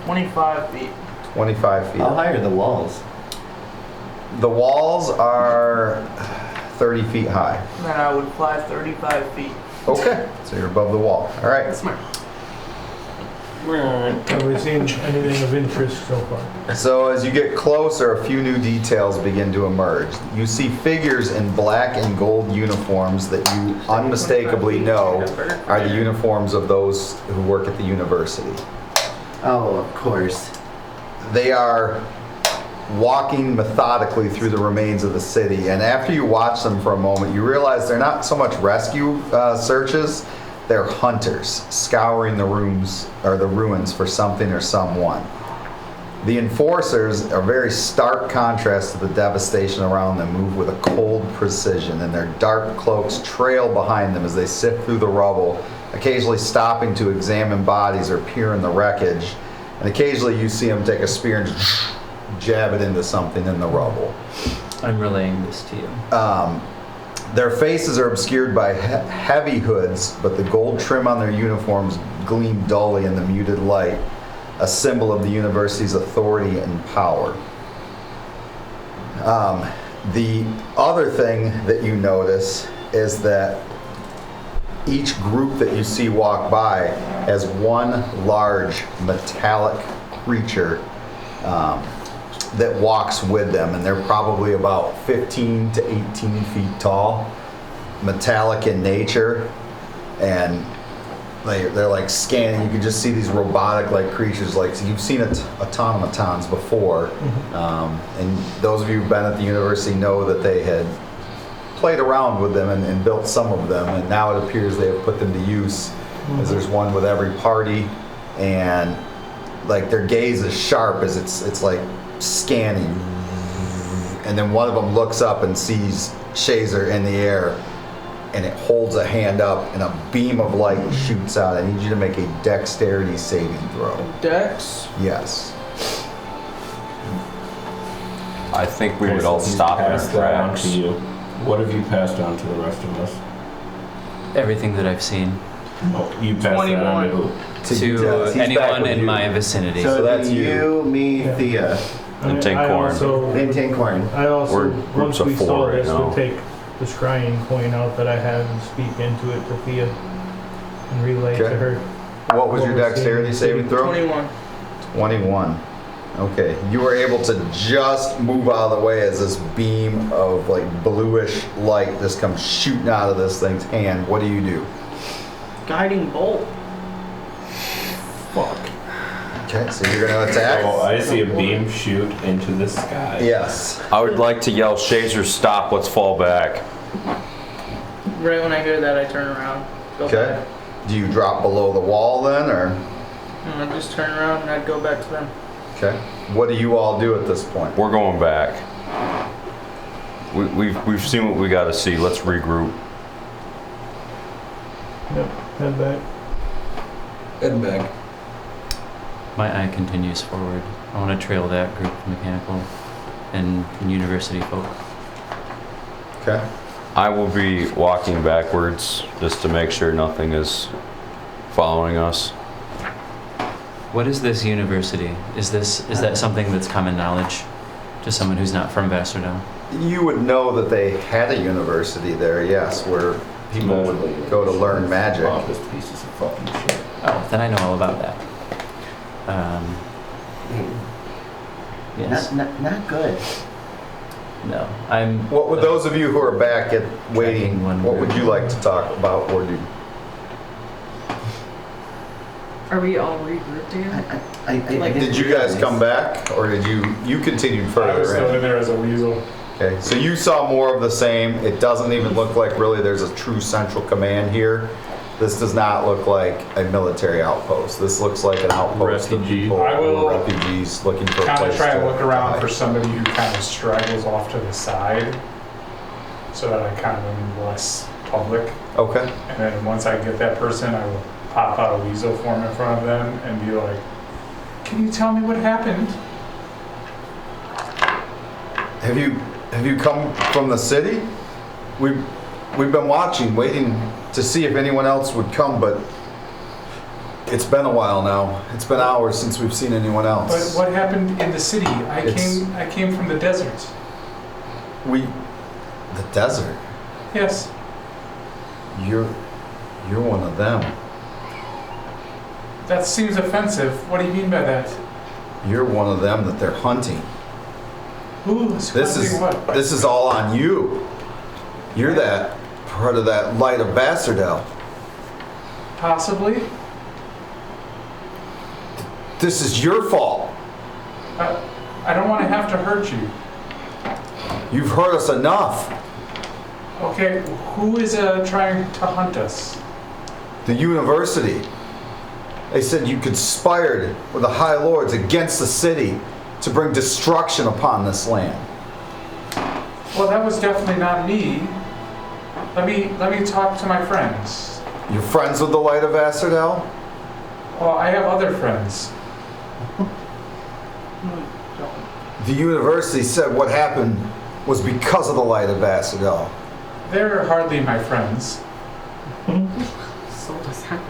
25 feet. 25 feet. How high are the walls? The walls are 30 feet high. Then I would fly 35 feet. Okay, so you're above the wall. All right. Smart. Have we seen anything of interest so far? So as you get closer, a few new details begin to emerge. You see figures in black and gold uniforms that you unmistakably know are the uniforms of those who work at the university. Oh, of course. They are walking methodically through the remains of the city, and after you watch them for a moment, you realize they're not so much rescue searches, they're hunters scouring the rooms or the ruins for something or someone. The enforcers are very stark contrast to the devastation around them, move with a cold precision, and their dark cloaks trail behind them as they sift through the rubble, occasionally stopping to examine bodies or peer in the wreckage. And occasionally you see them take a spear and just jab it into something in the rubble. I'm relaying this to you. Their faces are obscured by heavy hoods, but the gold trim on their uniforms gleam dully in the muted light, a symbol of the university's authority and power. The other thing that you notice is that each group that you see walk by has one large metallic creature that walks with them, and they're probably about 15 to 18 feet tall, metallic in nature, and they're like scanning. You can just see these robotic like creatures. Like, so you've seen automatons before, and those of you who've been at the university know that they had played around with them and built some of them, and now it appears they have put them to use. As there's one with every party, and like their gaze is sharp as it's like scanning, and then one of them looks up and sees Shazer in the air, and it holds a hand up and a beam of light shoots out. I need you to make a dexterity saving throw. Dex? Yes. I think we would all stop in our tracks. To you. What have you passed on to the rest of us? Everything that I've seen. Oh, you passed that on to who? To anyone in my vicinity. So that's you, me, Thea. And I Tinkhorn. also, And Tinkhorn. I also, We're once groups of we saw 4 right this, now. would take the scrying coin out that I have and speak into it to Thea and relay to Okay. her. What was your dexterity saving throw? 21. 21. Okay, you were able to just move out of the way as this beam of like bluish light just comes shooting out of this thing's hand. What do? Guiding bolt. Fuck. Okay, so you're gonna attack? Oh, I see a beam shoot into the sky. Yes. I would like to yell, Shazer, stop, let's fall back. Right when I hear that, I turn around. Go Okay. Do you drop below the wall then, or? back. I'd just turn around and I'd go back to them. Okay. What do you all do at this point? We're going back. We've seen what we got to see. Let's regroup. Yep, head back. Head back. My eye continues forward. I want to trail that group of mechanical and university folk. Okay. I will be walking backwards just to make sure nothing is following us. What is this university? Is that something that's common knowledge to someone who's not from Vasserdell? You would know that they had a university there, yes, where people would go to learn magic. Pompous pieces of fucking shit. Oh, then I know all about that. Yes. Not good. No, I'm. What would those of you who are back at waiting, what would you like to talk about or do? Are we all regrouped again? Did you guys come back, or did you continued further I was still in? in there as a weasel. Okay, so you saw more of the same. It doesn't even look like really there's a true central command here. This does not look like a military outpost. This looks like an outpost of people, I will refugees looking for a Kind place of try to and look around hide. for somebody who kind of straggles off to the side so that I kind of am less public. Okay. And then once I get that person, I will pop out a weasel form in front of them and be like, "Can you tell me what happened?" Have you come from the city? We've been watching, waiting to see if anyone else would come, but it's been a while now. It's been hours since we've seen anyone But else. what happened in the city? I came from the desert. The desert. Yes. You're one of them. That seems offensive. What do you mean by that? You're one of them that they're hunting. Who's hunting what? This is all on you. You're that part of that light of Vasserdell. Possibly. This is your fault. I don't want to have to hurt you. You've hurt us enough. Okay, who is trying to hunt us? The university. They said you conspired with the High Lords against the city to bring destruction upon this land. Well, that was definitely not me. Let me talk to my friends. You're friends with the light of Vasserdell? Well, I have other friends. The university said what happened was because of the light of Vasserdell. They're hardly my friends. So does that.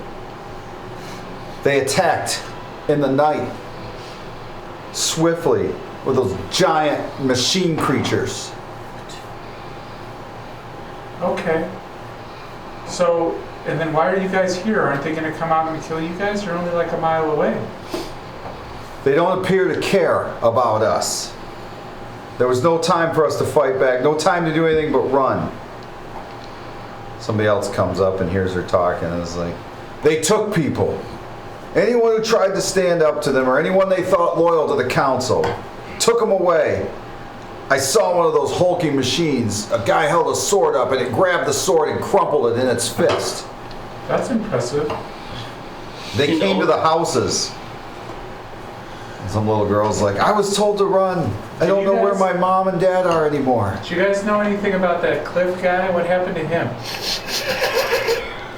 They attacked in the night, swiftly, with those giant machine creatures. Okay. So, and then why are you guys here? Aren't they going to come out and kill you guys? You're only like a mile away. They don't appear to care about us. There was no time for us to fight back, no time to do anything but run. Somebody else comes up and hears her talking and is like, They took people. Anyone who tried to stand up to them or anyone they thought loyal to the council, took them away. I saw one of those hulking machines. A guy held a sword up and it grabbed the sword and crumpled it in its fist. That's impressive. They came to the houses. And some little girl's like, I was told to run. I don't know where my mom and dad are anymore. Do you guys know anything about that Cliff guy? What happened to him?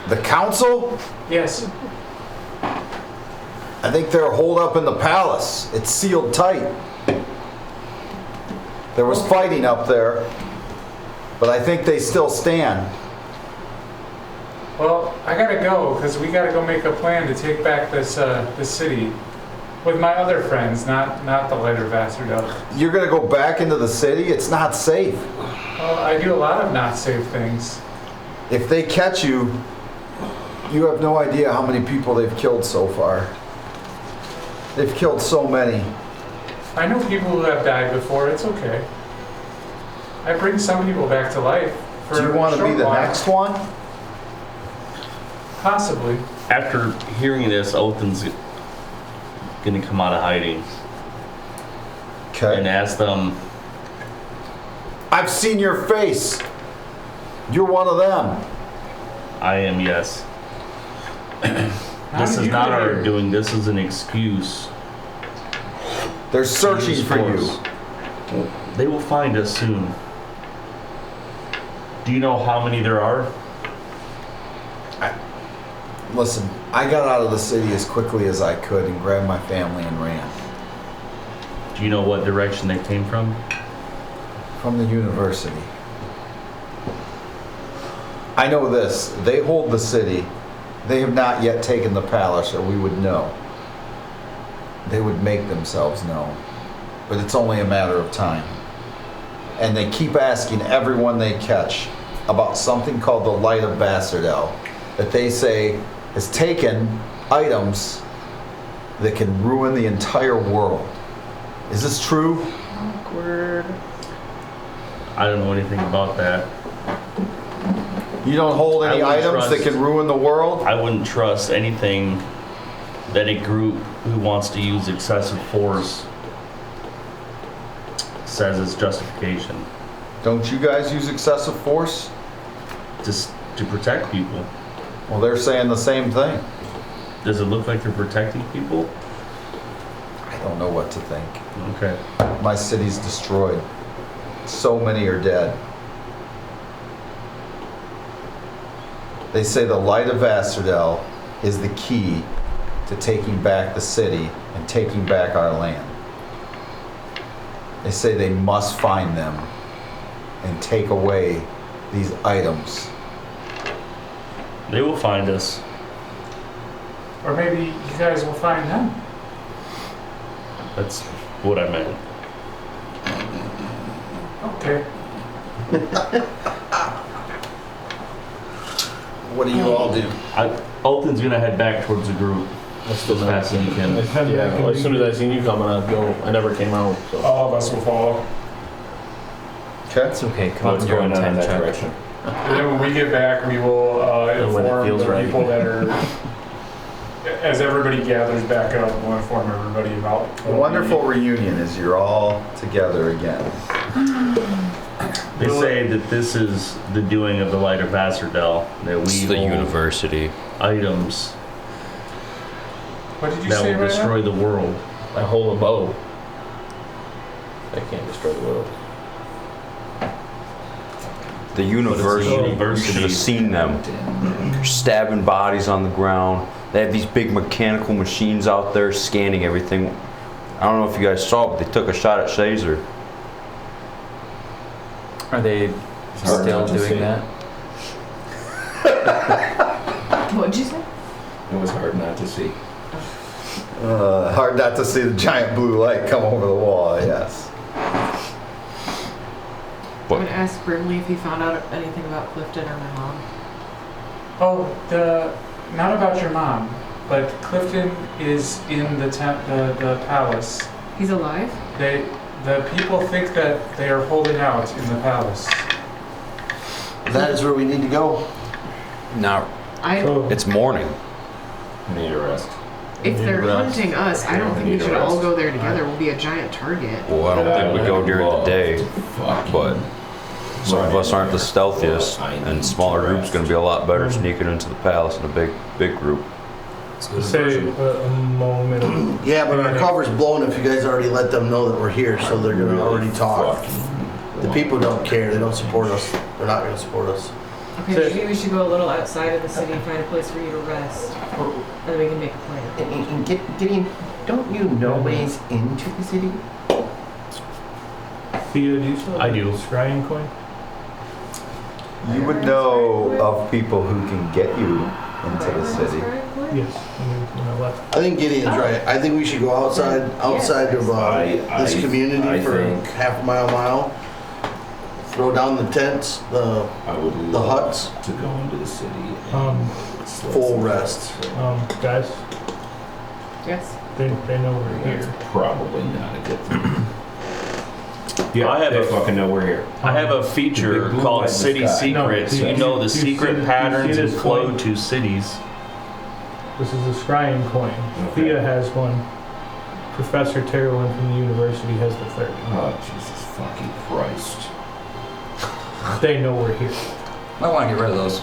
The council? Yes. I think they're holed up in the palace. It's sealed tight. There was fighting up there, but I think they still stand. Well, I gotta go, because we gotta go make a plan to take back this city. With my other friends, not the lighter Vasserdell. You're gonna go back into the city? It's not safe. Well, I do a lot of not safe things. If they catch you, you have no idea how many people they've killed so far. They've killed so many. I know people who have died before, it's okay. I bring some people back to life. For Do you want to be the next one? Possibly. After hearing this, Othin's gonna come out of hiding. Okay. And ask them. I've seen your face. You're one of them. I am, yes. This is not our doing. This is an excuse. They're searching for you. They will find us soon. Do you know how many there are? Listen, I got out of the city as quickly as I could and grabbed my family and ran. Do you know what direction they came from? From the university. I know this. They hold the city. They have not yet taken the palace, or we would know. They would make themselves known. But it's only a matter of time. And they keep asking everyone they catch about something called the Light of Vasserdell, that they say has taken items that can ruin the entire world. Is this true? Awkward. I don't know anything about that. You don't hold any items that can ruin the world? I wouldn't trust anything that a group who wants to use excessive force says as justification. Don't you guys use excessive force? Just to protect people. Well, they're saying the same thing. Does it look like they're protecting people? I don't know what to think. Okay. My city's destroyed. So many are dead. They say the Light of Vasserdell is the key to taking back the city and taking back our land. They say they must find them and take away these items. They will find us. Or maybe you guys will find them. That's what I meant. Okay. What do you all do? Othin's gonna head back towards the group as fast as he can. Yeah, well, as soon as I seen you coming, I'd go. I never came out. So. All of us will follow. Okay. It's okay. Come on, What's your going own on in time that check. direction? And then when we get back, we will when it inform feels the right. people that are, as everybody gathers back up, we'll inform everybody about. A wonderful reunion as you're all together again. They say that this is the doing of the Light of Vasserdell. That we It's the hold university. items What did you that say will right destroy the world. I hold a bow. They can't destroy the world. The university. You university. should have seen them. They're stabbing bodies on the ground. They have these big mechanical machines out there scanning everything. I don't know if you guys saw, but they took a shot at Shazer. Are they still doing that? What'd you say? It was hard not to see. Hard not to see the giant blue light come over the wall, yes. I'm gonna ask Brimley if he found out anything about Clifton or my mom. Oh, not about your mom, but Clifton is in the palace. He's alive? The people think that they are holding out in the palace. That is where we need to go. Now, I it's morning. I need a rest. If they're Rest. hunting us, I don't think we should all go there together. We'll be a giant target. Well, I don't think we go during the day, but some of us aren't the stealthiest, and smaller group's gonna be a lot better sneaking into the palace in a big group. Say a moment. Yeah, but our cover's blown if you guys already let them know that we're here, so they're gonna already talk. The people don't care. They don't support us. They're not gonna support us. Okay, maybe we should go a little outside of the city and find a place for you to rest. And then we can make a plan. And Gideon, don't you know ways into the city? Thea, do you still have I do. a scrying coin? You would know of people who can get you into the city. Yes. When I left. I think Gideon's right. I think we should go outside of this community for half a mile. Throw down the tents, the huts. To go into the city. Full rest. Guys. Yes. They know we're here. Probably not a good thing. Yeah, They fucking know we're here. I have a feature Big blue called light in the City sky. Secrets. No, You know the do you secret see patterns and this flow coin? to cities. This is a scrying coin. Thea has one. Professor Terrelin from the university has the third. Oh, Jesus fucking Christ. They know we're here. Might want to get rid of those.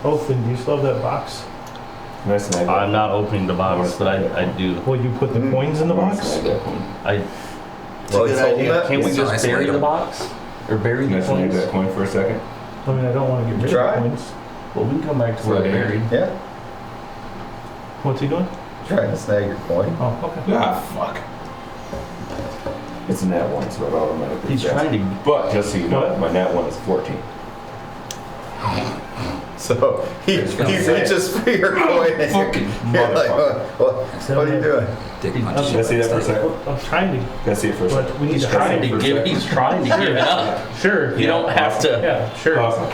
Oathland, do you still have that box? I'm not opening the box, but I do. Will you put the coins in the box? I Well, he's holding it. Can't we It's just nice bury later. the box? Or bury Can I the snag coins? that coin for a second? I mean, I don't want to get rid Try. of the coins. Well, we can come back to where they're buried. Yeah, What's he doing? trying to snag your coin. Oh, okay. Ah, fuck. It's a nat 1, so it automatically. He's trying to. But just so you know, What? my nat 1 is 14. So he reaches for your coin and you're like, what are you doing? Dick punch. Can I see that for a second? I'm trying to, Can I see it for a second? but we need He's to trying hide to it. give. He's trying to give it up. Sure. You don't have to. Yeah, sure. Awesome.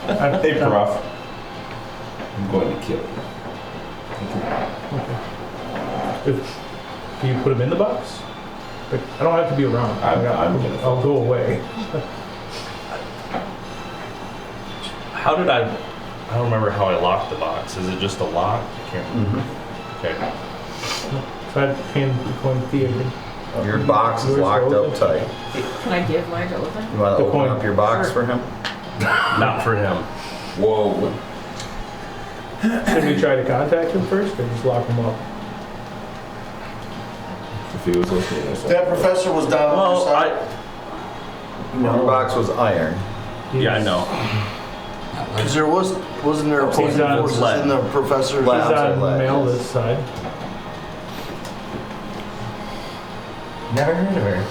I'm- Hey, Prof. I'm going to kill you. Do you put them in the box? Like, I don't have to be around. I'll go away. How did I don't remember how I locked the box. Is it just a lock? I can't remember. Okay. Try to hand the coin to Thea again. Your box is locked up tight. Can I give mine to Oathland? You want to The open coin. up your box Sure. for him? Not for him. Whoa. Should we try to contact him first or just lock him up? If he was listening, I said. That professor was down on Well, the side. Your box was iron. Yeah, I know. Because there wasn't there opposing He's on forces lead. in the professor's. He's Left. on Left. mail this side. Never heard of her.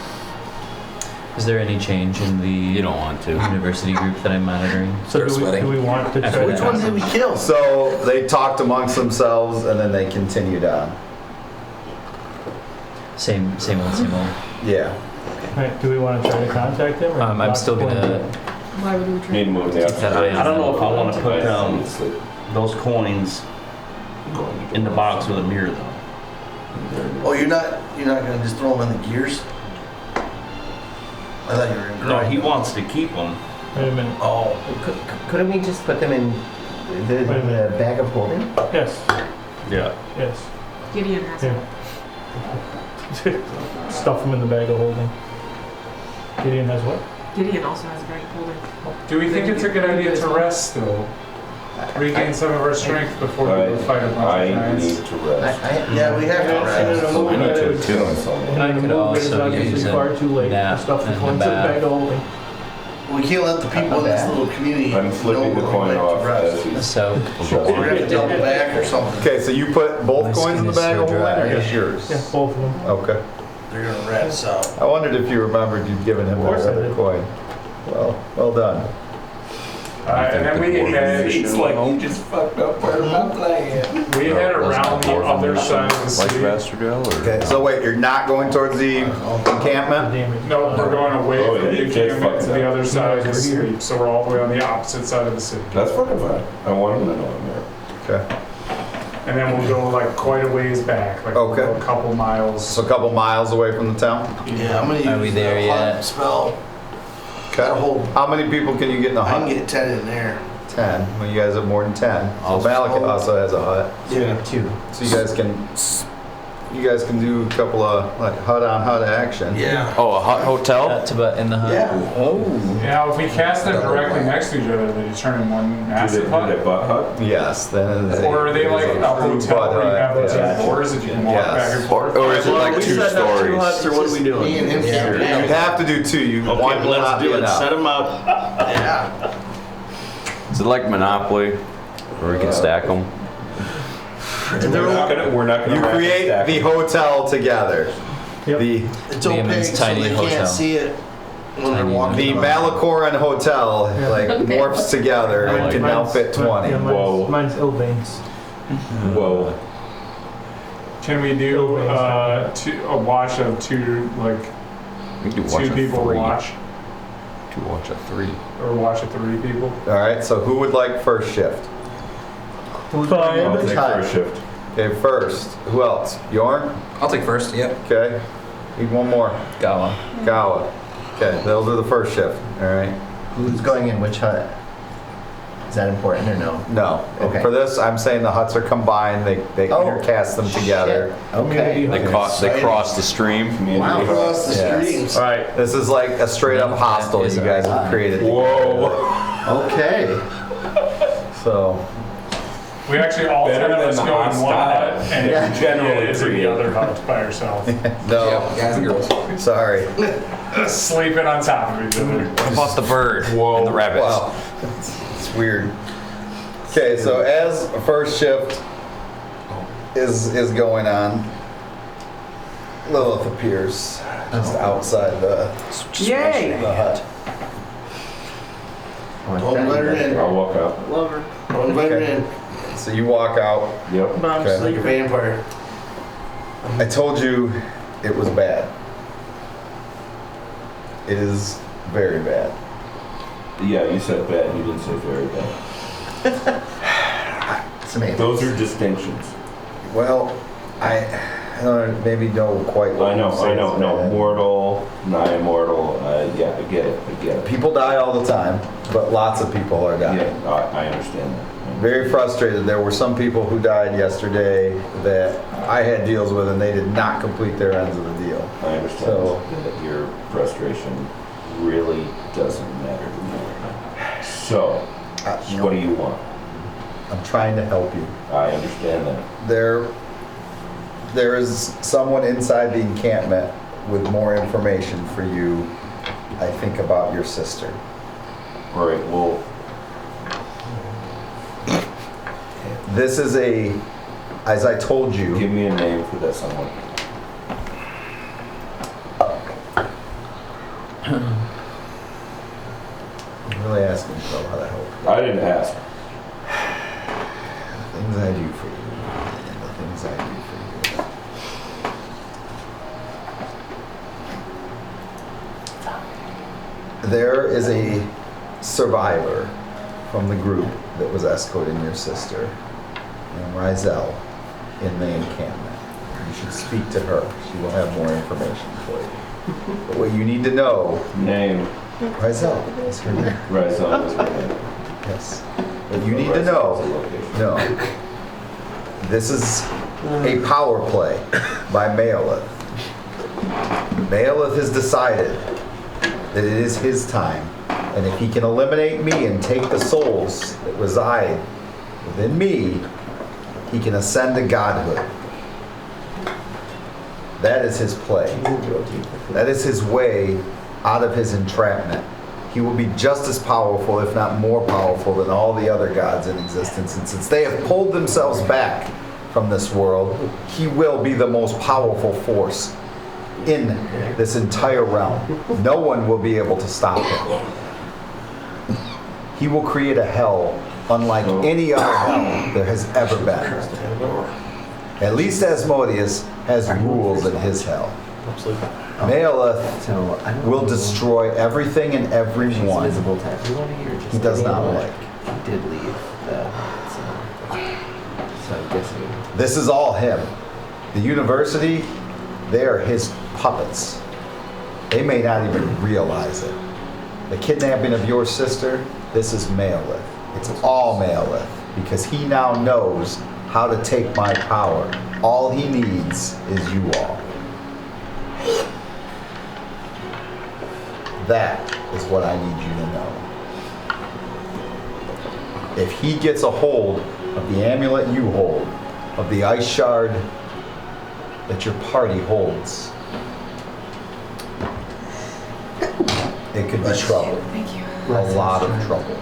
Is there any change in the You don't want to. university group that I'm monitoring? So Start sweating. do we want to try After Which to... one did we kill? So they talked amongst themselves and then they continued on. Same old. Yeah. Right, do we want to try to contact him? or I'm lock still the coin gonna down? Why would we try? Need to move the keep that eye. I don't know if I want to put Sleep. Sleep. those coins in the box with a mirror though. Oh, you're not gonna just throw them in the gears? I thought you were gonna. No, grind he them. wants to keep them. Wait a minute. Oh, Couldn't we just put them in the bag of holding? Yes, Yeah. yes. Gideon has Here. one. Stuff them in the bag of holding. Gideon has what? Gideon also has a bag of holding. Do we think it's a good idea to rest though? Regain some of our strength before we go fight a bunch of I giants? need to rest. yeah, we have to rest. I need to attune on something. I could also use It's a far too late. The nap stuff and is a going to the bath. bag of holding. We can't let the people in this little community. I'm flipping the know coin we're off going to as rest. he's. So We're gonna have to double back or something. Okay, so you put both My coins in the skin is bag so of holding or dry. just yours? Yeah, both of them. Okay. They're gonna rest, so. I wondered if you remembered you'd given him Of that course I other did. coin. Well done. And then we had, It's like you just fucked up part of my plan. we had around the other side of the Like city. Vasserdell or? Okay, so wait, you're not going towards the encampment? Damn it. No, we're going away Oh, from the yeah, just encampment to fucking the other side of the Over here. city. So we're all the way on the opposite side of the city. That's fucking fine. I want him to know I'm there. Okay. And then we'll go like quite a ways back, like we'll Okay. go a couple miles. So a couple miles away from the town? Yeah, I'm gonna use Are we there the yet? hunt spell. Okay. That'll hold. How many people can you get in the I can hunt? get 10 in there. 10. When you guys have more than 10. So Malika also has a hut. Yeah, 2. So you guys can do a couple of like hut on hut action. Yeah. Oh, a hut hotel? That's about in the hut. Yeah. Oh. Yeah, if we cast them directly next to each other, they turn in one Do massive they hut? butt hut? Yes, then it is Or are they like a hotel where you have those doors that you can walk back and forth? Or is it like 2 stories? Or what are we doing? Me and him. You have to do 2. You Okay, one will let's not do be it. enough. Set them up. Yeah. Is it like Monopoly, where we can stack them? We're not gonna You rack create stack the them. hotel together. Yep. The It's opaque, Liam's so tiny they hotel. can't see it when they're walking. the Malakoran hotel like morphs together and can now fit 20. Yeah, Whoa. mine's Ilvain's. Whoa. Can we do a watch of 2, like We can do watch 2 of people 3. watch? 2 watch of 3. Or watch of 3 people? All right, so who would like first shift? I'll take first shift. Okay, first. Who else? Bjorn? I'll take first, yep. Okay. Need one more. Gawa. Gawa. Okay, they'll do the first shift. All right. Who's going in which hut? Is that important or no? No. Okay. For this, I'm saying the huts are combined. They Oh, intercast them together. Okay. They cross the stream. Wow, across the Yes. streams. All right. This is like a straight up hostel you guys have created. Whoa. Okay. So. We actually all Better 10 of than us the go in one hostile. hut, and Yeah. generally is in the Creative. other hut by herself. No. Guys and girls. Sorry. Sleeping on top of each other. What about the bird and the rabbits? Wow. It's weird. Okay, so as first shift is going on, Lilith appears just outside the hut. Don't let her in. I'll walk out. Love her. Don't let her in. So you walk out. Yep. But I'm Okay. Like a vampire. I told you it was bad. It is very bad. Yeah, you said bad. You didn't say very bad. It's amazing. Those are distinctions. Well, I don't maybe know quite what I know. you say is No, bad. mortal, nigh immortal. Yeah, I get it. People die all the time, but lots of people are dying. Yeah, I understand that. Very frustrated. There were some people who died yesterday that I had deals with, and they did not complete their ends of the deal. I understand So- that your frustration really doesn't matter to me. So, what do you want? I'm trying to help you. I understand that. There is someone inside the encampment with more information for you, I think, about your sister. All right, well, This is as I told you. give me a name for that someone. I'm really asking yourself how to help. I didn't ask. The things I do for you, and the things I do for you. There is a survivor from the group that was escorting your sister, named Rizel, in the encampment. You should speak to her. She will have more information for you. But what you need to know, Name. Rizel is her name. Rizal is her name. Yes. What you need to know, no. This is a power play by Maelith. Maelith has decided that it is his time, and if he can eliminate me and take the souls that reside within me, he can ascend to godhood. That is his play. That is his way out of his entrapment. He will be just as powerful, if not more powerful, than all the other gods in existence. And since they have pulled themselves back from this world, he will be the most powerful force in this entire realm. No one will be able to stop him. He will create a hell unlike any other hell there has ever been. At least Asmodeus has rules in his hell. Maelith will destroy everything and everyone he does not like. He did leave the hut, so I'm guessing. This is all him. The university, they are his puppets. They may not even realize it. The kidnapping of your sister, this is Maelith. It's all Malith, because he now knows how to take my power. All he needs is you all. That is what I need you to know. If he gets a hold of the amulet you hold, of the ice shard that your party holds, it could be trouble. Thank you. A lot of trouble.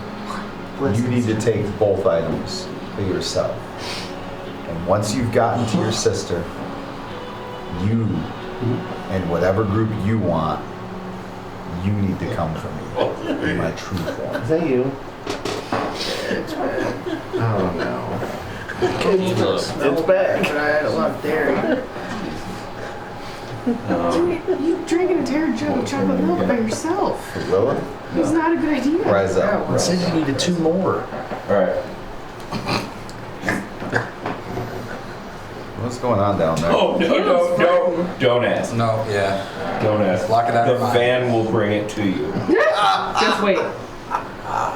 You need to take both items for yourself. And once you've gotten to your sister, you and whatever group you want, you need to come for me in my true form. Is that you? Oh no. It's back. But I had a lot of dairy. You drinking a entire jug of chocolate milk by yourself. Lilith? It's not a good idea. Rise up. I said you needed 2 more. Alright. What's going on down there? Oh, don't ask. No, yeah. Don't ask. Lock it out The of mind. fan will bring it to you. Just wait.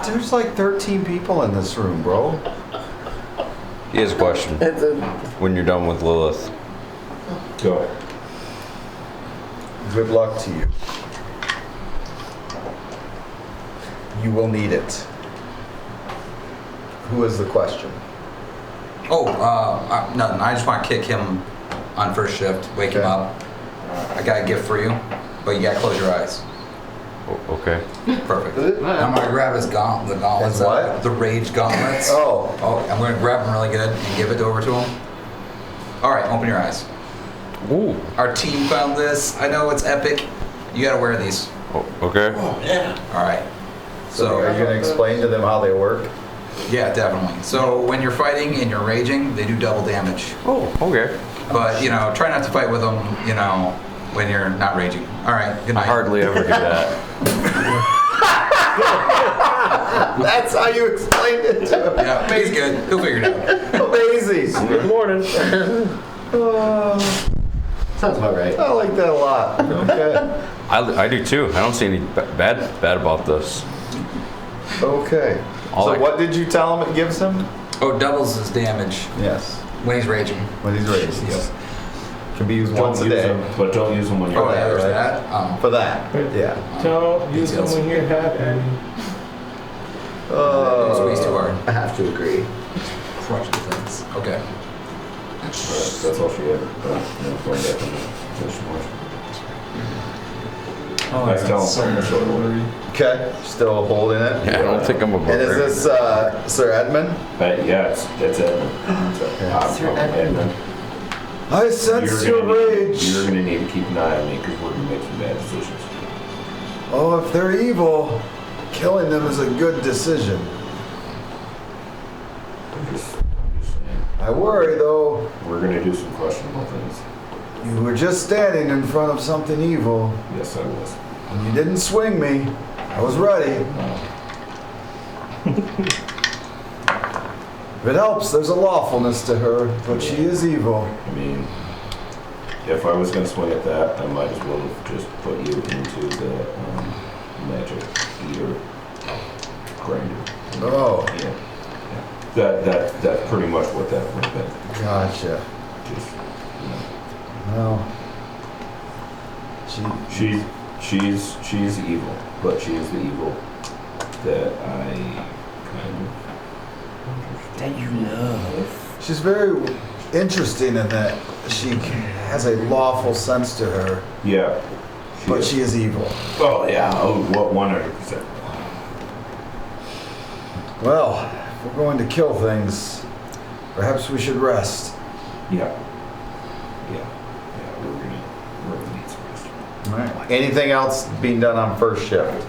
There's like 13 people in this room, bro. He has a question. When you're done with Lilith. Go. Good luck to you. You will need it. Who is the question? Oh, nothing. I just want to kick him on first shift, wake him up. I got a gift for you, but you gotta close your eyes. Okay. Perfect. I'm gonna grab his the gauntlets. His what? The rage gauntlets. Oh. I'm gonna grab them really good and give it over to him. All right, open your eyes. Ooh. Our team found this. I know it's epic. You gotta wear these. Oh, okay. All right. So are you going to explain to them how they work? Yeah, definitely. So when you're fighting and you're raging, they do double damage. Oh, okay. But, try not to fight with them, when you're not raging. All right, good I night. hardly ever do that. That's how you explained it to him. Yeah, he's good. He'll figure it out. Amazing. Good morning. Sounds about right. I like that a lot. Okay. I do too. I don't see any bad about this. Okay. So what did you tell him it gives him? Oh, doubles his damage Yes. when he's raging. When he's raised. Yes. Can be used once a day. But don't use them when you're Oh, yeah, there's right? that. For that. Yeah. Don't use them when you're happy. Squeeze too hard. I have to agree. Crush the things. Okay. That's all she had. Going back and finish more. Oh, Nice tell. Okay. Still holding it? Yeah, I don't think I'm a And is this Sir Edmund? Yeah, it's Edmund. Sir Edmund. I sense your rage. You're gonna need to keep an eye on me because we're gonna make some bad decisions. Oh, if they're evil, killing them is a good decision. I'm just saying. I worry though. We're gonna do some questionable things. You were just standing in front of something evil. Yes, I was. And you didn't swing me. I was ready. If it helps, there's a lawfulness to her, but she is evil. I mean, if I was gonna swing at that, I might as well have just put you into the magic eater grinder. Oh, Yeah. That's pretty much what that would have been. gotcha. Just, she's evil, but she is the evil that I kind of That you love. She's very interesting in that she has a lawful sense to her, yeah. but she is evil. Oh yeah. Oh, what 100%. Well, if we're going to kill things, perhaps we should rest. Yeah. We're gonna need some rest. All right. Anything else being done on first shift?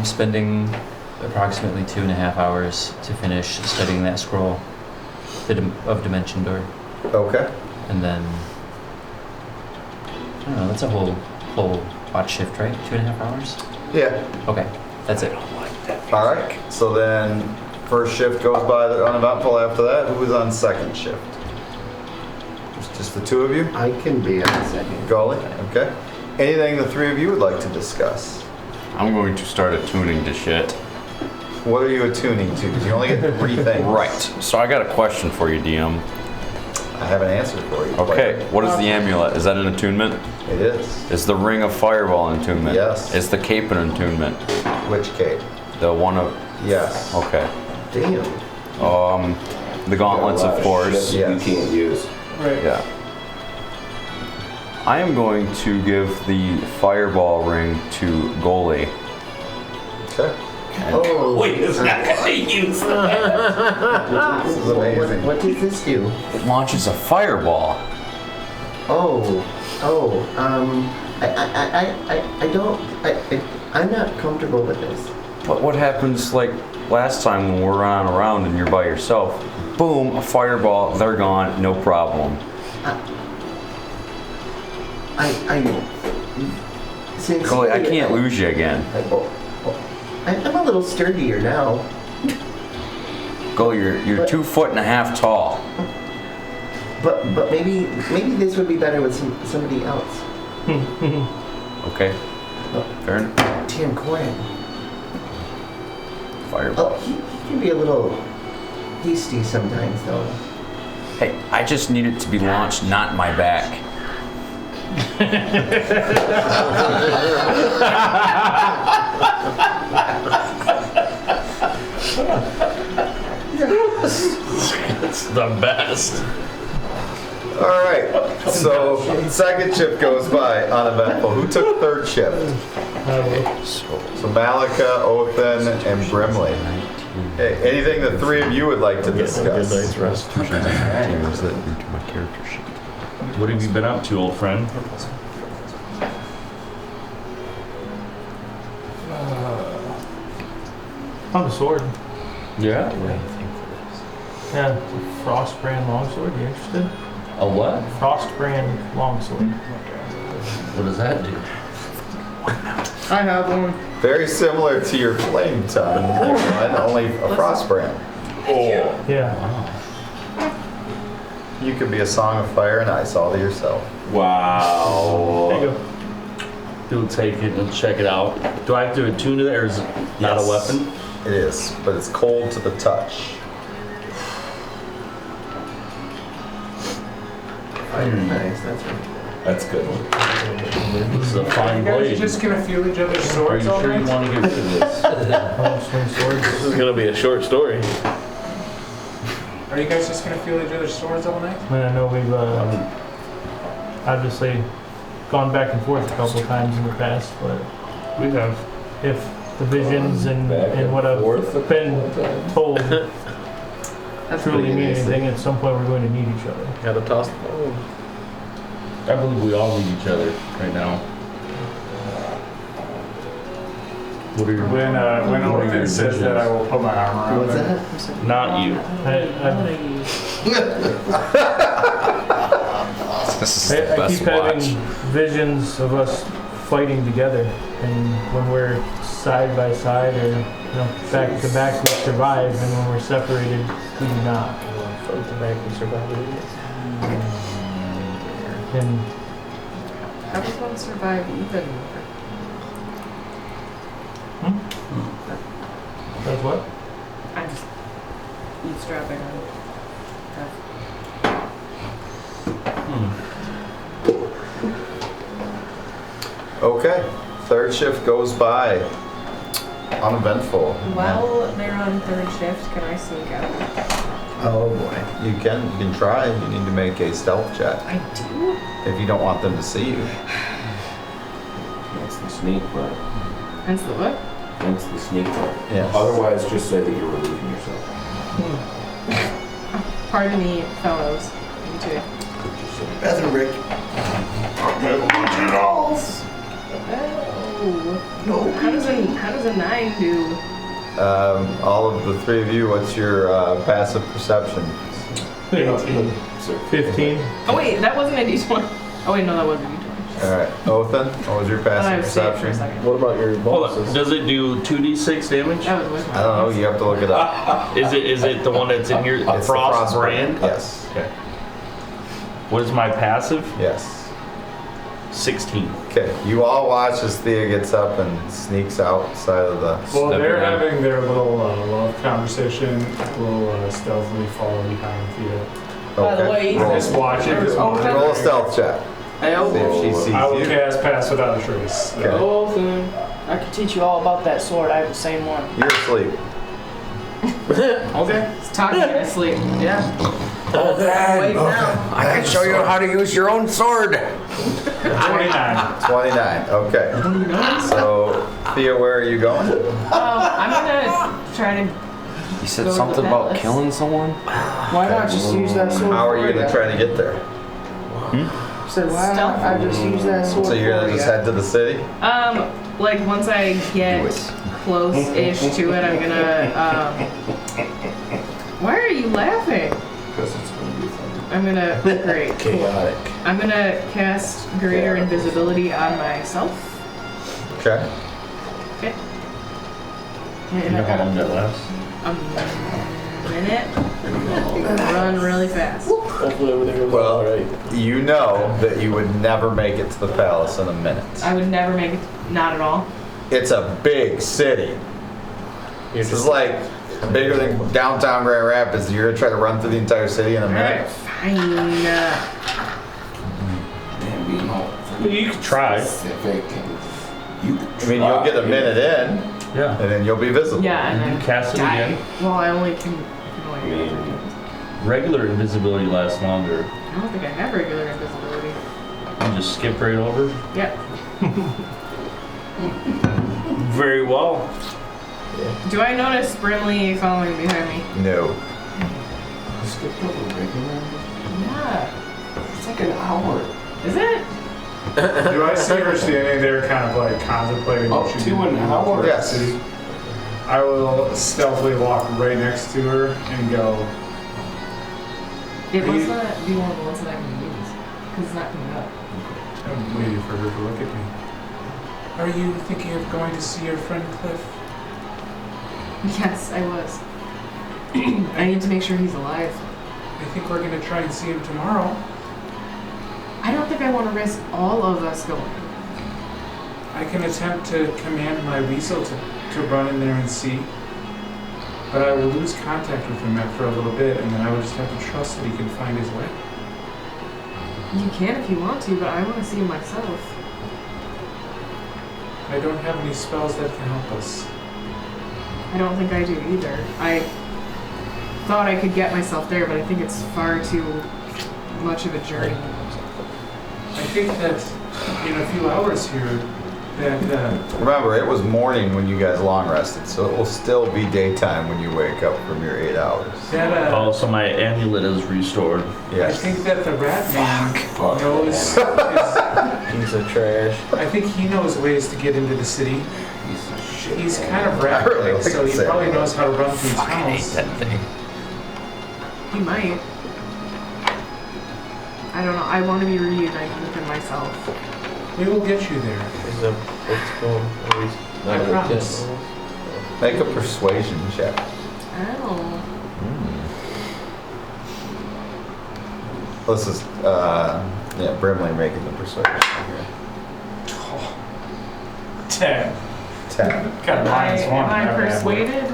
Spending approximately 2.5 hours to finish studying that scroll of Dimension Door. Okay. And then, I don't know, that's a whole watch shift, right? 2.5 hours? Yeah. Okay, that's it. All right. So then, first shift goes by the uneventful. After that, who is on second shift? Just the two of you? I can be on second. Golly. Okay. Anything the three of you would like to discuss? I'm going to start attuning to shit. What are you attuning to? Because you only get 3 things. Right. So I got a question for you, DM. I have an answer for you. Okay. What is the amulet? Is that an attunement? It is. Is the ring of fireball an attunement? Yes. Is the cape an attunement? Which cape? The one of. Yes. Okay. Damn. The gauntlets, Got a lot of course. shit that you can't use. Right. Yeah. I am going to give the fireball ring to Gr8. Okay. Oh. Wait, it's not gonna use that. This is amazing. What does this do? It launches a fireball. I'm not comfortable with this. But what happens like last time when we're on around and you're by yourself? Boom, a fireball, they're gone, no problem. Gr8, I can't lose you again. I'm a little sturdier now. Gr8, you're 2.5 feet tall. But maybe this would be better with somebody else. Okay. Fair enough. Damn Corin. Fireball. Oh, he can be a little hasty sometimes, though. Hey, I just need it to be launched, not in my back. It's the best. All right. So second shift goes by uneventful. Who took third shift? So Malika, Othan, and Brimley. Hey, anything the 3 of you would like to discuss? What have you been up to, old friend? On the sword. Yeah. Yeah, Frostbrand longsword. You interested? A what? Frostbrand longsword. What does that do? I have one. Very similar to your flame tongue, one, only a frost brand. Oh. Yeah. You could be a song of fire and ice all to yourself. Wow. There you go. He'll take it and check it out. Do I have to attune to that, or is it not a weapon? It is, but it's cold to the touch. Fire nice, that's right. That's good one. This is a fine You guys blade. are just gonna feel each other's Are you swords all sure you night? want to get rid of this? Swing swords. This is gonna be a short story. Are you guys just gonna feel each other's swords all night? I mean, I know we've obviously gone back and forth a couple of times in the past, but We have. if the visions and what I've been told truly mean anything, at some point we're going to need each other. Gotta toss the ball. I believe we all need each other right now. What are your When Othan says that, I will put my arm around What's him. that? Not you. This is the I best keep having watch. visions of us fighting together, and when we're side by side or back to back, we survive, and when we're separated, we do not. Front to back, we survive. And How does one survive even? that's what? I'm just eavesdropping on. Okay. Third shift goes by. Uneventful. While they're on third shift, can I sneak out? Oh boy. You can try. You need to make a stealth check. I do? If you don't want them to see you. That's the sneak part. That's the what? That's the sneak part. Yes. Otherwise, just say that you're relieving yourself. Pardon me, fellows. You too. Bathroom break. Oh. No. How does a 9 do? All of the 3 of you, what's your passive perception? 15. Oh wait, that wasn't a D20. Oh wait, no, that wasn't a D20. All right. Othan, what was your I passive was saved for a perception? second. What about your Hold on. bonuses? Does it do 2d6 damage? That was with my I don't know. You have to look it up. Is it the one that's in here? It's A the frost brand? Yes. Okay. What is my passive? Yes. 16. Okay, you all watch as Thea gets up and sneaks outside of the... Well, they're having their little love conversation. We'll stealthily follow behind Thea. By the way, Just watch it. Just watch it. Roll a stealth check. See if she sees I will you. cast Pass Without a Trace. Okay. Oh, thing. I can teach you all about that sword. I have the same one. You're asleep. Okay. It's talking in his sleep. Yeah. Wait now. I can show you how to use your own sword. 29. 29, okay. So, Thea, where are you going? I'm gonna try to. You said Go to something the about palace. killing someone? Why not just use that sword? How are for you going to try to get there? I said, why not I just use that sword? So you're going to just head to the city? Like once I get close-ish to it, I'm gonna. Why are you laughing? Because it's going to be fun. I'm gonna. Great. Chaotic. I'm gonna cast greater invisibility on myself. Okay. Okay. You know how long that lasts? A minute. Run really fast. Hopefully everything goes all right. You know that you would never make it to the palace in a minute. I would never make it. Not at all. It's a big city. This is like bigger than downtown Grand Rapids. You're going to try to run through the entire city in a minute? Fine. You could try. I mean, you'll get a minute in. Yeah. And then you'll be visible. Yeah, and You then cast it die. again. Well, I only can. Regular invisibility lasts longer. I don't think I have regular invisibility. You just skip right over. Yep. Very well. Do I notice Brimley following behind me? No. Skipped over regular? Yeah. It's like an hour. Is it? Do I see her standing there kind of like contemplating what she to an hour? Yes. I will stealthily walk right next to her and go, It must not be one of the ones that I can use. Because it's not coming up. I'm waiting for her to look at me. Are you thinking of going to see your friend Cliff? Yes, I was. I need to make sure he's alive. I think we're going to try and see him tomorrow. I don't think I want to risk all of us going. I can attempt to command my weasel to run in there and see. But I will lose contact with him after a little bit, and then I will just have to trust that he can find his way. You can if you want to, but I want to see him myself. I don't have any spells that can help us. I don't think I do either. I thought I could get myself there, but I think it's far too much of a journey. I think that in a few hours here, that Remember, it was morning when you guys long rested, so it will still be daytime when you wake up from your 8 hours. Oh, so my amulet is restored. I Yes. think that the rat man knows. Piece of trash. I think he knows ways to get into the city. He's kind of rat I really like so he that. probably knows how to run through tunnels. He might. I don't know. I want to be reunited with him myself. We will get you there. Is that what's going at least? I Not promise. Make a persuasion check. Oh. This is, Brimley making the persuasion here. 10. 10. Got a Am minus one. I Not bad. persuaded?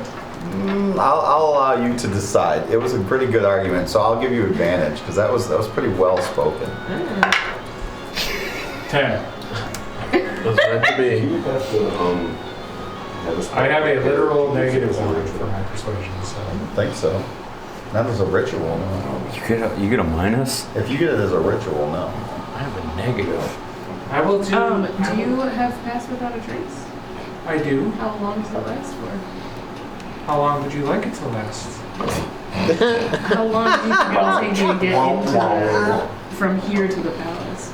I'll allow you to decide. It was a pretty good argument, so I'll give you advantage because that was pretty well spoken. 10. Was meant to be. You have to, I have a literal negative 1 for my persuasion, so. I don't think so. Not as a ritual, no. You get a minus? If you get it as a ritual, no. I have a negative. I will do. Do you have Pass Without a Trace? I do. How long does it last for? How long would you like it to last? How long do you think it'll take you to get into from here to the palace?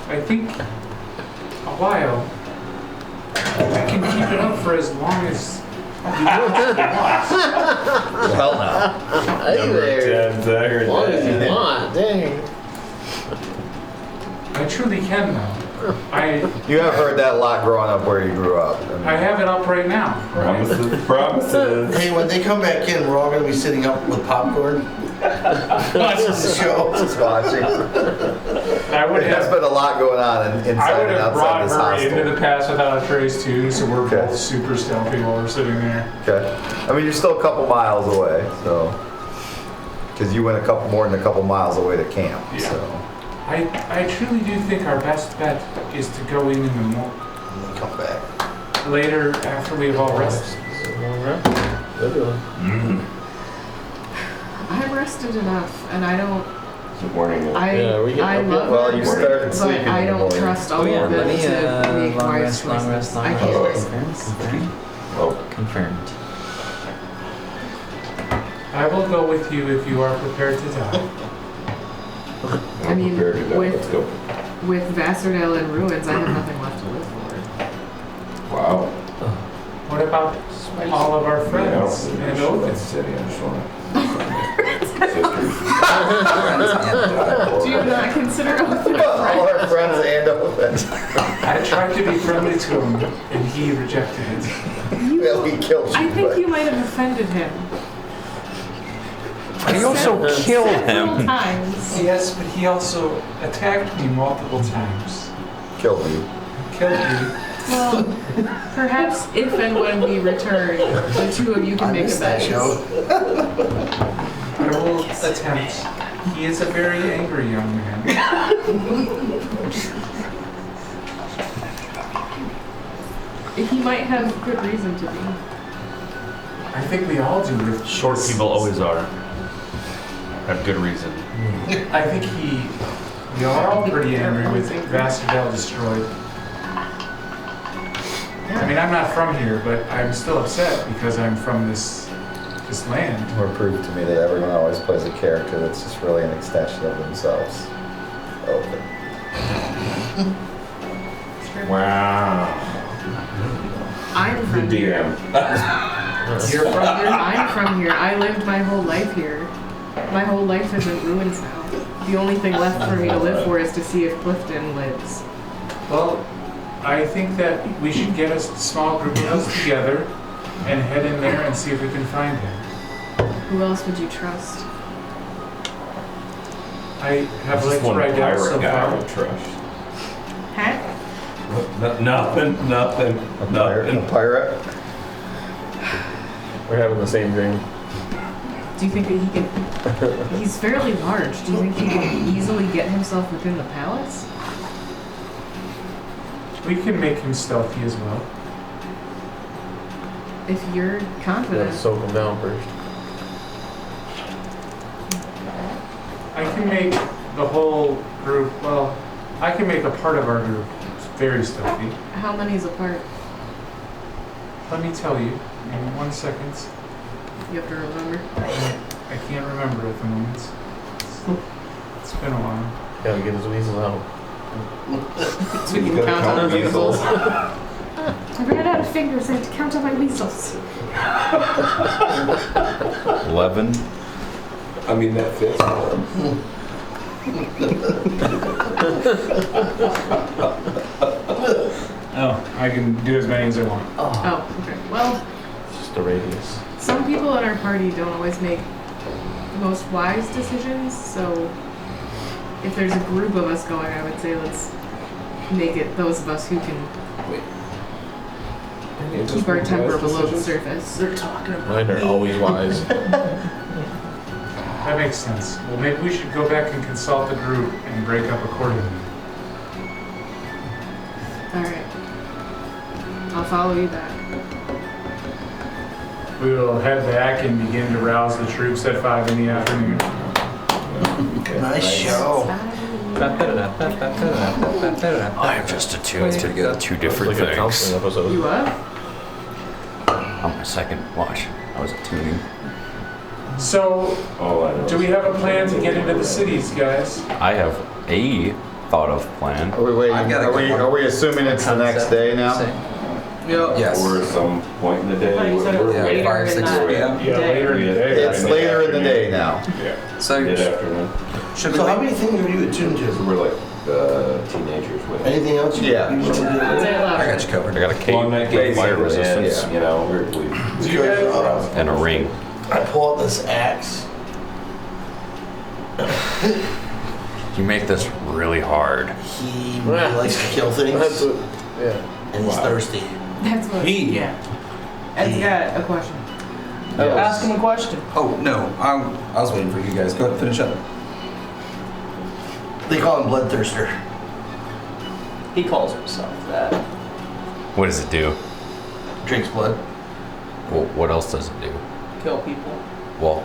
I think a while. I can keep it up for as long as you want. Well, now. Hey there. I heard As long as that. you want. Dang. I truly can now. You have heard that a lot growing up where you grew up. I have it up right now. Promises, promises. Hey, when they come back in, we're all gonna be sitting up with popcorn. Watching the show. Just watching. I would There's have. been a lot going on I inside would and have outside brought this her hostel. into the pass without a trace too, so we're Okay. both super stealthy while we're sitting there. Okay. I mean, you're still a couple miles away, so. Because you went more than a couple miles away to camp, Yeah. so. I truly do think our best bet is to go in the morning. And then come back. Later, after we have all rested. Literally. I'm rested enough, and I don't. Good morning. Yeah, we get I up love yet? Well, it, you started but sleeping in I the don't morning. trust all Oh yeah, of it let me to make long wise rest, long choices. rest, long I rest. can't. Confirmed. Oh, Confirmed. I will go with you if you are prepared to die. I mean, prepared to die. with- Let's go. With Vasserdell and ruins, I have nothing left to live for. Wow. What about all of our friends and Ovid? City, I just want Do you not consider Ovid a All friend? our friends and Ovid. I tried to be friendly to him, and he rejected it. Well, he killed you. I think but- you might have offended him. He also killed Several him. times. Yes, but he also attacked me multiple times. Killed you. Killed me. Well, perhaps if and when we return, the two of you can I make missed that amends. show. I will attempt. He is a very angry young man. He might have good reason to be. I think we all do with Short people always are. Have good reason. I think we are all pretty angry with Vasserdell destroyed. I mean, I'm not from here, but I'm still upset because I'm from this land. Or prove to me that everyone always plays a character that's just really an extension of themselves. Ovid. Wow. I'm from here. You're from here? I'm from here. I lived my whole life here. My whole life is in ruins now. The only thing left for me to live for is to see if Clifton lives. Well, I think that we should get a small group of us together and head in there and see if we can find him. Who else would you trust? I have Just liked one right down pirate so guy I far. would trust. Huh? Nothing. A pirate? We're having the same dream. Do you think that he can... He's fairly large. Do you think he can easily get himself within the palace? We can make him stealthy as well. If you're confident. Let's soak him down first. I can make the whole group, well, I can make a part of our group very stealthy. How many's apart? Let me tell you, in 1 second. You have to remember. I can't remember at the moment. It's been a while. Gotta get his weasel out. So you can count on the weasels. weasels. I ran out of fingers. I have to count on my weasels. 11. I mean, that fits. Oh, I can do as many as I want. Oh, okay. Well, It's just a radius. some people in our party don't always make the most wise decisions, so if there's a group of us going, I would say let's make it those of us who can keep our temper below the surface. They're talking about Mine are always wise. That makes sense. Well, maybe we should go back and consult the group and break up accordingly. Alright. I'll follow you back. We will head back and begin to rouse the troops at 5 in the afternoon. Nice show. I am just attuned to two different It's like a things. counseling episode. You up? On my second watch, I was attuning. So, All I know do we have a plan to get into the cities, guys? I have a thought of plan. Are we waiting? I've got a Are we assuming it's the next day now? Yes. Or some point in the day. I thought you said it was Yeah, later 5, in 6 the p.m. Yeah, later in the day. It's later in the day now. Yeah. So Mid-afternoon. should So we? how many things are you attuned So to? we're like teenagers with. Anything else you Yeah. usually do? Say it I louder. got you covered. I got a cape, Long neck fire basically, resistance, and, you know, we Do you Because, guys? and a ring. I pull out this axe. You make this really hard. He really likes to kill things. That's what, And he's thirsty. That's what. Yeah. Ed's got a question. Oh, ask him a question. Oh, no. I was waiting for you guys. Go ahead and finish up. They call him Bloodthirster. He calls himself that. What does it do? Drinks blood. Well, what else does it do? Kill people. Well,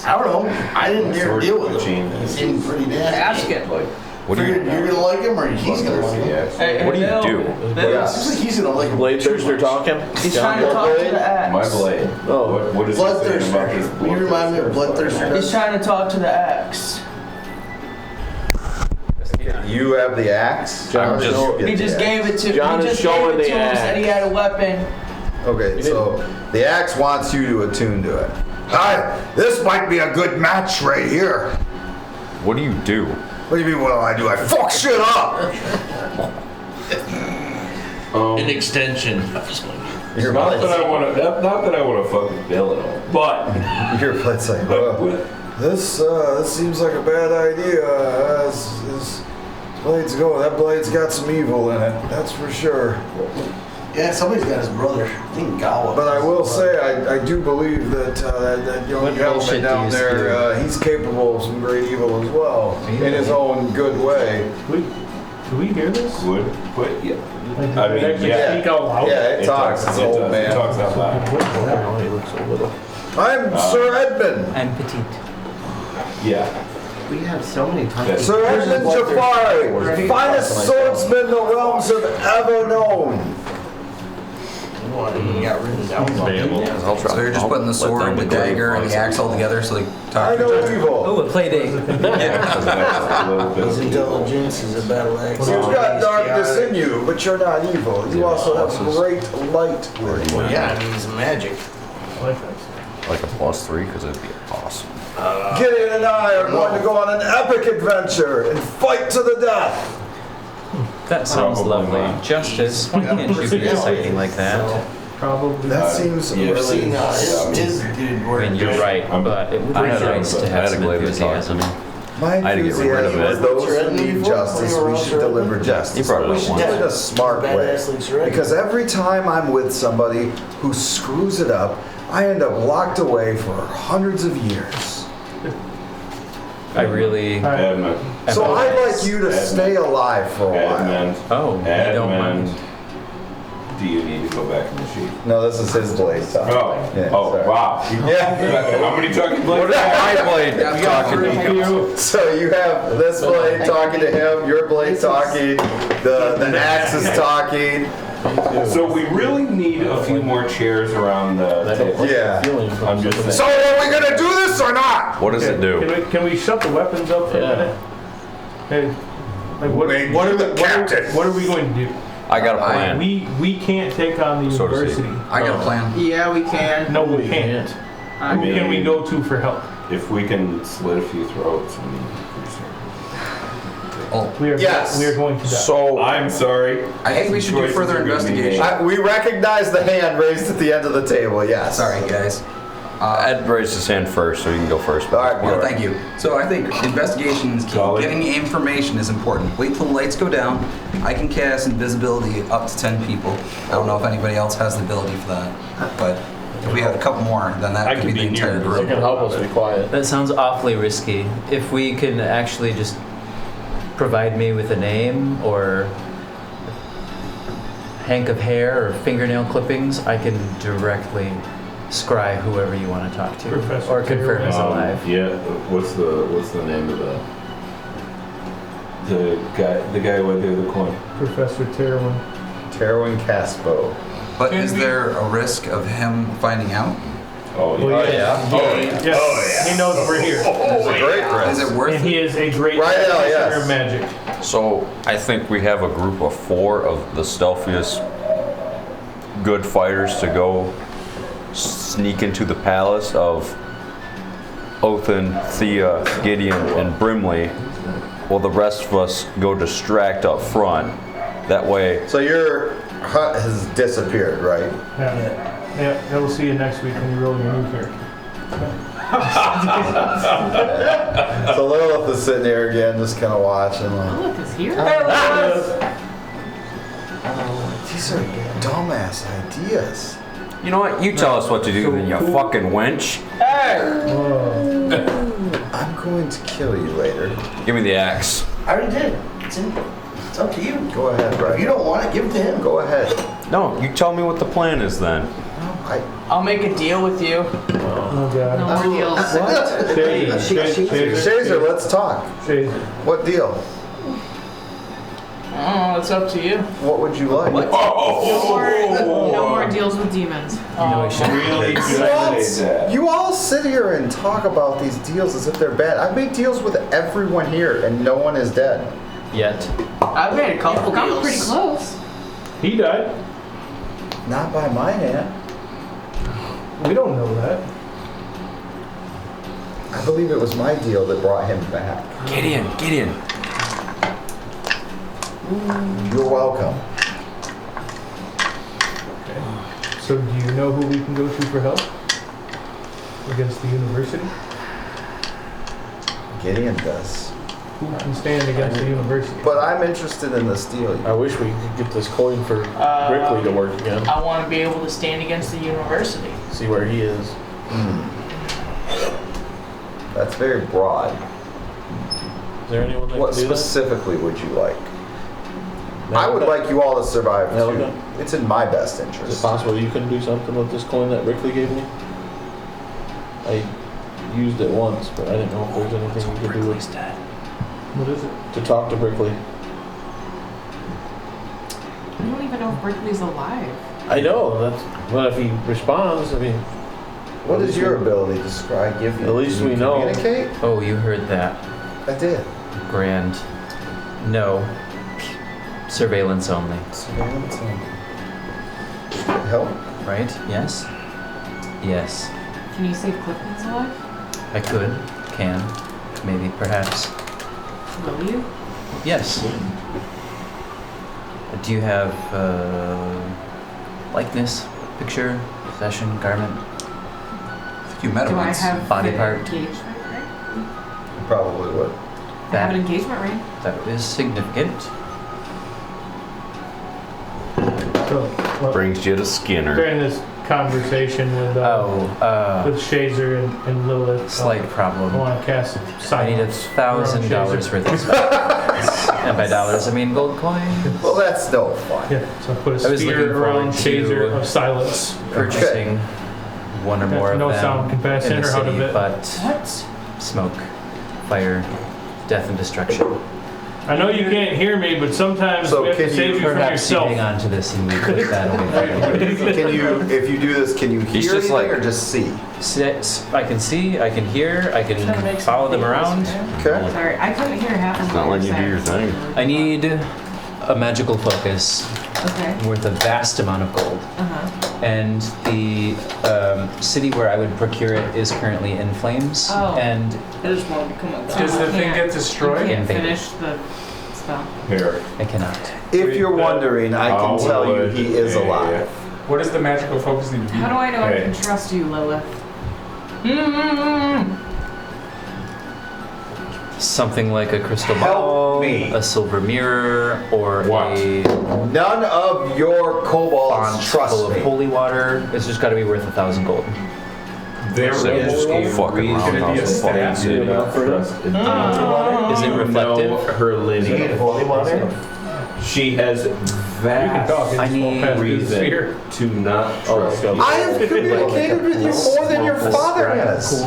I don't know. I didn't dare deal with him. He seemed pretty nasty. Ask it. what do you You're gonna like him, or he's gonna like him? Hey, What do you do? Yeah. Seems like he's gonna like him. Blade Thirster talking? He's trying to talk to the axe. My blade. Oh. What is he saying about this Bloodthirster. Will you remind me of Bloodthirster? He's trying to talk to the axe. You have the axe? John, He just gave it to John he is just showing gave it the to him, said he had a weapon. Okay, so the axe wants you to attune to it. Hi, this might be a good match right here. What do you do? What do you mean, what do I do? I fuck shit up! An extension. Not that I want to fucking bill it all, but Your plate's like, this seems like a bad idea. As blades go, that blade's got some evil in it, that's for sure. Yeah, somebody's got his brother. I think Gawa. But I will say, I do believe that that young gentleman down there, he's capable of some great evil as well, in his own good way. Do we hear this? would yeah. Like, I mean, did it actually yeah. speak out loud? Yeah, it talks, it's old It man. talks out loud. He looks so little. I'm Sir Edmund. I'm petite. Yeah. We have so many times. Sir Edmund Jafari, finest swordsman the realms have ever known. He got written down. So you're just putting the sword, the dagger, and the axe all together so they talk I to each know other? evil. Oh, a play date. His intelligence is a battle axe. You've got darkness in you, but you're not evil. You also have great light with you. Well, yeah, I mean, he's magic. Like a +3, because it'd be awesome. Gideon and I are going to go on an epic adventure and fight to the death. That sounds lovely. Justice, why can't you be exciting like that? Probably. That seems You've really. seen his dude I work. mean, you're right, but it would be nice to have some enthusiasm. My I had to get rid of enthusiasm is it. those who need justice, we should deliver justice. You probably We don't should want do it in it. a smart way. Because every time I'm with somebody who screws it up, I end up locked away for hundreds of years. I really. So I'd like you to stay alive for a while. Oh, you don't mind. Do you need to go back in the sheet? No, this is his blade talk. Oh, Yeah, oh, sorry. wow. Yeah. How many talking blades? My blade talking to you. So you have this blade talking to him, your blade talking, the axe is talking. So we really need a few more chairs around the table. Yeah. I'm just saying. So are we gonna do this or not? What does it do? Can we shut the weapons up for a minute? Hey, like what are we going to do? I got a plan. We can't take on the So to speak. university. I got a plan. Yeah, we can. No, we can't. Who can we go to for help? If we can slit a few throats, I mean, We are Yes. we are going to die. So I'm sorry. I think we should do Choices further are gonna be made. investigation. We recognize the hand raised at the end of the table, yes. Sorry, guys. Ed raised his hand first, so you can go first. All right, Well, thank you. So I think investigation is key. Solid. Getting information is important. Wait till the lights go down. I can cast invisibility up to 10 people. I don't know if anybody else has the ability for that, but if we had a couple more, then that could be the entire It group. can help us be quiet. That sounds awfully risky. If we can actually just provide me with a name or hank of hair or fingernail clippings, I can directly scry whoever you want to talk to Professor or confirm is alive. Yeah. What's the name of the guy who went there the coin? Professor Terwin. Terwin Caspo. But is there a risk of him finding out? Oh Well, yeah. Yes. He knows we're here. It's a great Is risk. it worth And he it? is a great Right now, practitioner yes. of magic. So I think we have a group of 4 of the stealthiest good fighters to go sneak into the palace of Othin, Thea, Gidion, and Brimley, while the rest of us go distract up front. That way, So your hut has disappeared, right? Yeah. Yeah. We'll see you next week when you roll your new character. So Lilith is sitting there again, just kind of watching. Like, Lilith is here. these are dumbass ideas. You know what? You tell us what to do, then you fucking wench. I'm going to kill you later. Give me the axe. I already did. It's up to you. Go ahead, Brad. If you don't want it, give it to him. Go ahead. No, you tell me what the plan is then. I'll make a deal with you. Oh god. No more deals. Shazer, let's talk. What deal? Oh, it's up to you. What would you like? No more deals with demons. What? You all sit here and talk about these deals as if they're bad. I've made deals with everyone here and no one is dead. Yet. I've made a couple I'm deals. pretty close. He died. Not by my hand. We don't know that. I believe it was my deal that brought him back. Gideon. You're welcome. Okay. So do you know who we can go to for help? Against the university? Gideon does. Who can stand against the university? But I'm interested in this deal. I wish we could get this coin for Brickley to work again. I want to be able to stand against the university. See where he is. That's very broad. Is there anyone that What can do that? specifically would you like? I would like you all to survive too. Melica? It's in my best Is it interest. possible you can do something with this coin that Brickley gave me? I used it once, but I didn't know if there's anything we could do with it. What is it? To talk to Brickley. We don't even know if Brickley's alive. I know, but if he responds, I mean... What is your ability to describe? Give you? At least Can you we know. Communicate? Oh, you heard that. I did. Grand. No. Surveillance only. Surveillance only. Help? Right? Yes? Yes. Can you see if Clifton's alive? I could. Can. Maybe. Perhaps. Will you? Yes. Do you have likeness, picture, possession, garment? I think you met him Do I once. have Body an part. engagement ring? You probably would. I have an engagement ring. That is significant. So, well, Brings you to Skinner. during this conversation with Shazer and Lilith, Slight I problem. want to cast I need silence. $1,000 worth of spells. And by dollars, I mean gold coins. Well, that's no fun. Yeah, so I put I a was looking spear around forward to Shazer of silence. Purchasing one or more of No them sound can pass in in the or out of city, it. but What? smoke, fire, death, and destruction. I know you can't hear me, but sometimes So we have to can save you you from Perhaps you yourself. hang on to this and we put that away. Can you, if you do this, can you He's hear just anything like- or just see? I can see, I can hear, I can follow them around. Okay. Sorry, I couldn't hear half of It's not what letting you do your thing. I need a magical focus Okay. worth a vast amount of gold. Uh-huh. And the city where I would procure it is currently in flames. Oh. And I just want to become a Does the thing get destroyed? You can't Invaded. finish the spell. Here. I cannot. If you're wondering, I can tell you he is alive. What does the magical focus need to be? How do I know I Hey. can trust you, Lilith? Something like a crystal Help ball, me. a silver mirror, or What? a None of your kobolds font trust full of me. holy water. It's just got to be worth 1,000 gold. There So is just go a fucking reason roundhouse you fucking do not trust. Is it reflective? Know her lineage. She has vast I need reason to not trust you. I have communicated with you more than your father has.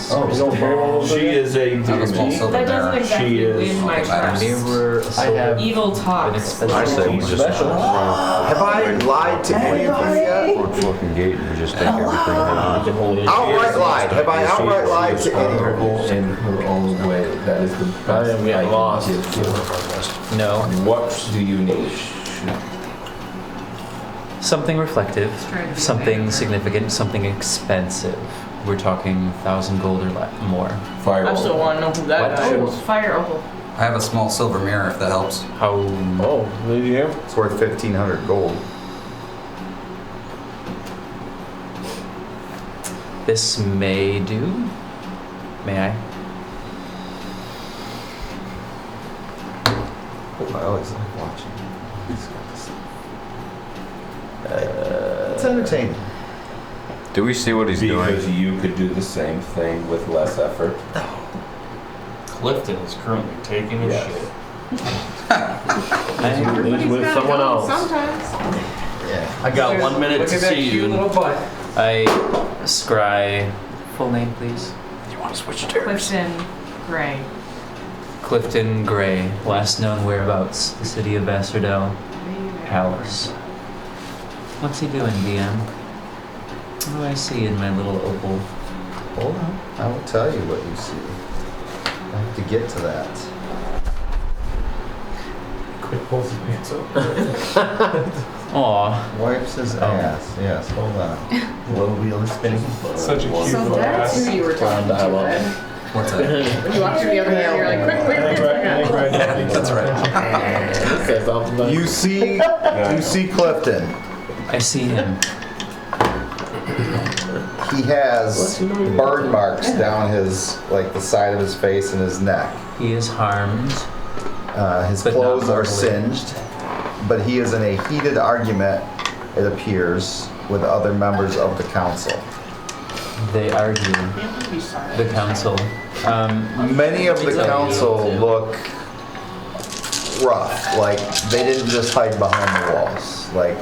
Oh, you don't hear all of She them? is a Have a small demon. silver That doesn't mirror. exactly She is win my trust. mirror, a I silver, have Evil talks. inexpensive. I say we just Special. Have I lied to any of you yet? Front fucking gate and we just take everything down. Outright lied. Have I outright lied to any of you? Honorable in her own way. That is the best I am getting lost. No, What do you need? something reflective, trying to be something better. significant, something expensive. We're talking 1,000 gold or more. I still want to know who that guy Oh, is. fire opal. I have a small silver mirror if that helps. How? Oh, did you hear? It's worth 1,500 gold. This may do. May I? Oh, I always like watching. It's entertaining. Do we see what he's doing? Because you could do the same thing with less effort. Clifton is currently taking his shit. He's with someone else. Sometimes. Yeah. I got 1 minute to see you. I scry. Full name, please. You want to switch turns? Clifton Gray. Clifton Gray. Last known whereabouts. The city of Vasserdell. Palace. What's he doing, DM? What do I see in my little opal? Hold on. I will tell you what you see. I have to get to that. Quick pulls his pants up. Aw. Wipes his ass. Yes, hold on. Little wheel is spinning. Such a cute So little that's ass. who you were talking to, then. What's that? When you walked to the other end, you're like, quick. That's right. You see Clifton. I see him. He has burn marks down his, like the side of his face and his neck. He is harmed. His But clothes not are mortally. singed, but he is in a heated argument, it appears, with other members of the council. They argue. The council. Many of the council look rough, like they didn't just hide behind the walls. Like,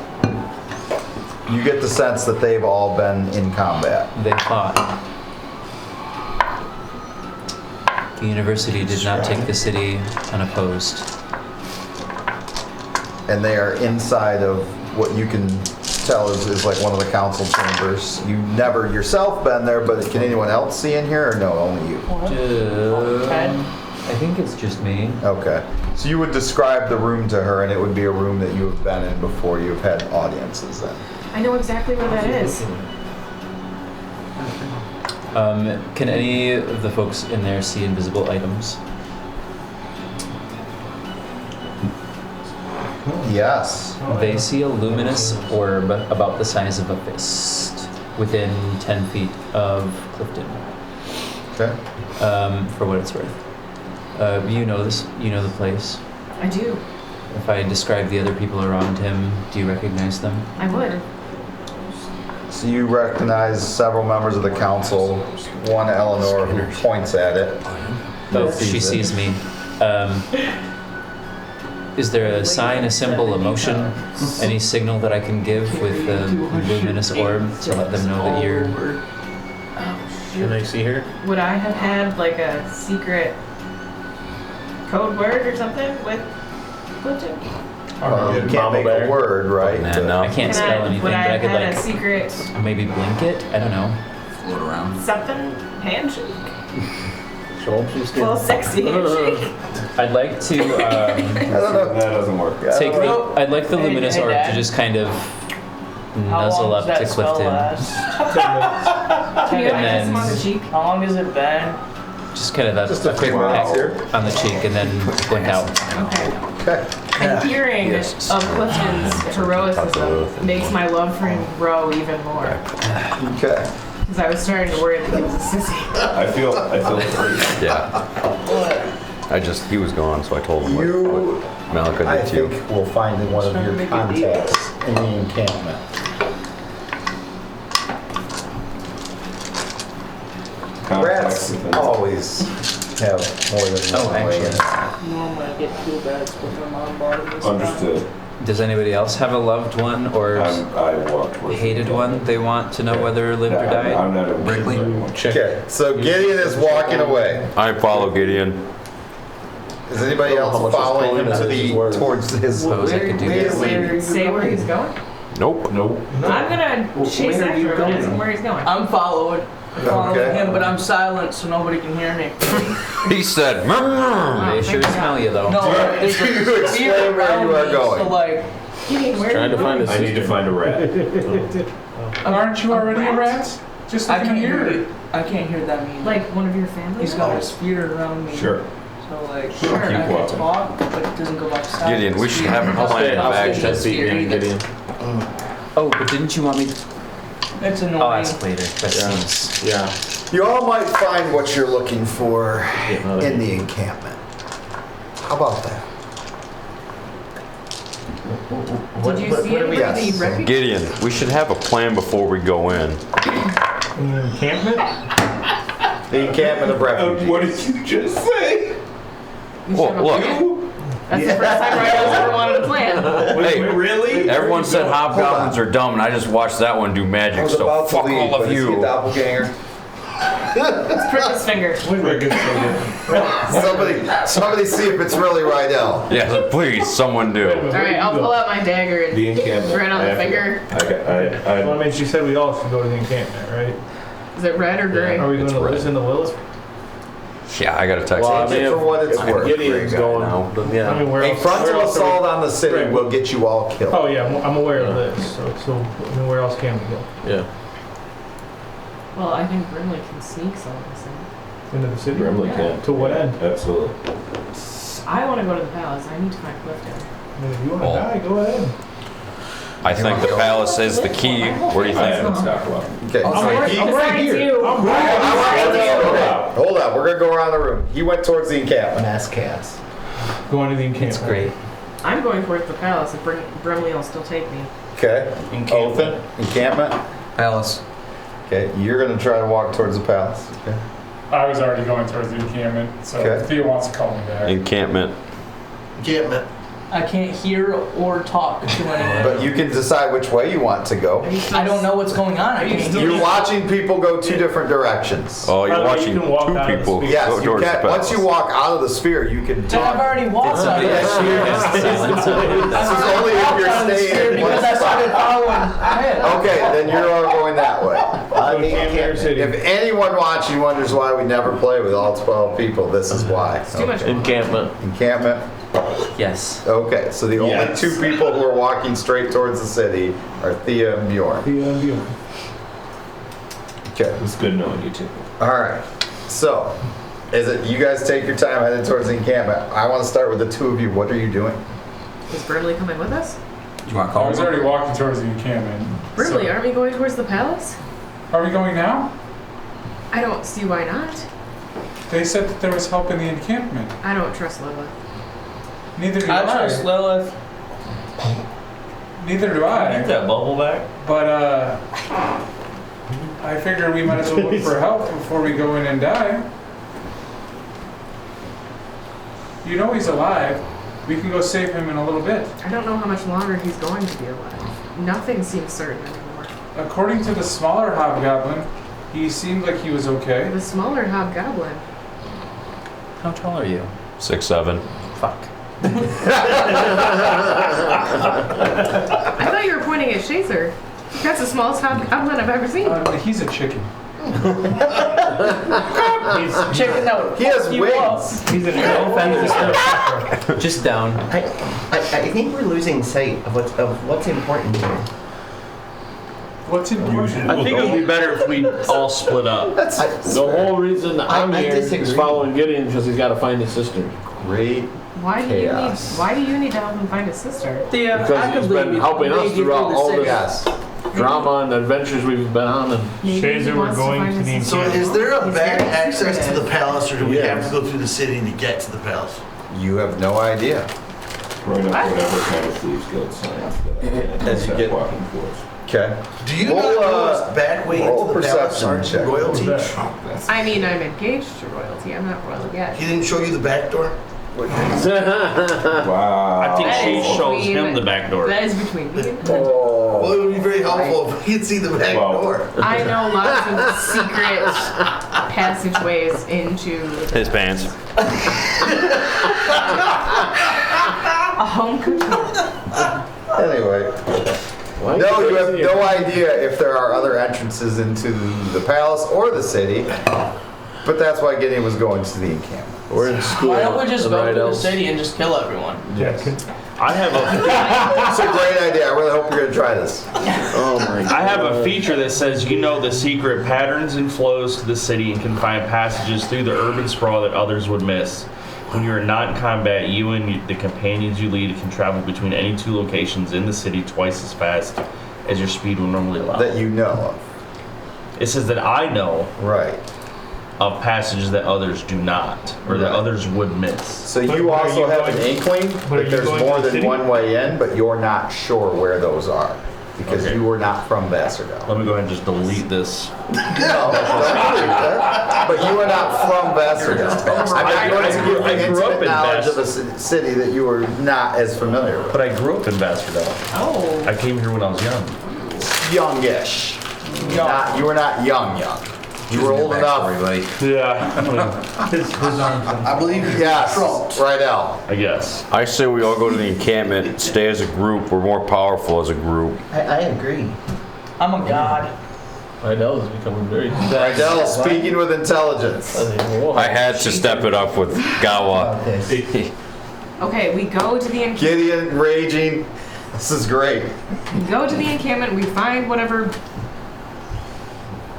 you get the sense that they've all been in combat. They fought. The university did not take the city unopposed. And they are inside of what you can tell is like one of the council chambers. You've never yourself been there, but can anyone else see in here, or no, only you? I think it's just me. Okay. So you would describe the room to her, and it would be a room that you have been in before you've had audiences in. I know exactly where that is. Can any of the folks in there see invisible items? Yes. They see a luminous orb about the size of a fist within 10 feet of Clifton. Okay. For what it's worth. You know this. You know the place. I do. If I describe the other people around him, do you recognize them? I would. So you recognize several members of the council, one Eleanor who points at it. Oh, she sees me. Is there a sign, a symbol, a motion, any signal that I can give with the luminous orb to let them know that you're... Can I see her? Would I have had like a secret code word or something with Clifton? You can't make a word, right? I can't spell anything, Would but I I have could had like a secret maybe blink it. I don't know. Float around. something handshake? Show him she's A little sexy handshake. I'd like to. I don't know. That doesn't work. Take the. I'd like the Hey, luminous hey, orb Dad. to just kind of How nuzzle long up does to that spell Clifton. last? Can you And like then- kiss him on the cheek? How long has it been? Just kind of a Just a quick few minutes peck here. on the cheek and then blink out. Okay. Okay. And hearing of Clifton's heroicism makes my love for him grow even more. Okay. Because I was starting to worry that he was a sissy. I feel free. Yeah. He was gone, so I told him You, what Malika I did to you. think, will find in one of your contacts in the encampment. Rats always have more than one way in. Normally I get 2 bags with them on bottom this time. Understood. Does anybody else have a loved one or I walked with hated one they want to know whether lived or died? I'm not a Brinkley? Okay, so Gideon is walking away. I follow Gideon. Is anybody else following him towards his? Suppose I could do this. Say where he's going? Nope. I'm gonna chase after him and ask him where he's going. I'm following Okay. him, but I'm silent so nobody can hear me. He said, They sure smell you though. No, there's You a explain spirit where you around are me, going. so like, Gideon, where Trying are you to find going? a I need to sister. find a rat. Aren't you already a rat? Just I like can't a hear year. it. I can't hear that mean. Like one of your family? He's got a spirit around me. Sure. So like, Sure. I Keep can walking. talk, but it doesn't go outside. Gideon, we should have a plan of I'll stay action. 10 feet behind Gideon. Oh, but didn't you want me? It's annoying. I'll ask later. That seems. Yeah. You all might find what you're looking for in the encampment. How about that? Did you see anybody that you recognized? Gideon, we should have a plan before we go in. In the encampment? The encampment of refugees. What did you just say? Well, look. That's the first time Rhinos ever wanted a plan. Hey, really? Everyone said hobgoblins are dumb, and I just watched that one do magic, so fuck all of you. Doppelganger. Let's prick his finger. Somebody see if it's really Rydell. Yeah, please, someone do. Alright, I'll pull out my dagger and The encampment. right on the finger. Well, I mean, she said we all should go to the encampment, right? Is it red or gray? Are we going to listen to Lilith? Yeah, I got a text. Well, I mean, for what it's worth. Gideon's going. Yeah. I mean, where A else? frontal where else are assault we- on the city will get you all killed. Oh yeah, I'm aware of this. So I mean, where else can we go? Yeah. Well, I think Brimley can sneak some of us in. Into the city? Brimley Yeah. can. To what end? Absolutely. I want to go to the palace. I need to find Clifton. I mean, if you want to Oh. die, go ahead. I think the palace is the key. What do you I think? haven't stopped well. Okay. I'm right here. I'm Okay, hold on. We're gonna go around the room. He went towards the encampment. Mass chaos. Going to the encampment. It's great. I'm going towards the palace. If Brimley will still take me. Okay. Encampment. Encampment. Palace. Okay. You're gonna try to walk towards the palace. Okay. I was already going towards the encampment, so Okay. Thea wants to call me back. Encampment. Encampment. I can't hear or talk to anyone. But you can decide which way you want to go. I don't know what's going on. I can't hear. You're watching people go two different directions. Oh, you're By the way, watching you can walk two out of people the go Yes, you towards the can. palace. Once you walk out of the sphere, you can Then I've talk. already walked out of Yes, it. This is only if you're staying in one because I started spot. following ahead. Okay, then you're all going that way. If anyone watching wonders why we never play with all 12 people, this is why. Too much. Encampment. Encampment. Yes. Okay, so the only two people who are walking straight towards the city are Thea and Bjorn. Okay. It's good knowing you two. All right. So, is it you guys take your time heading towards the encampment? I want to start with the two of you. What are you doing? Is Brimley coming with us? You want to I call was him? already walking towards the encampment. Brimley, so- aren't we going towards the palace? Are we going now? I don't see why not. They said that there was help in the encampment. I don't trust Lilith. Neither do I trust Lilith. Neither do I. Get that bubble back. But I figured we might as well look for help before we go in and die. You know he's alive. We can go save him in a little bit. I don't know how much longer he's going to be alive. Nothing seems certain anymore. According to the smaller hobgoblin, he seemed like he was okay. The smaller hobgoblin. How tall are you? 6'7". Fuck. I thought you were pointing at Shazer. That's the smallest hobgoblin I've ever seen. He's a chicken. He's chicken out. He has wings. He's an elf. Just down. I think we're losing sight of what's important here. What's important? I think it would be better if we all split up. The whole reason I'm I here is disagree. following Gideon because he's got to find his sister. Great. Why do you need to help him find his sister? Thea, Because I he's could been helping us throughout all this drama and adventures we've been on. And Shazer, we're going to the So encampment. is there a back access to the palace, or do we Yes. have to go through the city to get to the palace? You have no idea. Right up whatever kind of Thieves Guild signs that As you get- walking towards. Okay. Do you not know what's back way roll into the palace, perception Sergeant check. Royalty? I mean, I'm engaged to royalty. I'm not royal yet. He didn't show you the back door? Wow. I think That she is shows between- him the back door. That is between me and him. Well, it would be very helpful if he'd see the back door. I know lots of secret passageways into His pants. a home couture. Anyway. No, you have no idea if there are other entrances into the palace or the city. But that's why Gideon was going to the encampment. we're in school. Why don't we just and go to the else. city and just kill everyone? I have a It's a great idea. I really hope you're going to try this. Oh my God. I have a feature that says you know the secret patterns and flows to the city and can find passages through the urban sprawl that others would miss. When you are not in combat, you and the companions you lead can travel between any two locations in the city twice as fast as your speed will normally allow. That you know of. It says that I know Right. of passages that others do not, or that others would miss. So you also have an inkling that there's more than one way in, but you're not sure where those are because you were not from Vasserdell. Let me go ahead and just delete this. No, don't delete that. But you are not from Vasserdell. I'm not going to give you intimate knowledge of a city that you are not as familiar with. But I grew up in Vasserdell. Oh. I came here when I was young. Youngish. You were not young. You were old enough. Yeah. I believe Yes, right out. I guess. I say we all go to the encampment, stay as a group. We're more powerful as a group. I agree. I'm a god. Rydell is becoming very... Rydell speaking with intelligence. I had to step it up with Gawa. Okay, we go to the encampment. Gideon raging. This is great. We go to the encampment. We find whatever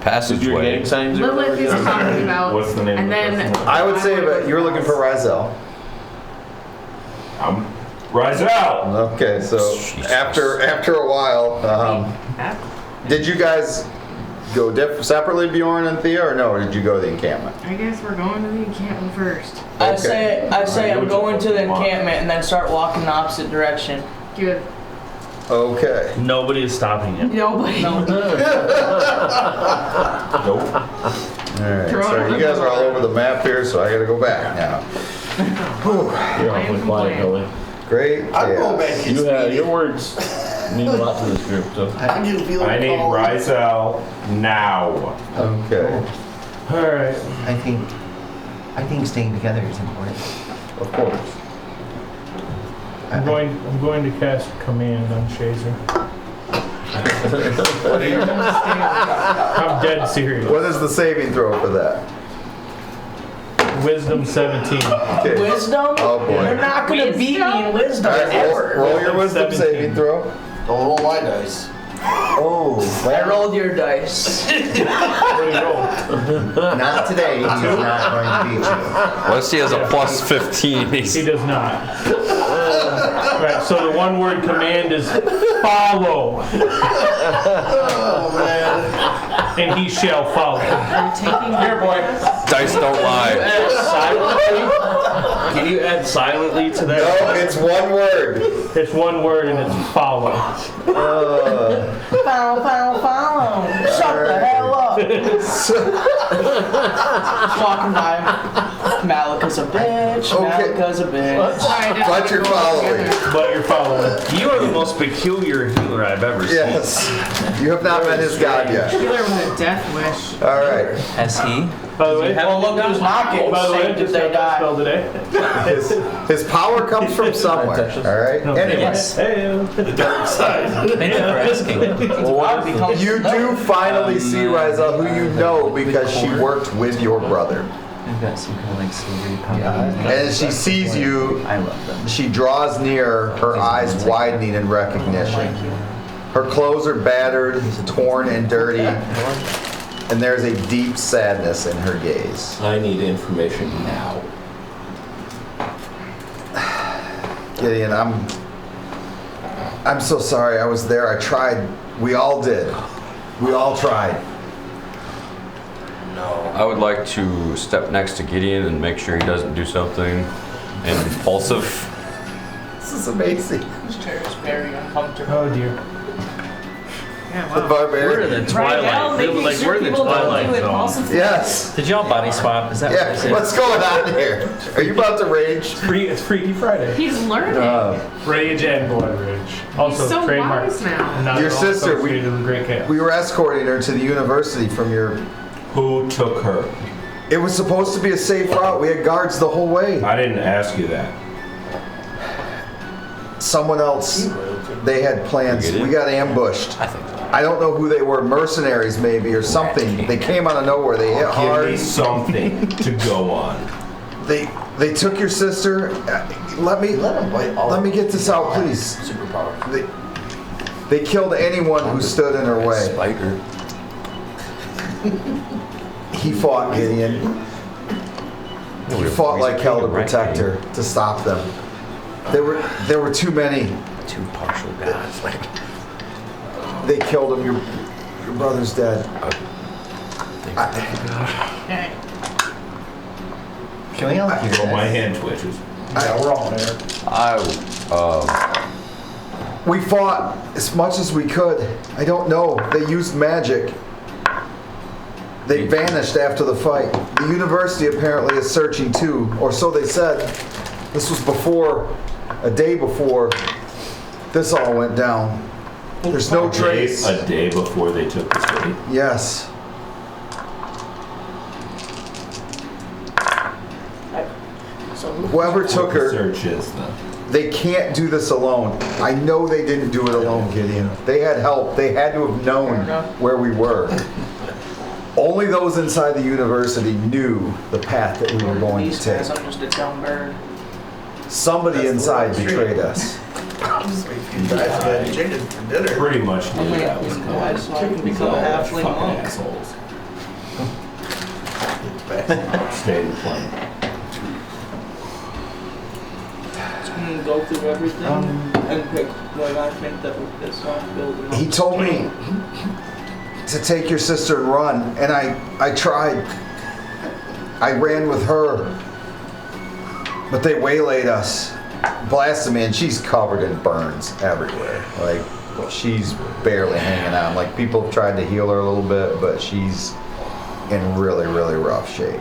Passageway. Lilith is talking about. What's the name and of the then person? I would say, but you're looking for Rizal. Rizal! Okay, so after a while, did you guys go separately, Bjorn and Thea, or no? Or did you go to the encampment? I guess we're going to the encampment first. I say I'm going to the encampment and then start walking the opposite direction. Good. Okay. Nobody is stopping you. Nobody. All right, so you guys are all over the map here, so I gotta go back now. You're awfully quiet, Billy. Great. I'm going back. Your words mean a lot to this group, so. I need Rizal now. Okay. All right. I think staying together is important. Of course. I'm going to cast command on Shazer. I'm dead serious. What is the saving throw for that? Wisdom 17. Okay. Wisdom? Oh boy. You're not going to beat me in wisdom. All right, roll your wisdom 17. saving throw. Don't roll my dice. Oh, I rolled your dice. What do you roll? Not today. He's not going to beat you. Unless he has a plus 15. He does not. Right, so the one word command is follow. Oh man. And he shall follow. Here, boy. Dice don't lie. Can you add silently to that? No, it's one word. It's one word and it's follow. Follow. Shut the hell up. Walking by. Malika's a bitch. Okay. Malika's a bitch. But you're following. But you're following. You are the most peculiar healer I've ever seen. Yes. You have not met his god yet. Healer with a death wish. All right. Has he? By the way, Well, look who's not getting by the way, saved if just they got that die. spell today. His power comes from somewhere. All right. Anyway. Yes. Hey, The dark side. Thank you for asking. Well, what becomes You do finally see Rizal, who you know because she worked with your brother. I've got some kind of like silvery powder. And as she sees you, I love them. she draws near, her eyes widening in recognition. Her clothes are battered, torn, and dirty, and there's a deep sadness in her gaze. I need information now. Gideon, I'm so sorry. I was there. I tried. We all did. We all tried. I would like to step next to Gideon and make sure he doesn't do something impulsive. This is amazing. This chair is very uncomfortable. Oh dear. Yeah, The wow. barbarian. We're in the twilight. We're in the twilight zone. Yes. Did y'all body swap? Is that what Yeah. this is? What's going on here? Are you about to rage? It's Freaky Friday. He's learning. Rage and blood rage. Also He's so trademark. wise now. And now Your they're all sister, associated with Great Chaos. We were escorting her to the university from your. Who took her? It was supposed to be a safe route. We had guards the whole way. I didn't ask you that. Someone else. They had plans. We got ambushed. I don't know who they were. Mercenaries maybe or something. They came out of nowhere. They hit hard. Give me something to go on. They took your sister. Let me get this out, please. Superpower. They killed anyone who stood in her way. Spider. He fought Gideon. He fought like hell to protect her, to stop them. There were too many. Two partial gods. They killed him. Your brother's dead. Can we all hear Well, my this? hand twitches. Yeah, we're all there. We fought as much as we could. I don't know. They used magic. They vanished after the fight. The university apparently is searching too, or so they said. This was a day before this all went down. There's no trace. A day before they took the city. Yes. Whoever took her, Search is the. they can't do this alone. I know they didn't do it alone, Gideon. They had help. They had to have known where we were. Only those inside the university knew the path that we were going to These take. guys, I'm just a dumb bird. Somebody inside betrayed us. You guys got chicken for dinner. Pretty much knew Only that was if coming. guys so I can become a halfling Fucking monk. assholes. Stay in the plane. Just gonna go through everything and pick what I think that would piss off building. He told me to take your sister and run, and I tried. I ran with her, but they waylaid us, blasted me, and she's covered in burns everywhere. Like, she's barely hanging on. Like, people have tried to heal her a little bit, but she's in really, really rough shape.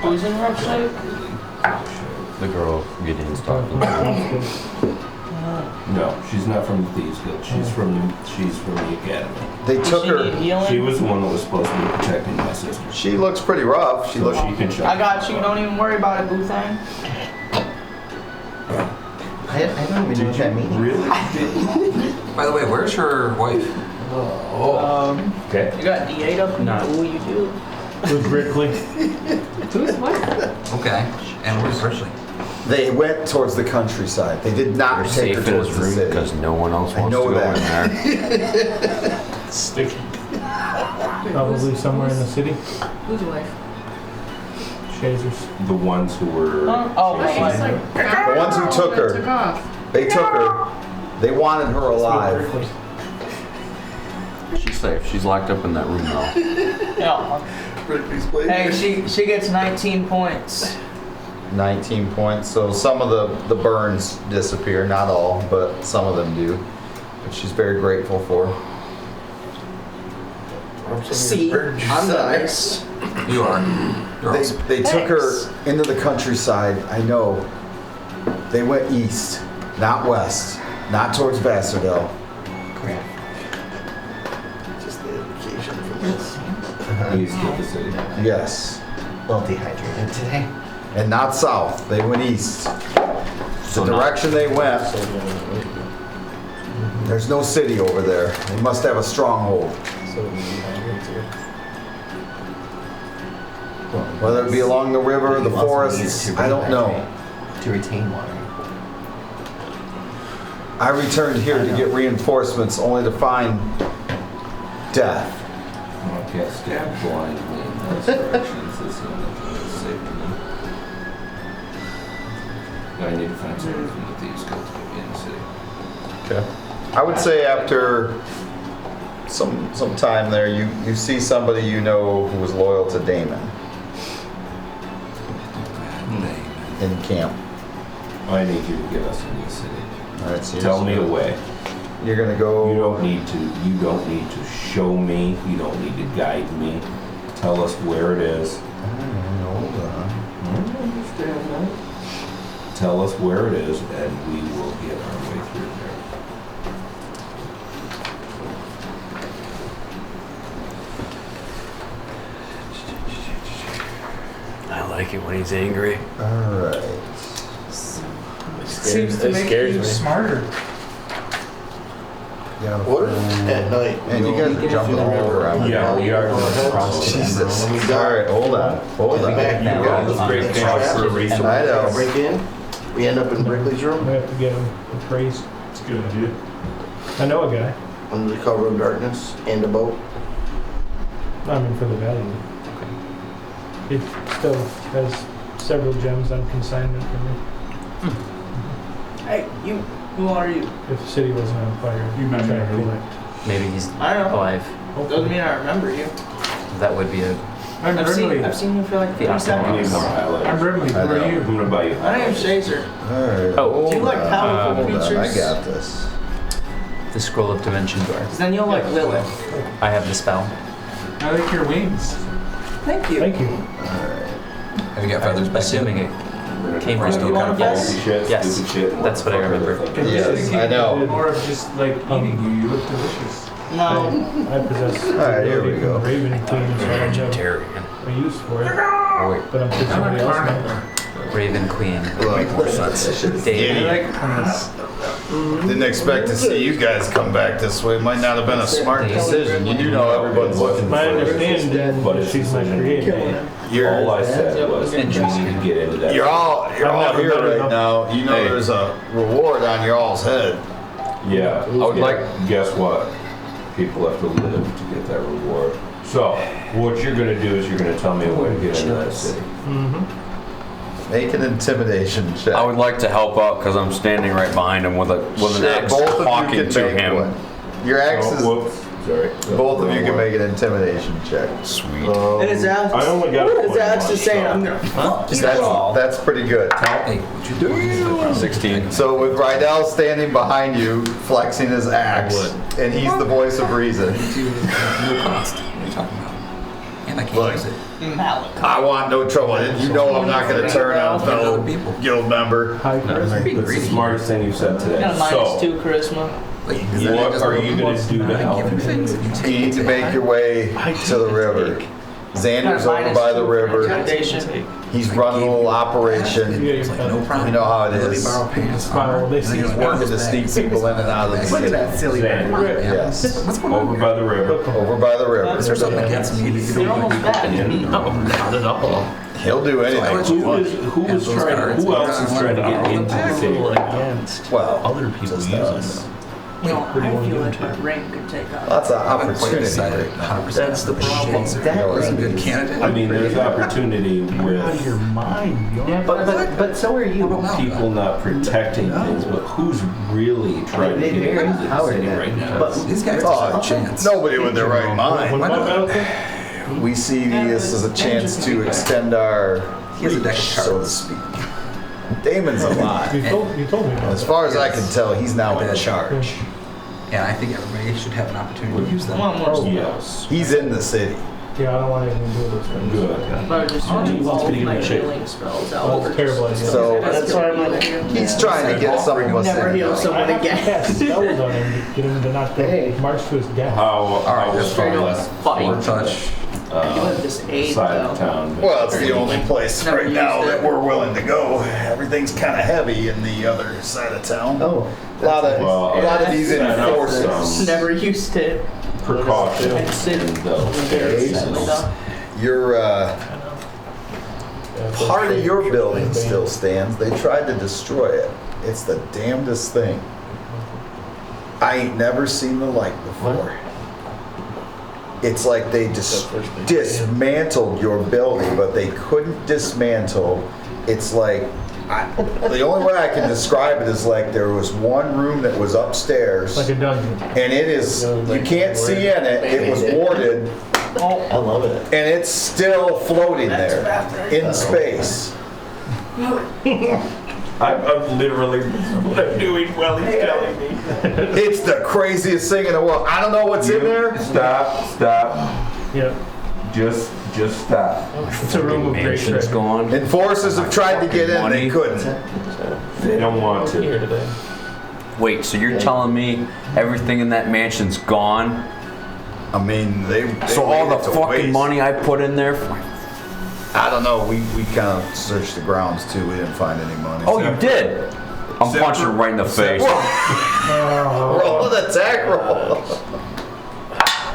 Who's in rough shape? The girl Gideon's talking about. No, she's not from the Thieves Guild. She's from the academy. They took her. She was the one that was supposed to be protecting my sister. She looks pretty rough. She looks. She can shut. I got you. Don't even worry about it, Boothang. I don't even know what that means. Really? By the way, where's your wife? Okay. You got D8 up? No. Ooh, you do. Who's Brickley? Who's what? Okay. And where's Brickley? They went towards the countryside. They did not You're take her safe in towards his the room city. because no one else I wants know to go that. in there. Sticky. Probably somewhere in the city. Whose wife? Shazers. The ones who were. Oh, my She's wife. like, The ones who took her. Took off. They took her. They wanted her alive. She's safe. She's locked up in that room now. Yeah. Hey, she gets 19 points. 19 points. So some of the burns disappear. Not all, but some of them do. But she's very grateful for. See, I'm nice. You are. You're They, awesome. they took her Thanks. into the countryside. I know. They went east, not west, not towards Vasserdell. Crap. Just the indication from this. Please get the city. Yes. Well dehydrated today. And not south. They went east. So The not- direction they went, there's no city over there. They must have a stronghold. Whether it be along the river, the forests, I don't know. To retain water. I returned here to get reinforcements only to find death. I can't stab blindly in those directions. That's the only thing that's safe for me. I need to find someone from the Thieves Guild to get me in the city. Okay. I would say after some time there, you see somebody you know who was loyal to Damon in camp. I need you to get us into the city. All right, so Tell me a way. You're gonna go. You don't need to show me. You don't need to guide me. Tell us where it is. Hold on. I understand that. Tell us where it is, and we will get our way through there. I like it when he's angry. All right. Seems to make you smarter. Yeah. What? At night. And you guys are jumping all around. Yeah, we are. Jesus. All right, hold on. Hold on. Back You guys. This great chaos for a reason. I know. Break in. We end up in Brickley's We room have to get him appraised. It's a good idea. I know a guy. under the cover of darkness and a boat. I mean, for the value. It still has several gems on consignment for me. Hey, who are you? If the city wasn't on fire, You met me try to already. collect. Maybe he's I don't know. alive. Doesn't mean I remember you. That would be a. I'm Brimley. I've seen you for like 30 I need seconds. more highlights. I'm Brimley. Who I are know. you? I'm gonna buy you. My name's Shazer. Alright. Oh. Do you like powerful Hold on, I creatures? got this. The scroll of dimension door. Then you'll like Lilith. I have the spell. I like your wings. Thank you. Thank you. Have you got feathers back Assuming yet? it came from You want to guess? Yes. Stupid shit. That's what I remember. Yes, I know. More of just like eating you. You look delicious. No. I possess Alright, here we ability go. from the Raven Queen, so I don't Vegetarian. have a use for it. Oh, wait. But I'm sure somebody else might. Raven Queen. Look, More sense. Dave. didn't expect to see you guys come back this way. Might not have been a smart decision. You do know everybody's looking My for you. understanding But is it's she's my creator. All I said was, you can get into that. You're all I've here never met right enough. now. You know Hey. there's a reward on your all's head. Yeah. I would like. Guess what? People have to live to get that reward. So, what you're gonna do is you're gonna tell me a way to get into that city. Make an intimidation check. I would like to help out because I'm standing right behind him with an Sure, axe both of you talking can to make him. one. Your axe Oh, is. whoops. Sorry. Both of you can make an intimidation check. Sweet. And his axe. I only got His axe is saying, I'm gonna fuck you all. That's pretty good. Hey, what you doing? 16. So with Rydell standing behind you, flexing his axe, and he's the voice of reason. No cost. What are you talking about? And I can't use it. I want no trouble. You know I'm not going to turn on a fellow guild member. High charisma. That's the smartest thing you've said today. Got a So, -2 charisma. Like, what are you gonna do to help? give him things? You You need to make your way to the river. Xander's over by the river. Intimidation. He's running a little operation. Yeah, It's like, no problem. You know how it Let me is. borrow pants. Spiral, they see He's working to sneak people in and out of the city. silly Xander. Yes. What's going on? Over by the river. Over by the river. Is there something against me that you You're don't almost like? back. No, not at all. He'll do anything. Who else is trying to get into the city right now? against. Well, Other people just use us. You know, I feel like my ring could take off. Lots of I'm quite opportunity excited. right now. 100%. That's the problem. That was a good candidate. I mean, there's opportunity Out of with your mind. Yeah, but so are you. people not protecting things, but who's really trying to get into the city right now? But These guys Oh, have a chance. nobody with their right mind. What about Battlefield? We see this as a chance to extend our He has a deck of reach, so to cards. speak. Damon's alive. You told me about As far as I can tell, he's now in charge. And I think everybody should have an opportunity to use I them. want more Yes. He's in the city. Yeah, I don't want anything to do with those things. Good. But I just Aren't you use all getting of my in shape? healing spells Well, out. that's a terrible idea. So That's why I'm like, he's trying to get some of us never in. heal now. someone I have to again. cast spells on him to get him to not go march to his death. How that's far fine. left Fight. Or touch. You have this aid side of though. town? Well, it's the only place Never right now used that it. we're willing to go. Everything's kind of heavy in the other side of town. Oh. A lot of these Set up enforcers. some Never used it. precautions And sit. in those areas. Your part of your building still stands. They tried to destroy it. It's the damnedest thing. I ain't never seen the like before. It's like they just dismantled your building, but they couldn't dismantle. It's like, the only way I can describe it is like there was one room that was upstairs, Like a dungeon. and it is, you can't see in it. It was warded, I love it. and it's still floating there in space. I'm literally what I'm doing while he's telling me. It's the craziest thing in the world. I don't know what's in there. Stop. Yeah. Just stop. It's a room of great Mansion's treasure. gone. Enforcers have tried to get in, they couldn't. They don't want to. Here today. Wait, so you're telling me everything in that mansion's gone? I mean, they So all the waited to fucking waste. money I put in there? I don't know. We kind of searched the grounds too. We didn't find any money. Oh, you did? I'm punching her right in the face. Roll an attack roll.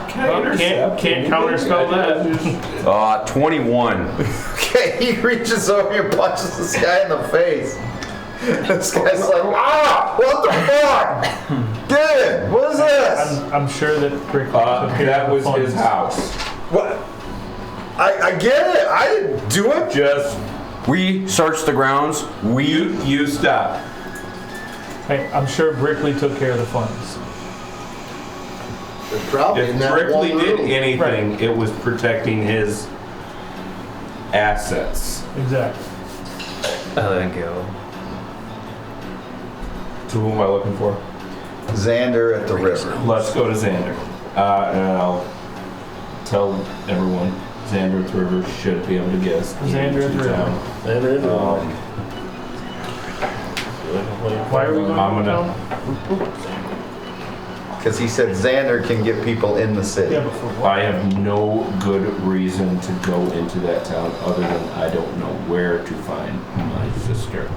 Can't counterspell that. 21. Okay, he reaches over and punches this guy in the face. This guy's like, ah, what the fuck? Get it. What is this? I'm sure that Rick That was his house. What? I get it. I didn't do it. Just We searched the grounds. you stop. I'm sure Brickley took care of the funds. They're probably in If that Brickley one did room. anything, it was protecting his assets. Exactly. Thank you. So who am I looking for? Xander at the river. Let's go to Xander. And I'll tell everyone, Xander at the river should be able to get us Xander at the river. town. Xander at the river. Why are we going I'm to gonna- Because he said Xander can get people in the city. Yeah, but for what? I have no good reason to go into that town other than I don't know where to find my sister.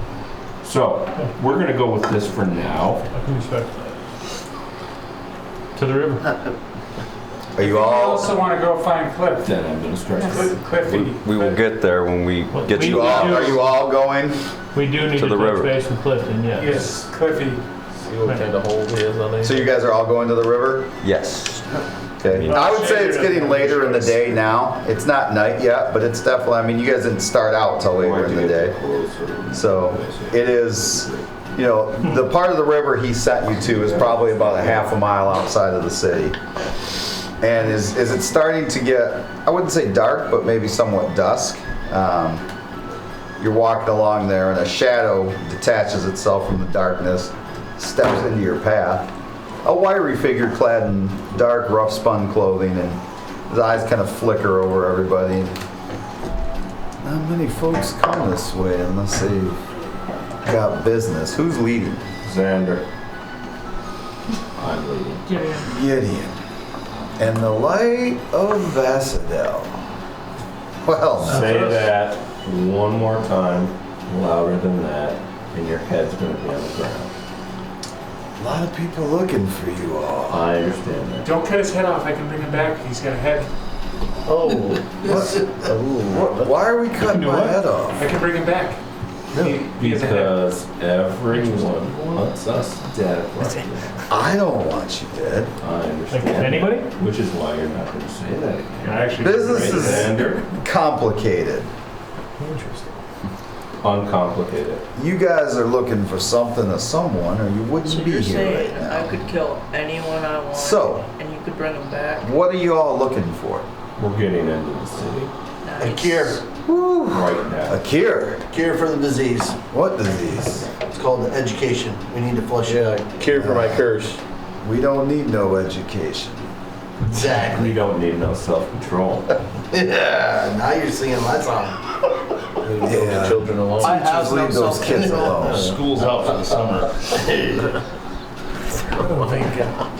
So, we're gonna go with this for now. I can respect that. To the river. Are you I all? also want to go find Cliff. Then I'm gonna stretch it. Cliffy. We will get there when we get we- you we out. do- Are you all going? We do need To to the touch river. base with Clifton, yes. Yes, Cliffy. See what kind of hold he is on these. So you guys are all going to the river? Yes. Okay. I would say it's getting later in the day now. It's not night yet, but it's definitely, I mean, you guys didn't start out till later in the day. So it is, you know, the part of the river he sent you to is probably about a half a mile outside of the city. And is it starting to get, I wouldn't say dark, but maybe somewhat dusk. You're walking along there and a shadow detaches itself from the darkness, steps into your path. A wiry figure clad in dark, rough-spun clothing, and his eyes kind of flicker over everybody. Not many folks come this way unless they've got business. Who's leading? Xander. I'm leading. Gideon. And the light of Vasserdell. Well, Say that one more time, louder than that, and your head's gonna be on the ground. a lot of people looking for you all. I understand that. Don't cut his head off. I can bring him back. He's got a head. Oh. Why are we cutting You know my what? head off? I can bring him back. He has a head. Because everyone wants us dead right now. I don't want you dead. I understand. Like anybody? Which is why you're not going to say that again. I actually Business is Xander, complicated. Interesting. uncomplicated. You guys are looking for something or someone, or you wouldn't So be you're here saying right now. I could kill anyone I want, So, and you could bring them back? what are you all looking for? We're getting into the city A cure. right A now. cure. Cure for the disease. What disease? It's called education. We need to flush it. Yeah, cure for my curse. We don't need no education. Exactly. We don't need no self-control. Yeah, now you're singing my song. Leave the children alone. I have Just leave those kids alone. School's out for the summer.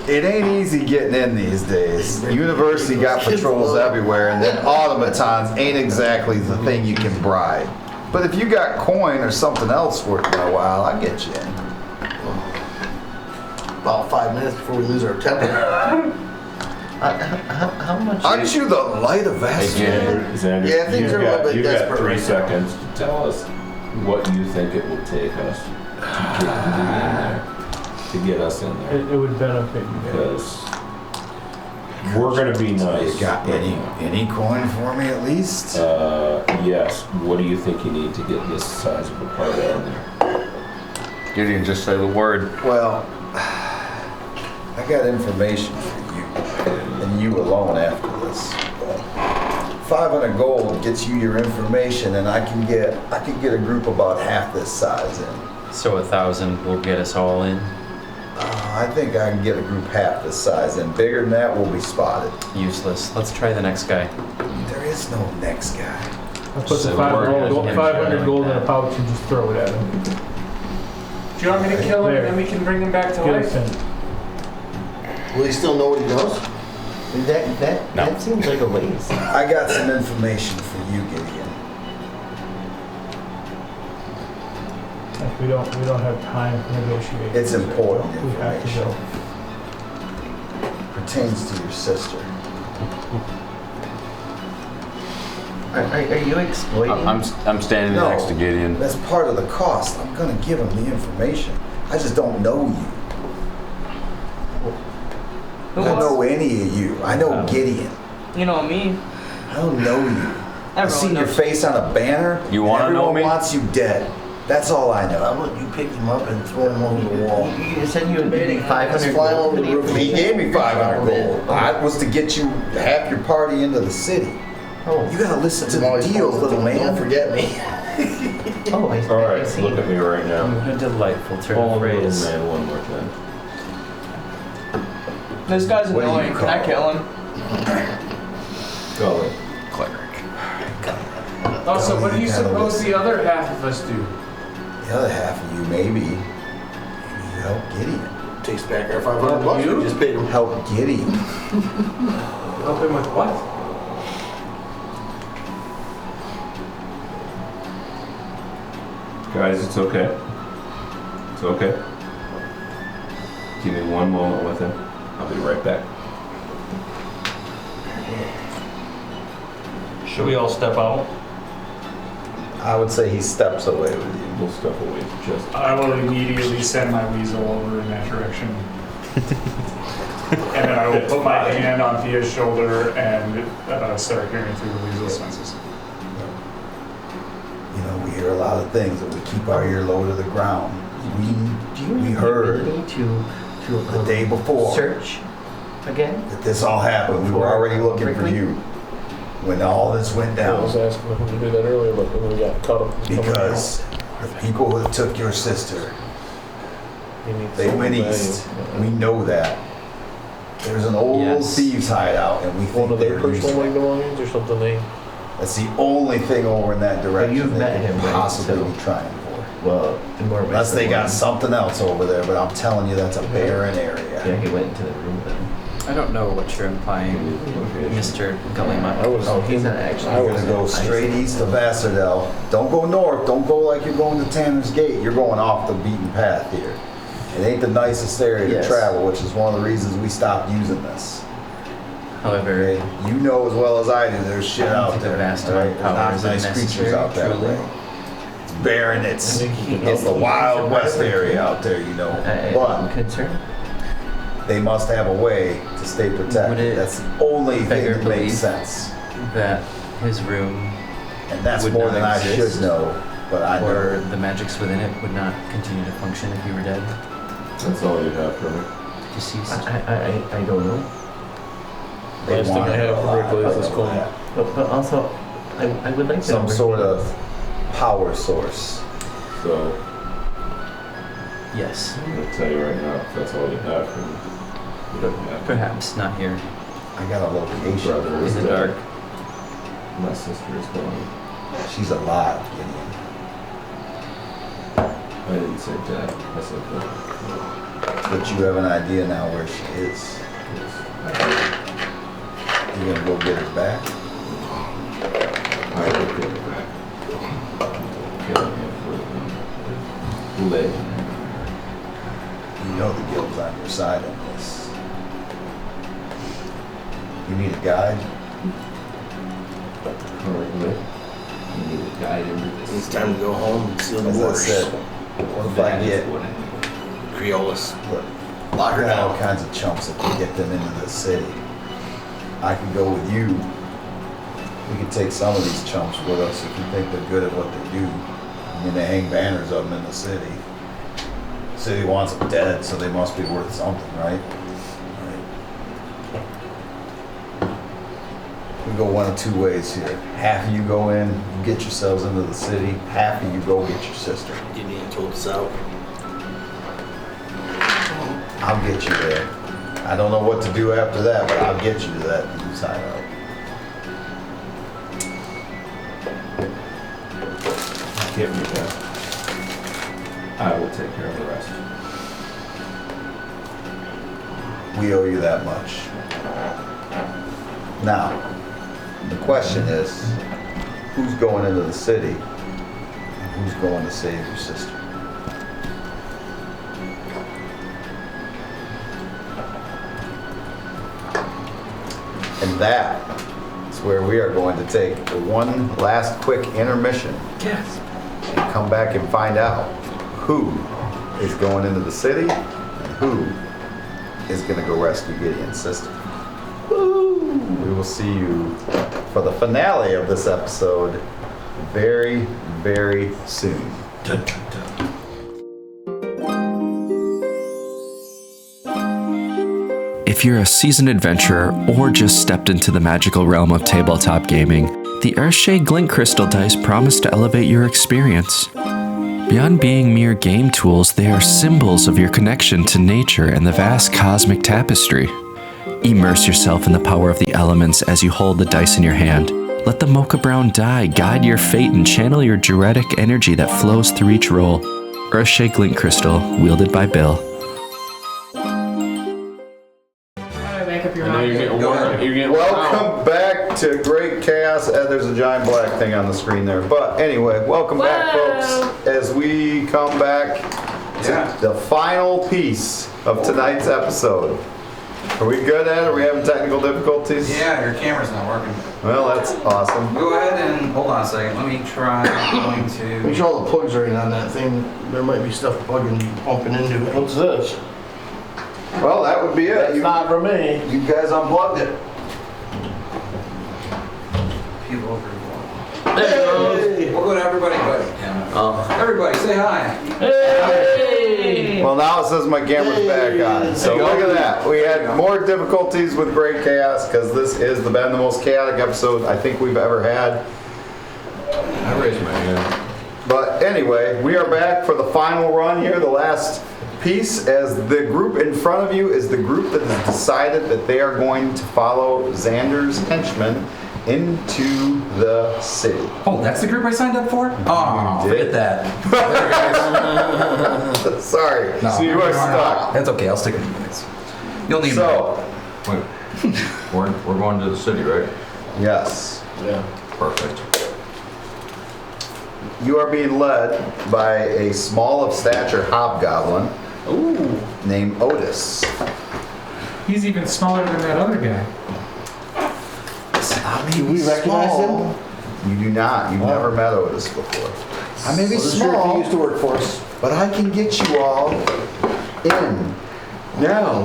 It ain't easy getting in these days. University got patrols everywhere, and then automatons ain't exactly the thing you can bribe. But if you got coin or something else worth my while, I'll get you in. About 5 minutes before we lose our temper. How much? Aren't you the light of Vasserdell? Xander, Yeah, things are a little bit you've desperate got 3 right now. seconds to tell us what you think it will take us to get in there, to get us in there. It would benefit you guys. Because we're gonna be nice. You got any coin for me at least? Yes. What do you think you need to get this size of a party in there? Gideon, just say the word. Well, I got information for you, and you alone after this. 500 gold gets you your information, and I can get a group about half this size in. So 1,000 will get us all in. I think I can get a group half this size in. Bigger than that, we'll be spotted. Useless. Let's try the next guy. There is no next guy. I'll put the So 500 gold, we're- 500 gold in a pouch and just throw it at him. Do you want me to kill him There. and then we can bring him back to Get life? us in. Will he still know what he knows? That seems like a waste. I got some information for you, Gideon. Like, we don't have time to negotiate. It's important We have to information. go. Pertains to your sister. Are you exploiting? I'm standing No. next to Gideon. That's part of the cost. I'm gonna give him the information. I just don't know you. I don't know any of you. I know Gideon. You know me. I don't know you. I've Everyone seen your knows. face on a banner. You wanna know Everyone me? wants you dead. That's all I know. How about you pick him up and throw him over the wall? You said you would give me 500 Fly gold. over the roof. He gave me 500 gold. That was to get you half your party into the city. Oh. You gotta listen to the deals, little man. Don't forget me. Oh, I All right, see. look at me right now. What a delightful turn Call of him little phrase. man one more time. This guy's What do you annoying. Can I call kill him? Go it. Also, what do you You gotta suppose listen. the other half of us do? The other half of you, maybe you help Gideon. Takes back our $500 You? we just paid him. Help Gideon. Help him with what? Guys, it's okay. It's okay. Give me one moment with him. I'll be right back. Should we all step out? I would say he steps away with you. We'll step away just. I will immediately send my weasel over in that direction. And then I will put my hand on Thea's shoulder and start hearing through the weasel's senses. You know, we hear a lot of things, but we keep our ear low to the ground. We heard to the day before search again? that this all happened. We were already looking for you when all this went I was down. asking him to do that earlier, but then we got caught up. Because the people who took your sister, they went east. We know that. There's an old Yes. thieves hideout, and we One think of their they're personal using like it. belongings or something they. That's the only thing over in that direction you've they met could him, right? possibly So- be trying for. Well, in more ways Unless than they got one. something else over there, but I'm telling you, that's a barren area. Yeah, he went into the room with him. I don't know what you're implying, Mr. Gullymut. Oh, he's not actually. You're gonna go straight east of Vasserdell. Don't go north. Don't go like you're going to Tanner's Gate. You're going off the beaten path here. It ain't the nicest area Yes. to travel, which is one of the reasons we stopped using this. However, Okay? You know as well as I do, there's shit I don't out think there. a vast all right? amount of There's power not is nice creatures necessary, out that truly. way. It's barren. It's the Wild West area out there, you know. I'm But concerned. they must have a way to stay Would protected. it That's the only thing beggar that makes belief sense. that his room And that's would more not than I exist, should know, but I know. or the magics within it would not continue to function if you were dead? That's all you have for me. Deceased? I don't know. They Last thing I wanted have a for lot, Berkeley is I this know coin. that. But also, I would like to Some know sort where he of power source. So, Yes. I'm gonna tell you right now, if that's all you have for me, you don't have. Perhaps not here. I got a location. Brother In is the dead. dark. My sister is gone. She's alive, Gideon. I didn't say dead. I said dead. But you have an idea now where she is. Yes. I did. You gonna go get her back? I will get it back. Killing him for legend. You know the guild's on your side on this. You need a guide? Currently, you need a guide into this. It's time to go home and seal the As I borders. said, what if I That is get what I need. Creolas. look, Lock her I got all down. kinds of chumps that can get them into the city. I can go with you. We can take some of these chumps with us if you think they're good at what they do. I mean, they hang banners of them in the city. The city wants them dead, so they must be worth something, right? We go one of two ways here. Half of you go in, you get yourselves into the city. Half of you go get your sister. Gideon told us out. I'll get you there. I don't know what to do after that, but I'll get you to that thieves hideout. Give me that. I will take care of the rest. We owe you that much. Now, the question is, who's going into the city and who's going to save your sister? And that is where we are going to take one last quick intermission. Yes. And come back and find out who is going into the city and who is going to go rescue Gideon's sister. We will see you for the finale of this episode very, very soon. If you're a seasoned adventurer or just stepped into the magical realm of tabletop gaming, the Earthshade Glint Crystal dice promise to elevate your experience. Beyond being mere game tools, they are symbols of your connection to nature and the vast cosmic tapestry. Immerse yourself in the power of the elements as you hold the dice in your hand. Let the mocha brown die guide your fate and channel your Gr8 energy that flows through each roll. Earthshade Glint Crystal, wielded by Bill. Welcome back to Great Chaos. There's a giant black thing on the screen there. But anyway, welcome back, folks, as we come back to the final piece of tonight's episode. Are we good at it? Are we having technical difficulties? Yeah, your camera's not working. Well, that's awesome. Go ahead and hold on a second. Let me try going to. Make sure all the plugs are in on that thing. There might be stuff pumping into it. What's this? Well, that would be it. That's not for me. You guys unplugged it. Peel over. Hey! We'll go to everybody but everybody, say hi. Hey! Well, now it says my camera's back on. So look at that. We had more difficulties with Great Chaos because this has been the most chaotic episode I think we've ever had. I raised my hand. But anyway, we are back for the final run here, the last piece, as the group in front of you is the group that has decided that they are going to follow Xander's henchmen into the city. Oh, that's the group I signed up for? Oh, forget that. Sorry, No, so you are stuck. That's okay, I'll stick with you guys. You'll need Wait, we're going to the city, right? Yes. Yeah. Perfect. You are being led by a small of stature hobgoblin named Otis. He's even smaller than that other guy. Do we recognize him? You do not. You've never met Otis before. I may be small. He used to work for us. But I can get you all in. Now,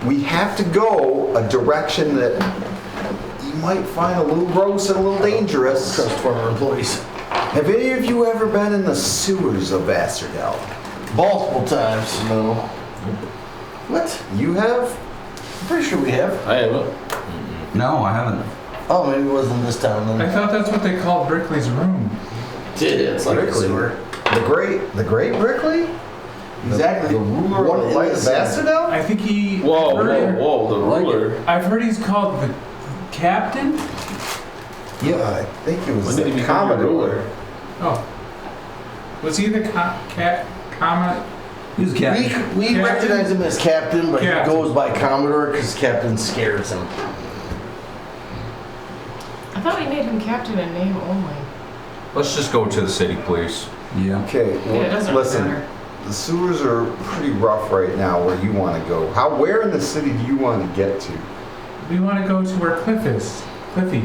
we have to go a direction that you might find a little gross and a little dangerous. Trust former employees. Have any of you ever been in the sewers of Vasserdell? Multiple times. No. What? You have? I'm pretty sure we have. I haven't. No, I haven't. Oh, maybe it wasn't this town then. I thought that's what they called Brickley's room. It's like Brickley. The great Brickley? Exactly. The ruler of the light of Vasserdell? I think he. Whoa, the ruler. I've heard he's called the captain. Yeah, I think it was When did he the become your Commodore. ruler? Oh. Was he the Commodore? He was a captain. We recognize him as captain, but Captain. he goes by Commodore because captain scares him. I thought we made him captain in name only. Let's just go to the city, please. Yeah. Okay, Yeah, it doesn't listen. matter. The sewers are pretty rough right now where you want to go. Where in the city do you want to get to? We want to go to where Cliff is. Cliffy.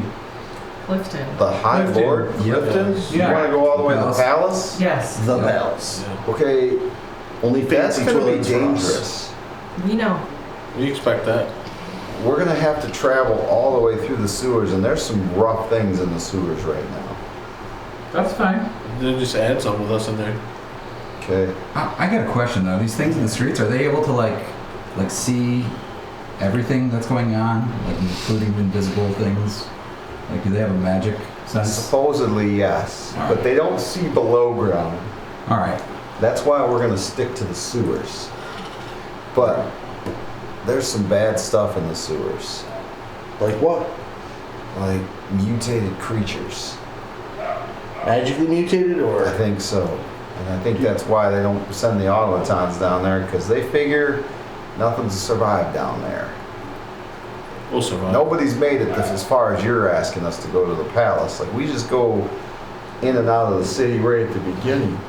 Clifton. The High Clifton. Lord? Clifton? Yeah. You want to go all the way to the Palace. palace? Yes. The palace. Okay, Only that's fancy going to be toilets for us. dangerous. We know. We expect that. We're going to have to travel all the way through the sewers, and there's some rough things in the sewers right now. That's fine. Then just add some with us in there. Okay. I got a question though. These things in the streets, are they able to like see everything that's going on, like including invisible things? Like, do they have a magic sense? Supposedly, yes. All But right. they don't see below ground. All right. That's why we're going to stick to the sewers. But there's some bad stuff in the sewers. Like what? Like mutated creatures. Magically mutated or? I think so. And I think that's why they don't send the automatons down there, because they figure nothing's survived down there. We'll survive. Nobody's made it this as far as you're asking us to go to the palace. Like, we just go in and out of the city right at the beginning.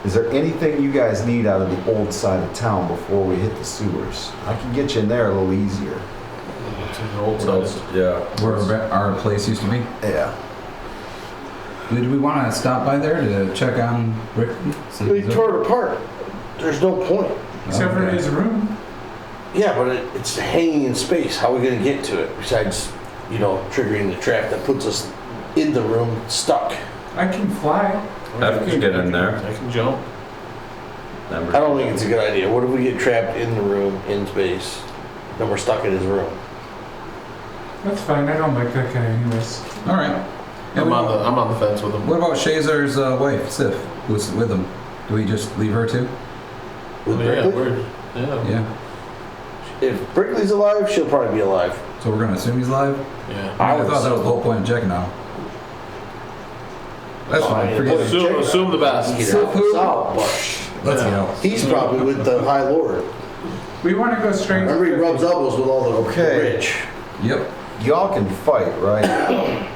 Is there anything you guys need out of the old side of town before we hit the sewers? I can get you in there a little easier. To the old side. Yeah. Where our place used to be. Yeah. Did we want to stop by there to check on Rick? We tore it apart. There's no point. Except for Okay. his room. Yeah, but it's hanging in space. How are we going to get to it besides, triggering the trap that puts us in the room stuck? I can fly. F can get in there. I can jump. I don't think it's a good idea. What if we get trapped in the room, in space, then we're stuck in his room? That's fine. I don't like that guy anyways. All right. I'm on the fence with him. What about Shazer's wife, Sif, who's with him? Do we just leave her too? With Brickley? Yeah. If Brickley's alive, she'll probably be alive. So we're gonna assume he's alive? Yeah. I thought that was the whole point of checking on him. That's fine. Forget it. Assume the best. Let's go. He's probably with the High Lord. We want to go straight. Remember, he rubs elbows with all the rich. Yep. Y'all can fight, right?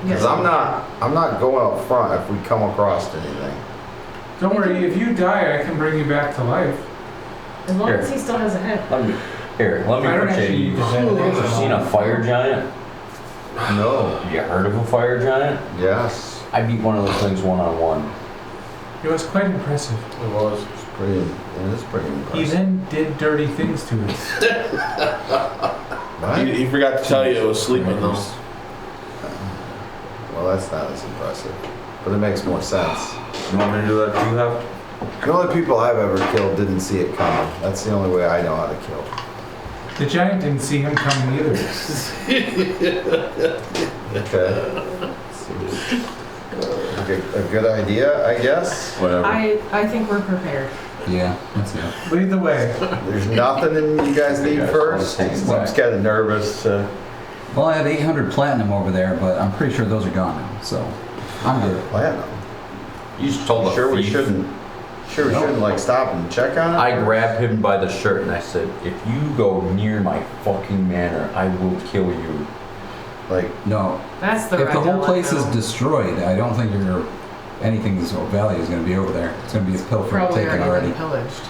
Because I'm not going up front if we come across anything. Don't worry, if you die, I can bring you back to life. As long as he still has a head. Let me I don't put actually you. need to say Have you that. seen a fire giant? No. You heard of a fire giant? Yes. I beat one of those things one-on-one. It was quite impressive. It was. It is pretty impressive. He then did dirty things to it. He forgot to tell you it was sleeping though. Well, that's not as impressive, but it makes more sense. You want me to do that too, Hef? The only people I've ever killed didn't see it coming. That's the only way I know how to kill. The giant didn't see him coming either. Okay. A good idea, I guess. Whatever. I think we're prepared. Yeah, that's it. Lead the way. There's nothing you guys need first. I'm just kind of nervous. Well, I have 800 platinum over there, but I'm pretty sure those are gone now, so I'm good. Platinum. You just told the Sure we thief. shouldn't. Sure we shouldn't like stop and check on it. I grabbed him by the shirt and I said, if you go near my fucking manor, I will kill you. Like, no. That's the If the right whole place is dilemma. destroyed, I don't think anything of value is going to be over there. It's going to be pilfered, Probably taken already. pillaged.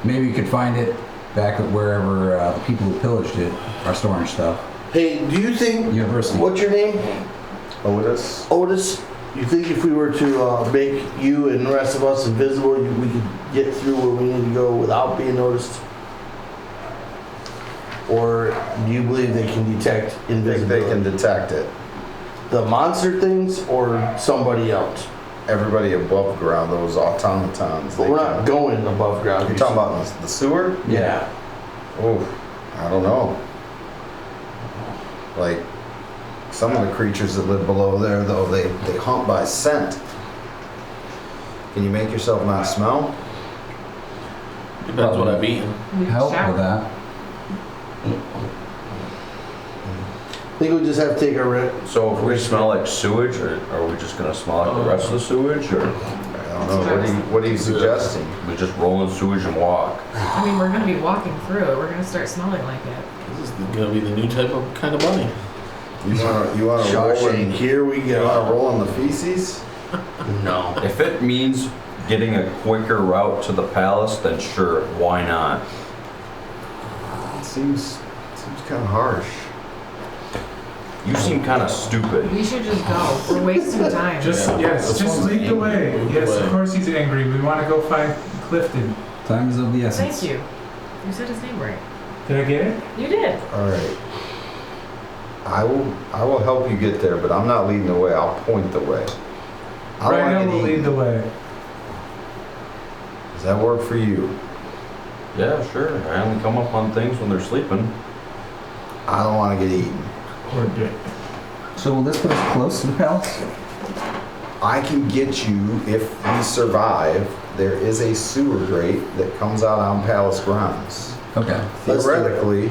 Maybe you could find it back at wherever the people who pillaged it are storing stuff. Hey, do you think... University. What's your name? Otis. Otis? You think if we were to make you and the rest of us invisible, we could get through where we need to go without being noticed? Or do you believe they can detect invisibility? They can detect it. The monster things or somebody else? Everybody above ground, those automatons. But we're not going above ground. You're talking about the sewer? Yeah. Oh, I don't know. Like, some of the creatures that live below there, though, they hunt by scent. Can you make yourself not smell? Depends what I've eaten. Help with that. I think we just have to take a rip. So if we smell like sewage, or are we just gonna smell like the rest of the sewage, or? I don't know. What are you suggesting? We just roll in sewage and walk. I mean, we're going to be walking through it. We're going to start smelling like it. This is gonna be the new type of kind of bunny. You want to roll in? Here we go. You want to roll in the feces? No. If it means getting a quicker route to the palace, then sure, why not? It seems kind of harsh. You seem kind of stupid. We should just go. We're wasting time. Just lead the way. Yes, of course he's angry. We want to go find Clifton. Time is of the essence. Thank you. You said his name right. Did I get it? You did. All right. I will help you get there, but I'm not leading the way. I'll point the way. I don't Right now wanna we'll get lead eaten. the way. Does that work for you? Yeah, sure. I only come up on things when they're sleeping. I don't want to get eaten. Or dick. So will this put us close to the palace? I can get you, if we survive, there is a sewer grate that comes out on palace grounds. Okay. Theoretically,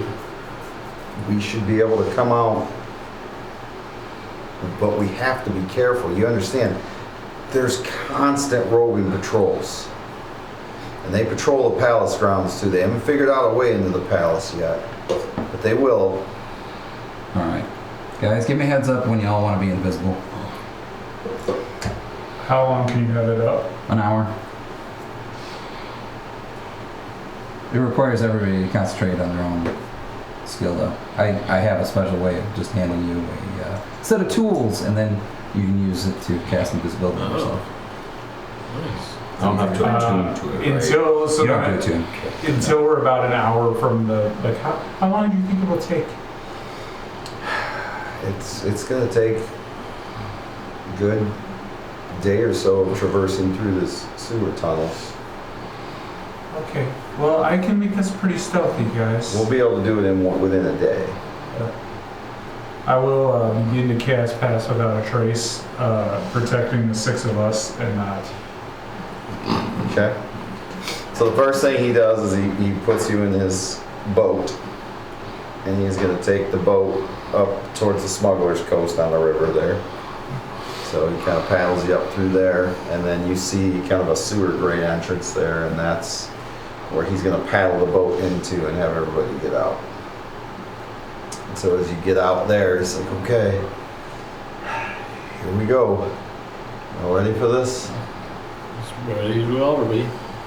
we should be able to come out, but we have to be careful. You understand, there's constant roving patrols. And they patrol the palace grounds too. They haven't figured out a way into the palace yet, but they will. All right. Guys, give me a heads up when y'all want to be invisible. How long can you have it up? An hour. It requires everybody to concentrate on their own skill, though. I have a special way of just handing you a set of tools, and then you can use it to cast invisibility on yourself. Nice. I don't have to attune to it, right? Until You don't have to attune. Until we're about an hour from the how long do you think it will take? It's gonna take good day or so of traversing through this sewer tunnels. Okay. Well, I can make us pretty stealthy, guys. We'll be able to do it within a day. I will begin to cast Pass Without a Trace, protecting the 6 of us and not. Okay. So the first thing he does is he puts you in his boat, and he's going to take the boat up towards the smuggler's coast on the river there. So he kind of paddles you up through there, and then you see kind of a sewer grate entrance there, and that's where he's going to paddle the boat into and have everybody get out. And so as you get out there, it's like, okay, here we go. Y'all ready for this? Ready as we'll ever be.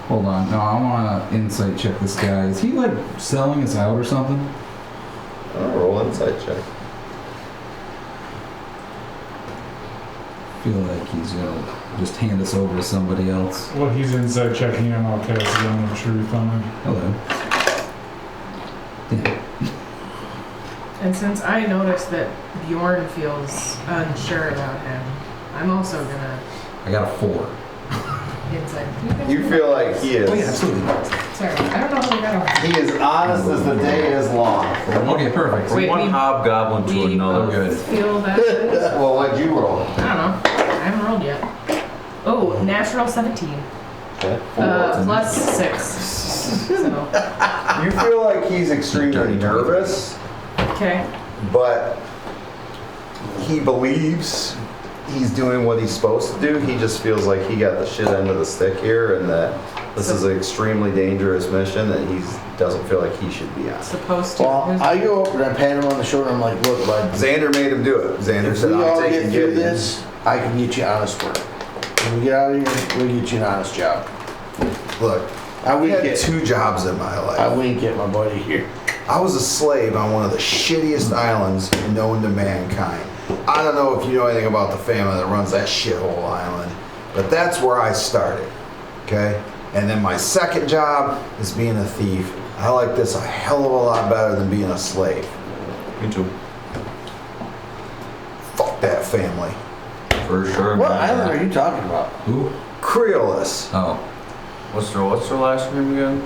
Hold on. No, I want to insight check this guy. Is he like selling us out or something? Roll insight check. I feel like he's gonna just hand us over to somebody else. Well, he's inside checking him. I'll cast the Zone of Truth on him. Hello. And since I noticed that Bjorn feels unsure about him, I'm also gonna I got a 4. insight. You feel like he is. Oh yeah, absolutely. Sorry, I don't know how we got over. He is honest as the day is long. Okay, perfect. Wait, One hobgoblin to we another. both Good. feel that. Well, what'd you roll? I don't know. I haven't rolled yet. Oh, natural 17. Okay. Plus 6. So, You feel like he's extremely nervous, okay. but he believes he's doing what he's supposed to do. He just feels like he got the shit end of the stick here, and that this is an extremely dangerous mission that he doesn't feel like he should be on. Supposed to. Well, I go up and I pat him on the shoulder. I'm like, look, bud. Xander made him do it. Xander If said, we I'm all taking get through Gideon. this, I can get you honest work. When we get out of here, we'll get you an honest job. Look, I we wink had it. 2 jobs in my life. I wink at my buddy here. I was a slave on one of the shittiest islands known to mankind. I don't know if you know anything about the family that runs that shithole island, but that's where I started, okay? And then my second job is being a thief. I like this a hell of a lot better than being a slave. Me too. Fuck that family. For sure. What man. island are you talking about? Who? Creolus. Oh. What's their last name again?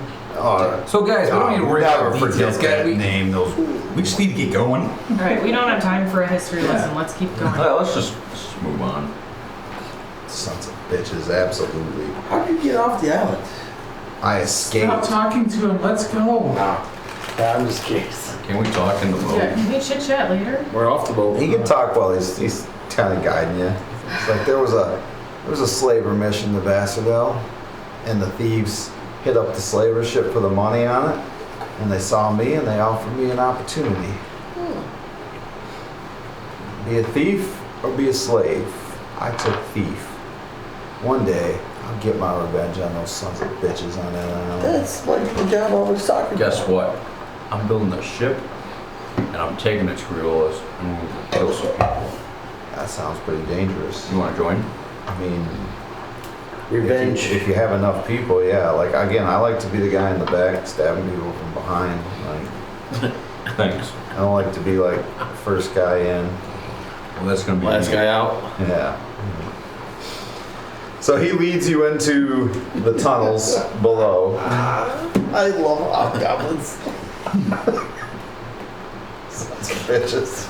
So guys, we don't need to worry about never details. forget that We name. Those just need to get going. All right, we don't have time for a history lesson. Let's keep going. Let's just move on. sons of bitches, absolutely. How did you get off the island? I escaped. Stop talking to him. Let's go. No. I'm just curious. Can we talk in the boat? Yeah, can we chit chat later? We're off the boat. He can talk while he's kind of guiding you. It's like there was a slaver mission to Vasserdell, and the thieves hit up the slaver ship for the money on it, and they saw me and they offered me an opportunity. Be a thief or be a slave. I took thief. One day I'll get my revenge on those sons of bitches on that island. That's like the job I was talking about. Guess what? I'm building a ship, and I'm taking it to Creolus, and we're gonna kill some people. That sounds pretty dangerous. You want to join? I mean, Revenge. If you have enough people, yeah. Like again, I like to be the guy in the back stabbing people from behind. Like, Thanks. I don't like to be like first guy in. Well, that's gonna be Last guy out. Yeah. So he leads you into the tunnels below. I love hobgoblins. Sons of bitches.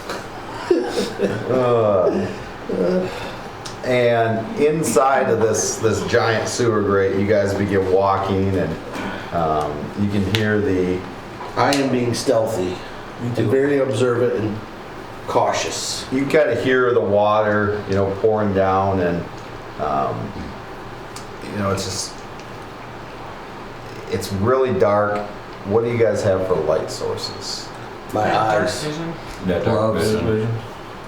And inside of this giant sewer grate, you guys begin walking, and you can hear the. I am being stealthy and very observant and cautious. You kind of hear the water, pouring down, and it's really dark. What do you guys have for light sources? My Dark eyes. vision. Yeah, dark Gloves. vision.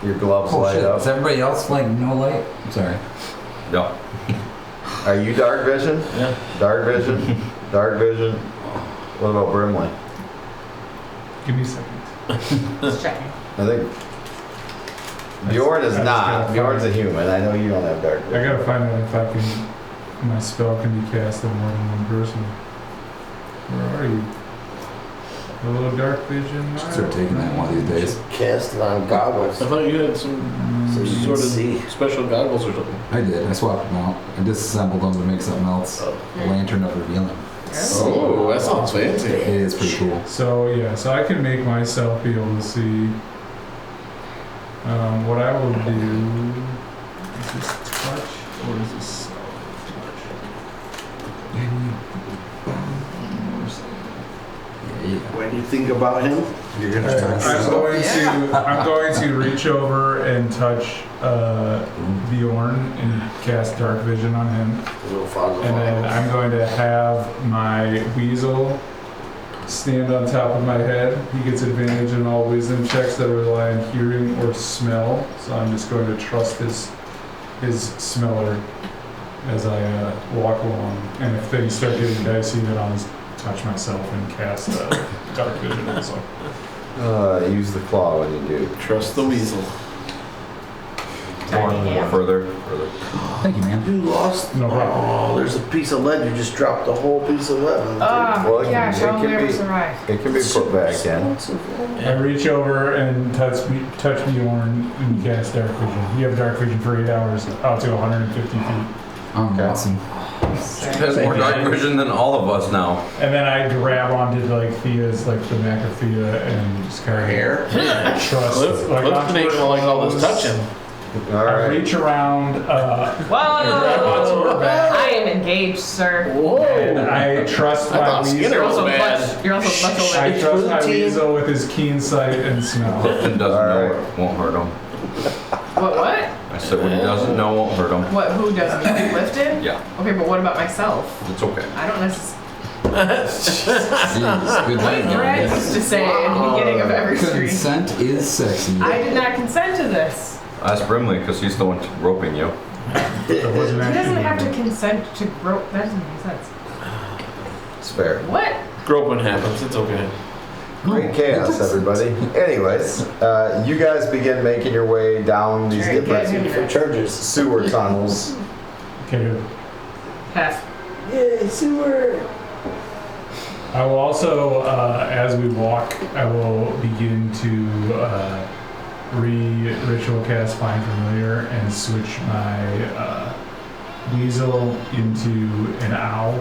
Your gloves Oh light shit, up. is everybody else like no light? I'm sorry. No. Are you dark vision? Yeah. Dark vision? Dark vision? What about Brimley? Give me a second. Just checking. I think Bjorn is I just not. gotta Bjorn's a find- human. I know you don't have dark I vision. gotta find out if my spell can be cast on more than one person. Where are you? A little dark vision. Start taking that one of these days. Cast it on goggles. I thought you had some So you sort can of see. special goggles or something. I did. I swapped them out. I disassembled them to make something else. A lantern of revealing. Oh, that sounds fancy. It is pretty cool. So yeah, so I can make myself be able to see. What I will do is this touch or is this self-touch? When you think about him, you're gonna start. I'm going to reach over and touch Bjorn and cast Dark Vision on him. And then I'm going to have my weasel stand on top of my head. He gets advantage in all wisdom checks that rely on hearing or smell. So I'm just going to trust his smeller as I walk along. And if things start getting dicey, then I'll just touch myself and cast Dark Vision also. Use the claw when you do. Trust the weasel. Further. Thank you, man. You lost. No problem. Oh, there's a piece of lead. You just dropped the whole piece of lead. On the table. Well, Gosh, I'll never survive. It can be put back in. I reach over and touch Bjorn and cast Dark Vision. You have Dark Vision for 8 hours, out to 150 feet. Awesome. Has more dark vision than all of us now. And then I grab onto like Thea's, like the neck of Thea, and just kind of trust. Cliff ain't gonna like all this touching. All I right. reach around. Whoa! I grab onto her back. I am engaged, sir. And I trust I my thought Skinner weasel. was bad. You're also much older. I trust my weasel with his keen sight and smell. Clifton doesn't know it won't hurt him. What? I said what he doesn't know won't hurt him. What? Who doesn't get lifted? Yeah, Okay, but what about myself? it's okay. I don't necessarily. Jeez, good night, Brad guys. used to say in the beginning of every stream. Consent is sexy. I did not consent to this. Ask Brimley because he's the one roping you. It wasn't He doesn't actually have to consent to grope. That doesn't make sense. It's fair. What? Groping happens. It's okay. Great chaos, everybody. Anyways, you guys begin making your way down these Very different good. sewer tunnels. Okay. Pass. Yay, sewer. I will also, as we walk, I will begin to ritual cast Find Familiar and switch my weasel into an owl,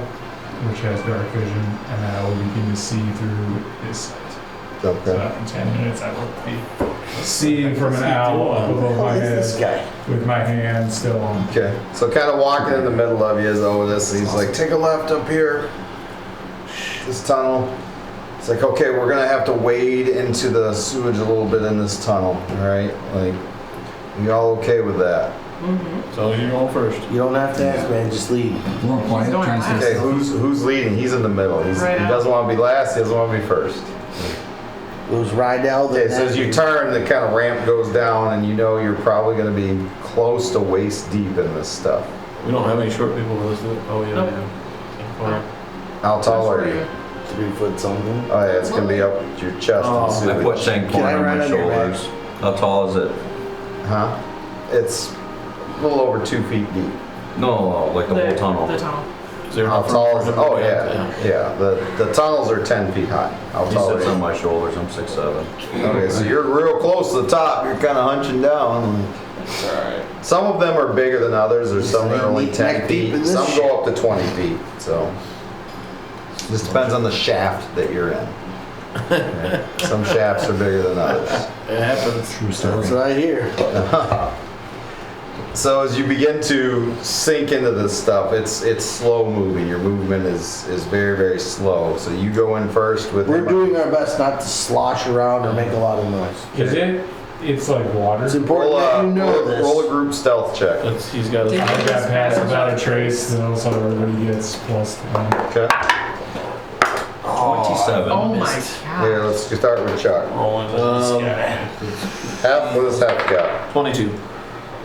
which has dark vision, and then I will begin to see through his sight. Okay. So in 10 minutes, I will be seeing from an owl up above my head with my hand still on. Okay. So kind of walking in the middle of you as Otis. He's like, take a left up here. This tunnel. It's like, okay, we're gonna have to wade into the sewage a little bit in this tunnel, all right? Like, you all okay with that? Mm-hmm. So you go first. You don't have to ask, man. Just lead. More quiet. Trying to Okay, who's leading? He's in the middle. He doesn't want to be last. He doesn't want to be first. It was Rydell. Okay, so as you turn, the kind of ramp goes down, and you know you're probably going to be close to waist deep in this stuff. We don't have any short people with us, do we? Oh, yeah, Nope. we do. How tall are you? 3 foot something. Oh yeah, it's going to be up to your chest. Oh, and I put sewage. 10 corn on my shoulders. How tall is it? Huh? It's a little over 2 feet deep. No, like the whole tunnel. The tunnel. Is there How enough tall room is for it? them to Oh get yeah, up? yeah. The tunnels are 10 feet high. How He tall sits are on you? my shoulders. I'm 6'7". Okay, so you're real close to the top. You're kind of hunching down. Alright. Some of them are bigger than others. There's some that are only 10 Neck deep feet. in this Some shit. go up to 20 feet. So just depends on the shaft that you're in. Okay. Some shafts are bigger than others. It happens. True story. That's what I hear. So as you begin to sink into this stuff, it's slow moving. Your movement is very, very slow. So you go in first with We're doing our best not to slosh around or make a lot of noise. Is it? It's like water. It's important that you know this. roll a group stealth check. He's got I've got pass without a trace, so everybody gets +1. Okay. 27. Oh my Here, god. let's start with Chuck. rolling. Half, what does half got? 22.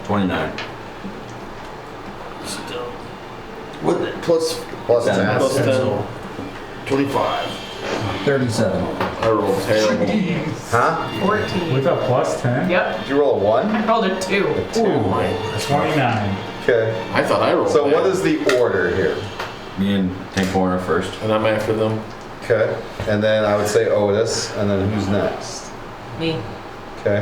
29. What? Plus Plus 10. 10. Plus 10. 25. 37. I rolled terrible. Huh? 14. With a +10? Yep. Did you roll a 1? I rolled a 2. 29. Okay. I thought I rolled So bad. what is the order here? Me and Tank Corner first. And I'm after them. Okay. And then I would say Otis, and then who's next? Me. Okay.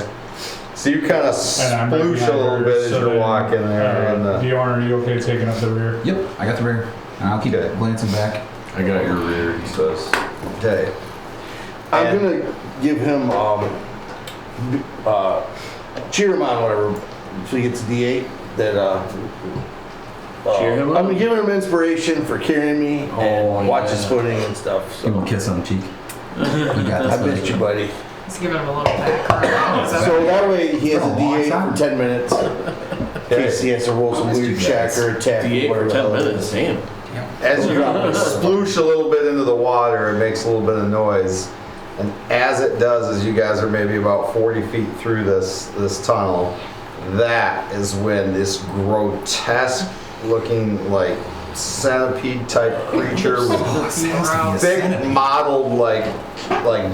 So you kind of sploosh a little bit as you're walking there. Bjorn, are you okay taking up the rear? Yep, I got the rear. And I'll keep glancing back. I got your rear, he says. Okay. I'm gonna give him cheer him on whatever, so he gets a D8. That Cheer him on? I'm gonna give him inspiration for carrying me and watch his footing and stuff. Give him a kiss on the cheek. You got this, I missed you, buddy. Just giving him a little back. So that way he has a D8 for 10 minutes. In case he has to roll some weird check or attack. D8 for 10 minutes, damn. As you sploosh a little bit into the water, it makes a little bit of noise. And as it does, as you guys are maybe about 40 feet through this tunnel, that is when this grotesque looking like centipede type creature with big mottled like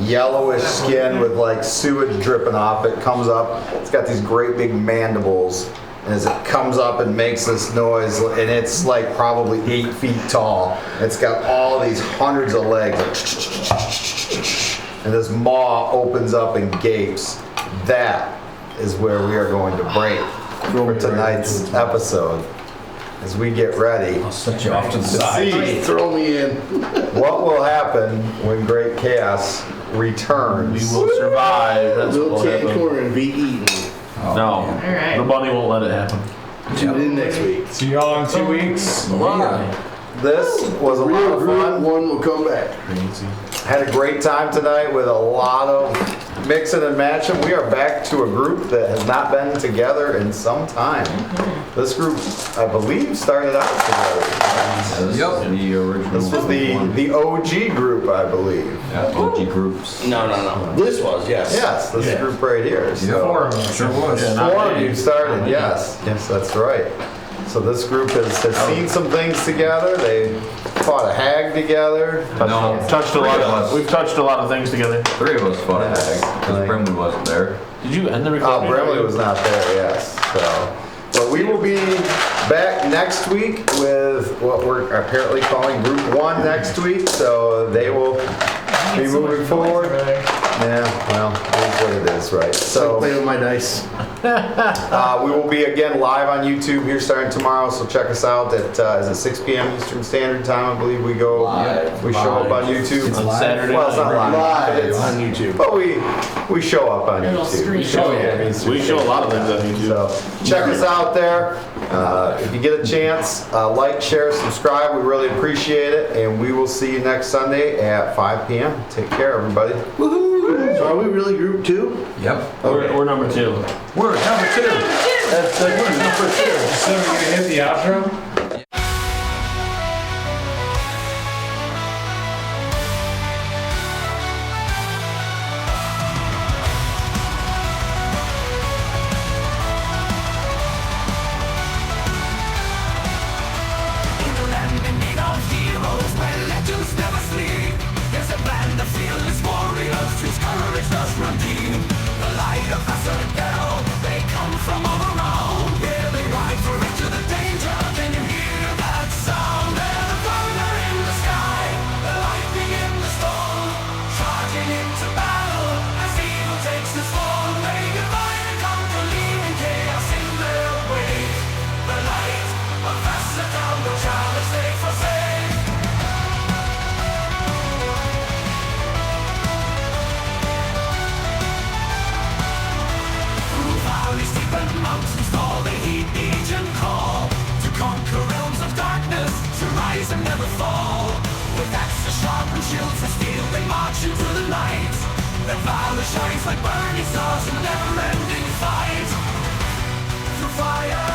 yellowish skin with like sewage dripping off it comes up. It's got these great big mandibles. And as it comes up and makes this noise, and it's like probably 8 feet tall, it's got all these hundreds of legs, and this maw opens up and gapes. That is where we are going to break for tonight's episode. As we get ready, I'll set you off to the see Throw me in. what will happen when Great Chaos returns. We will survive. That's what Little will tan happen. corner and be eaten. Oh, No, Alright. the bunny won't let it happen. Tune in next week. See y'all in 2 weeks. This was a lot of fun. One will come back. Had a great time tonight with a lot of mixing and matching. We are back to a group that has not been together in some time. This group, I believe, started out together. Yep. The original. This was the OG group, I believe. Yeah, OG groups. No. This was, yes. Yes, this group right here. So Four of them. sure was. four of you started, yes. Yes, that's right. So this group has seen some things together. They fought a hag together. Touched a lot of. We've touched a lot of things together. 3 of us fought a Yes. hag, because Brimley wasn't there. Did you end the Oh, recording? Brimley was not there, yes. So, but we will be back next week with what we're apparently calling Group 1 next week. So they will be moving forward. Yeah, well, it is what it is, right? So Play with my dice. we will be again live on YouTube here starting tomorrow. So check us out at is it 6 p.m. Eastern Standard Time? I believe we go. We show up on YouTube. It's on Saturday Well, it's not live. Live It's on YouTube. But we show up on It'll YouTube. stream. We show, We show a lot of things on YouTube. So check us out there. If you get a chance, like, share, subscribe. We really appreciate it. And we will see you next Sunday at 5 p.m. Take care, everybody. So are we really group 2? Yep. We're number 2. We're number 2. That's like we're number 2. So we're gonna hit the outro? In the land in need of heroes, where legends never sleep, there's a band of fearless warriors whose courage does run deep. The light of Vasserdell, they come from all around. Yeah, they ride through into the danger, then you hear that sound. They're the thunder in the sky, the lightning in the storm, charging into battle as evil takes its form. They divide and conquer, leaving chaos in their wake. The light of Vasserdell, the challenge they forsake. Through valleys deep and mountains fall, they heed the ancient call to conquer realms of darkness, to rise and never fall. With axes sharp and shields of steel, they march into the night. Their valor shines like burning stars in a never-ending fight. Through fire